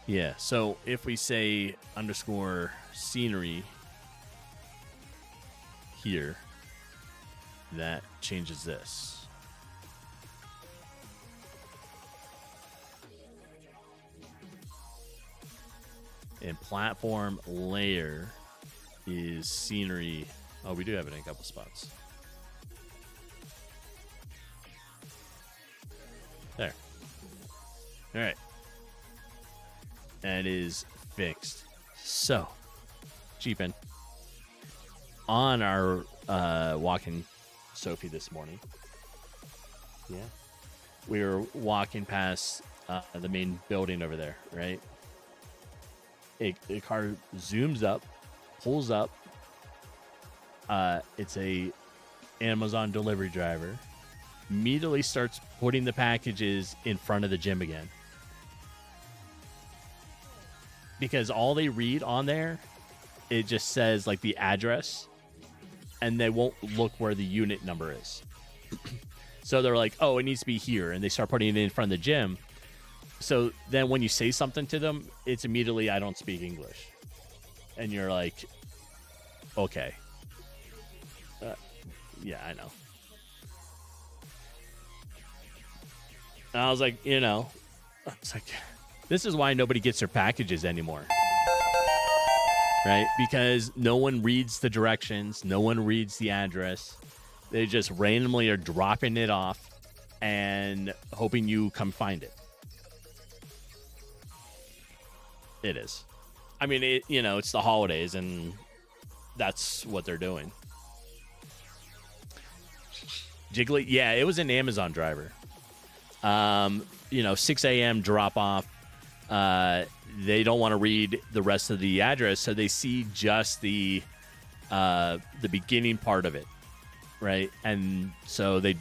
Yeah, so if we say underscore scenery here, that changes this. And platform layer is scenery. Oh, we do have it in a couple spots. There. All right. That is fixed. So, Jeepin, on our walking Sophie this morning. Yeah. we were walking past the main building over there, right? A car zooms up, pulls up. It's a Amazon delivery driver. Immediately starts putting the packages in front of the gym again. Because all they read on there, it just says like the address, and they won't look where the unit number is. So they're like, oh, it needs to be here, and they start putting it in front of the gym. So then when you say something to them, it's immediately, I don't speak English. And you're like, okay. Yeah, I know. And I was like, it's like, this is why nobody gets their packages anymore. Right? Because no one reads the directions. No one reads the address. They just randomly are dropping it off and hoping you come find it. It is. I mean, it's the holidays, and that's what they're doing. Jiggly, yeah, it was an Amazon driver. 6 a.m. drop off. They don't want to read the rest of the address, so they see just the beginning part of it, right? And so they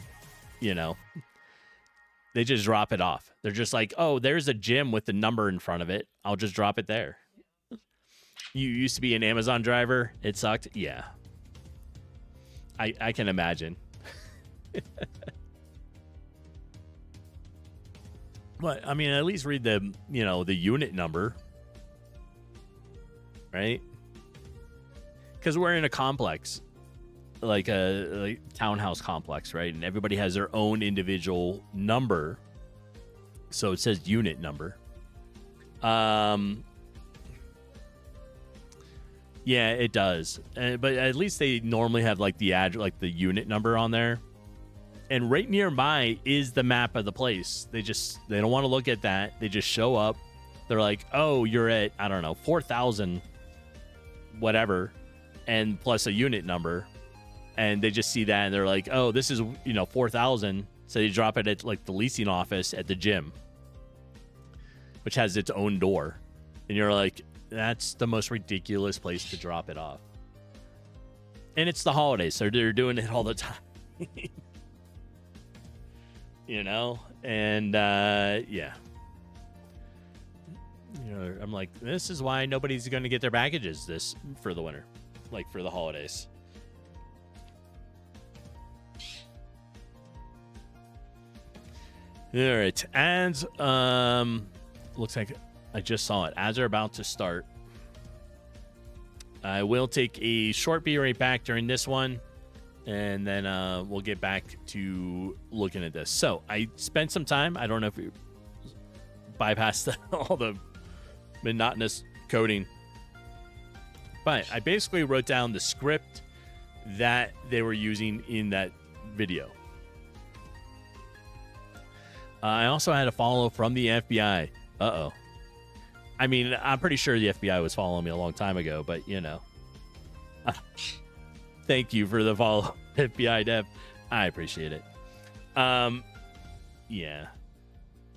just drop it off. They're just like, oh, there's a gym with the number in front of it. I'll just drop it there. You used to be an Amazon driver. It sucked. Yeah. I can imagine. But I mean, at least read the unit number, right? Because we're in a complex, like a townhouse complex, right? And everybody has their own individual number, so it says unit number. Yeah, it does. But at least they normally have like the unit number on there. And right nearby is the map of the place. They don't want to look at that. They just show up. They're like, oh, you're at, I don't know, 4,000 whatever, and plus a unit number. And they just see that and they're like, oh, this is, 4,000. So they drop it at like the leasing office at the gym, which has its own door. And you're like, that's the most ridiculous place to drop it off. And it's the holidays, so they're doing it all the time. And yeah. I'm like, this is why nobody's going to get their packages for the winter, like for the holidays. All right, ads. Looks like I just saw it. Ads are about to start. I will take a short be right back during this one, and then we'll get back to looking at this. So I spent some time. I don't know if we bypassed all the monotonous coding, but I basically wrote down the script that they were using in that video. I also had a follow from the FBI. Uh-oh. I mean, I'm pretty sure the FBI was following me a long time ago, but, thank you for the follow, FBI dev. I appreciate it. Yeah.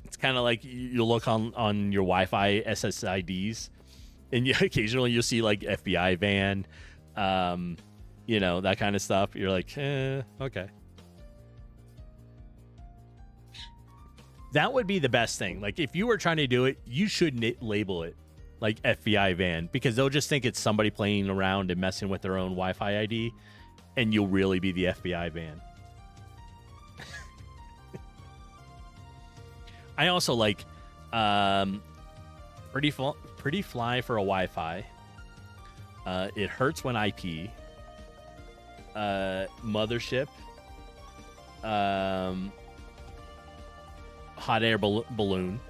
It's kind of like you look on your Wi-Fi SSIDs, and occasionally you'll see, like, FBI van, that kind of stuff. You're like, okay. That would be the best thing. Like, if you were trying to do it, you should label it like FBI van, because they'll just think it's somebody playing around and messing with their own Wi-Fi ID, and you'll really be the FBI van. I also like Pretty Fly for a Wi-Fi. It Hurts When I Pee. Mothership. Hot Air Balloon.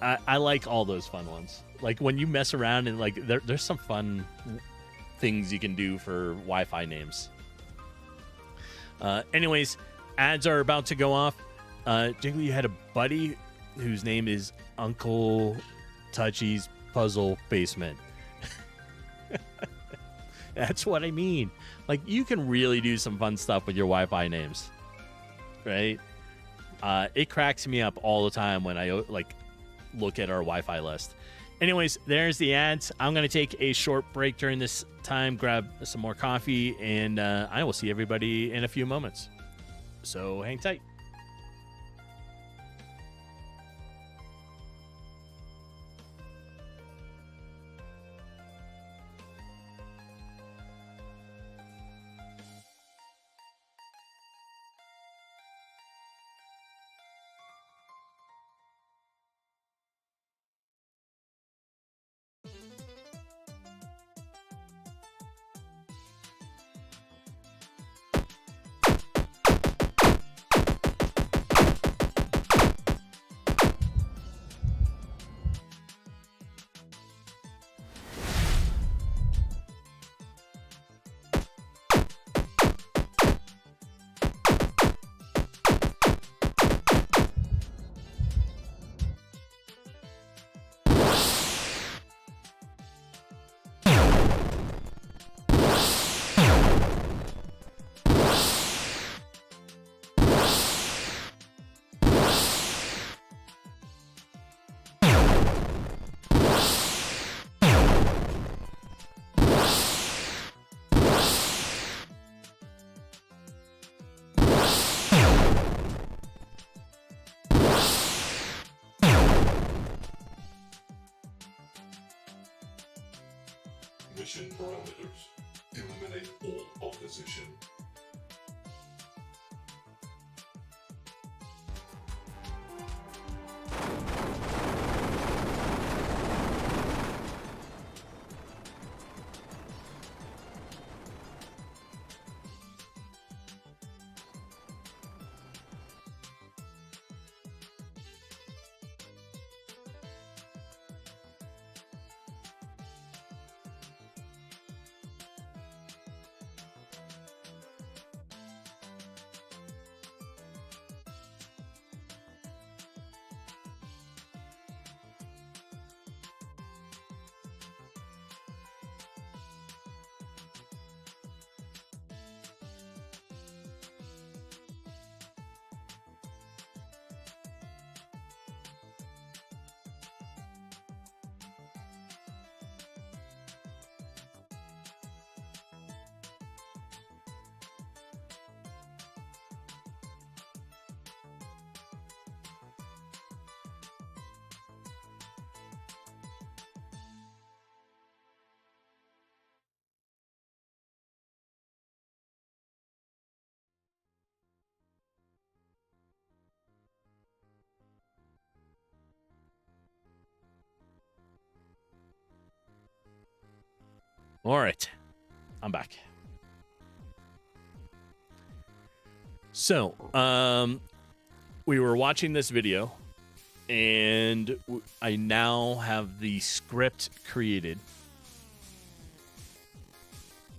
I like all those fun ones. Like when you mess around and like there's some fun things you can do for Wi-Fi names. Anyways, ads are about to go off. Jiggly, you had a buddy whose name is Uncle Touchy's Puzzle Basement. That's what I mean. Like, you can really do some fun stuff with your Wi-Fi names. right? It cracks me up all the time when I like look at our Wi-Fi list. Anyways, there's the ads. I'm going to take a short break during this time, grab some more coffee, and I will see everybody in a few moments. So hang tight. Mission parameters. Eliminate all opposition. All right, I'm back. So, we were watching this video, and I now have the script created.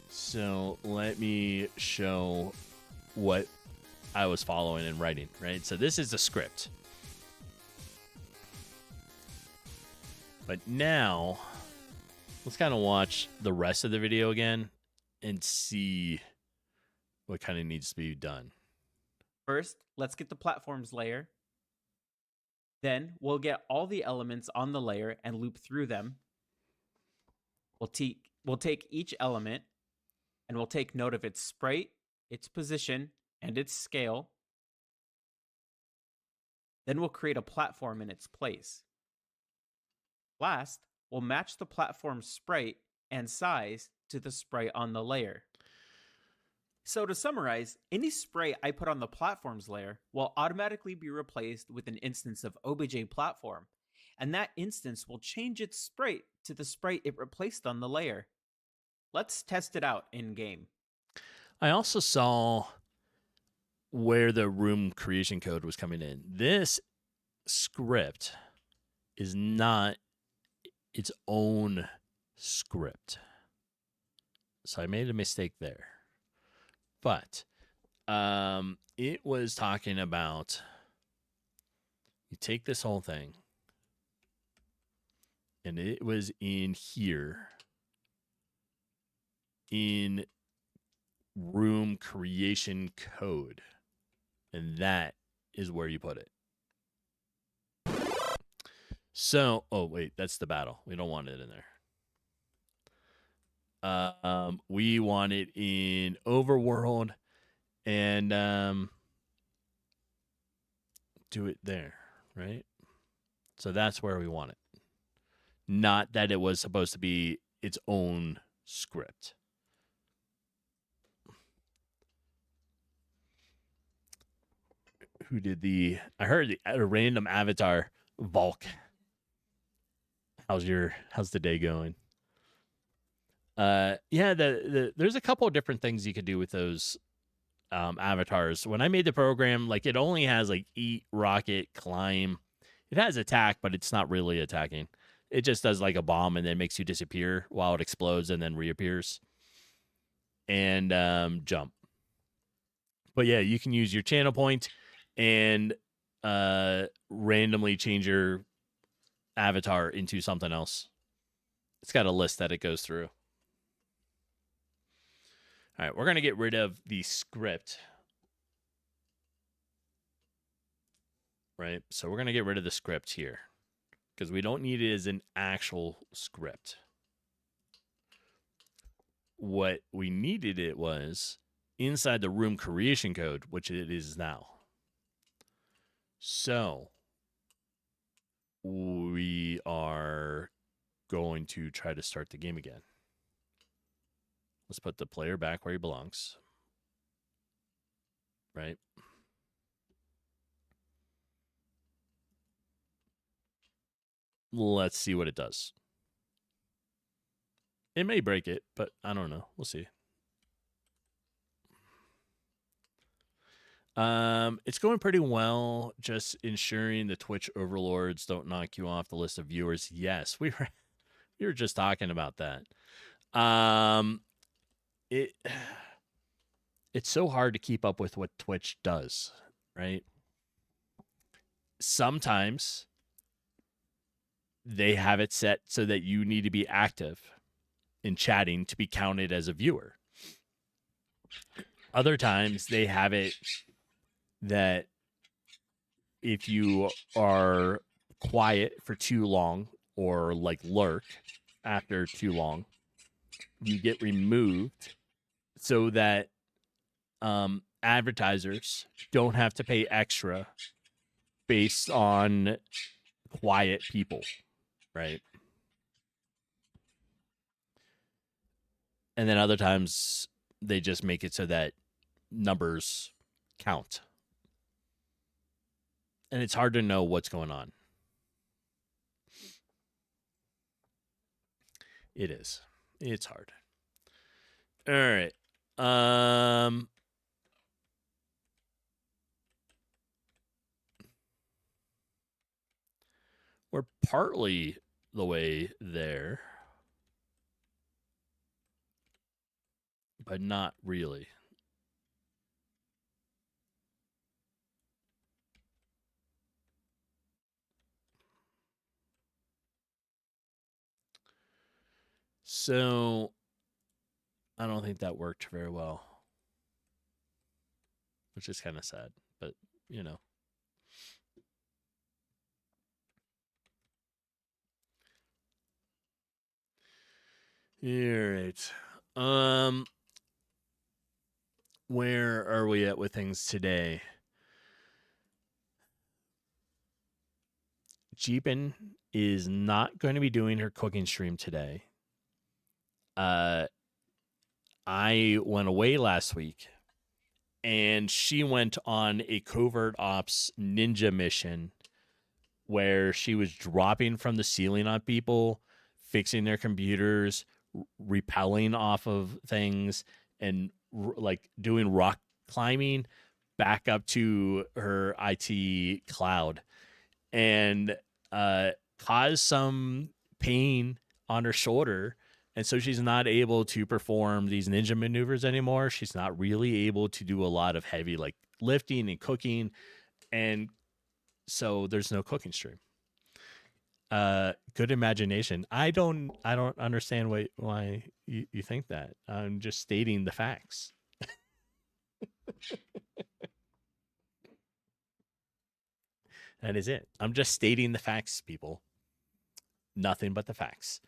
So let me show what I was following and writing, right? So this is the script. But now, let's kind of watch the rest of the video again and see what kind of needs to be done. First, let's get the platforms layer. Then we'll get all the elements on the layer and loop through them. We'll take each element and we'll take note of its sprite, its position, and its scale. Then we'll create a platform in its place. Last, we'll match the platform sprite and size to the sprite on the layer. So to summarize, any sprite I put on the platforms layer will automatically be replaced with an instance of obj platform, and that instance will change its sprite to the sprite it replaced on the layer. Let's test it out in game. I also saw where the room creation code was coming in. This script is not its own script. So I made a mistake there. But it was talking about, you take this whole thing, and it was in here, in room creation code. And that is where you put it. So, oh wait, that's the battle. We don't want it in there. We want it in overworld, and do it there, right? So that's where we want it. Not that it was supposed to be its own script. Who did the? I heard a random avatar, Volk. How's the day going? Yeah, there's a couple of different things you could do with those avatars. When I made the program, like it only has like eat, rocket, climb. It has attack, but it's not really attacking. It just does like a bomb and then makes you disappear while it explodes and then reappears. And jump. But yeah, you can use your channel point and randomly change your avatar into something else. It's got a list that it goes through. All right, we're going to get rid of the script. Right? So we're going to get rid of the script here because we don't need it as an actual script. What we needed it was inside the room creation code, which it is now. So we are going to try to start the game again. Let's put the player back where he belongs. Right? Let's see what it does. It may break it, but I don't know. We'll see. It's going pretty well. Just ensuring the Twitch overlords don't knock you off the list of viewers. Yes, we were just talking about that. It's so hard to keep up with what Twitch does, right? Sometimes they have it set so that you need to be active in chatting to be counted as a viewer. Other times they have it that if you are quiet for too long or like lurk after too long, you get removed so that advertisers don't have to pay extra based on quiet people, right? And then other times they just make it so that numbers count. And it's hard to know what's going on. It is. It's hard. All right. We're partly the way there, but not really. So I don't think that worked very well, which is kind of sad, but you know. All right. Where are we at with things today? Jeepin is not going to be doing her cooking stream today. I went away last week, and she went on a covert ops ninja mission where she was dropping from the ceiling on people, fixing their computers, repelling off of things, and like doing rock climbing back up to her IT cloud, and caused some pain on her shoulder. And so she's not able to perform these ninja maneuvers anymore. She's not really able to do a lot of heavy like lifting and cooking. And so there's no cooking stream. Good imagination. I don't understand why you think that. I'm just stating the facts. That is it. I'm just stating the facts, people. Nothing but the facts.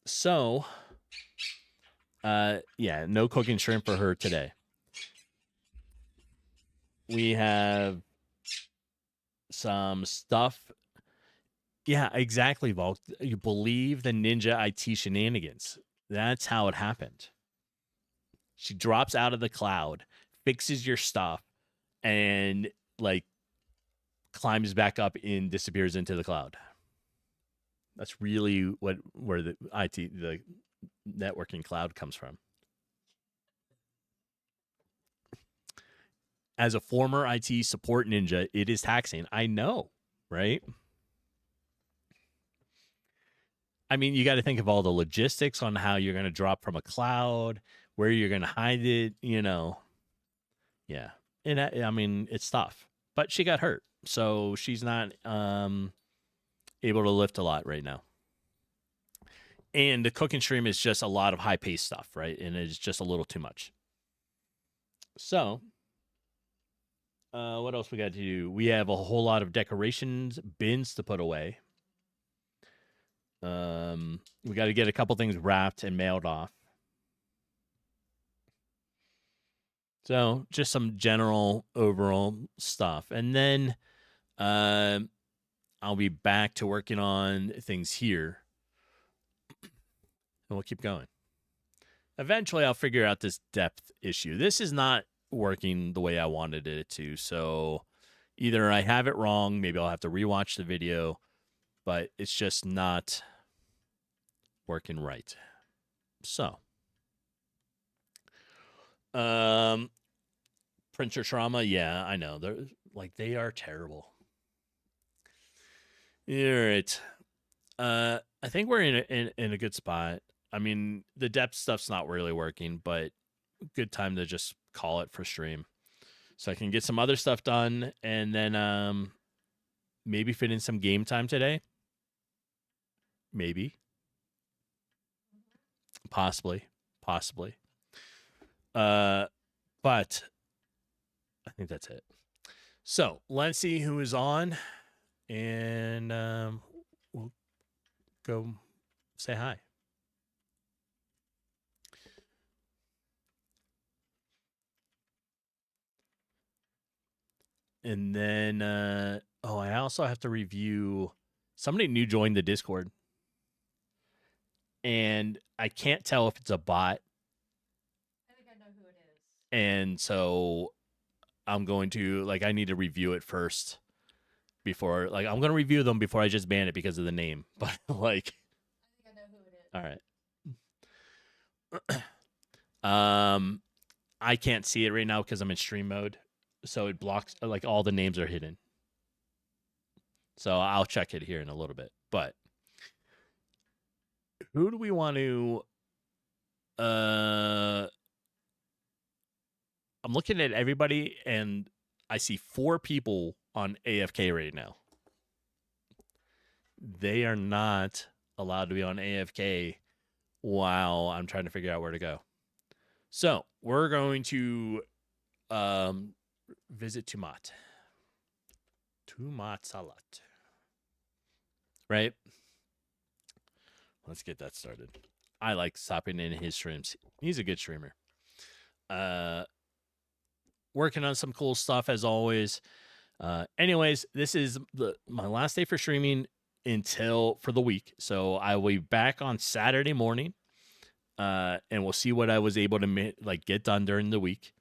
So, yeah, no cooking shrimp for her today. We have some stuff. Yeah, exactly, Volk. You believe the ninja IT shenanigans. That's how it happened. She drops out of the cloud, fixes your stuff, and like climbs back up and disappears into the cloud. That's really where the networking cloud comes from. As a former IT support ninja, it is taxing. I know, right? I mean, you got to think of all the logistics on how you're going to drop from a cloud, where you're going to hide it, you know. Yeah. And I mean, it's tough. But she got hurt. So she's not able to lift a lot right now. And the cooking stream is just a lot of high-paced stuff, right? And it's just a little too much. So, what else we got to do? We have a whole lot of decorations, bins to put away. We got to get a couple things wrapped and mailed off. So just some general overall stuff. And then I'll be back to working on things here. And we'll keep going. Eventually, I'll figure out this depth issue. This is not working the way I wanted it to. So either I have it wrong, maybe I'll have to rewatch the video, but it's just not working right. So, printer trauma, yeah, I know. They are terrible. All right. I think we're in a good spot. I mean, the depth stuff's not really working, but good time to just call it for stream. So I can get some other stuff done and then maybe fit in some game time today. Maybe. Possibly. But I think that's it. So let's see who is on, and we'll go say hi. And then, I also have to review. Somebody new joined the Discord. And I can't tell if it's a bot. I think I know who it is. And so I'm going to, I need to review it first before, I'm going to review them before I just ban it because of the name. But, I think I know who it is. all right. I can't see it right now because I'm in stream mode. So it blocks, all the names are hidden. So I'll check it here in a little bit. But who do we want to... I'm looking at everybody, and I see 4 people on AFK right now. They are not allowed to be on AFK while I'm trying to figure out where to go. So we're going to visit Tumat. Tumat Salat. Right? Let's get that started. I like stopping in his streams. He's a good streamer. Working on some cool stuff as always. Anyways, this is my last day for streaming for the week. So I will be back on Saturday morning. And we'll see what I was able to get done during the week.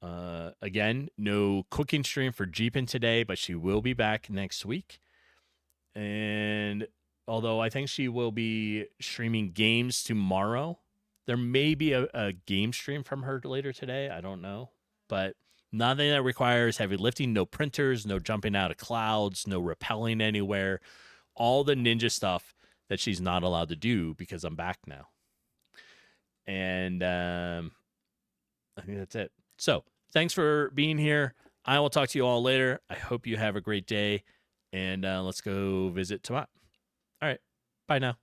Again, no cooking stream for Jeepin today, but she will be back next week. And although I think she will be streaming games tomorrow, there may be a game stream from her later today. I don't know. But nothing that requires heavy lifting, no printers, no jumping out of clouds, no rappelling anywhere. All the ninja stuff that she's not allowed to do because I'm back now. And I think that's it. So thanks for being here. I will talk to you all later. I hope you have a great day. And let's go visit Tomat. All right. Bye now.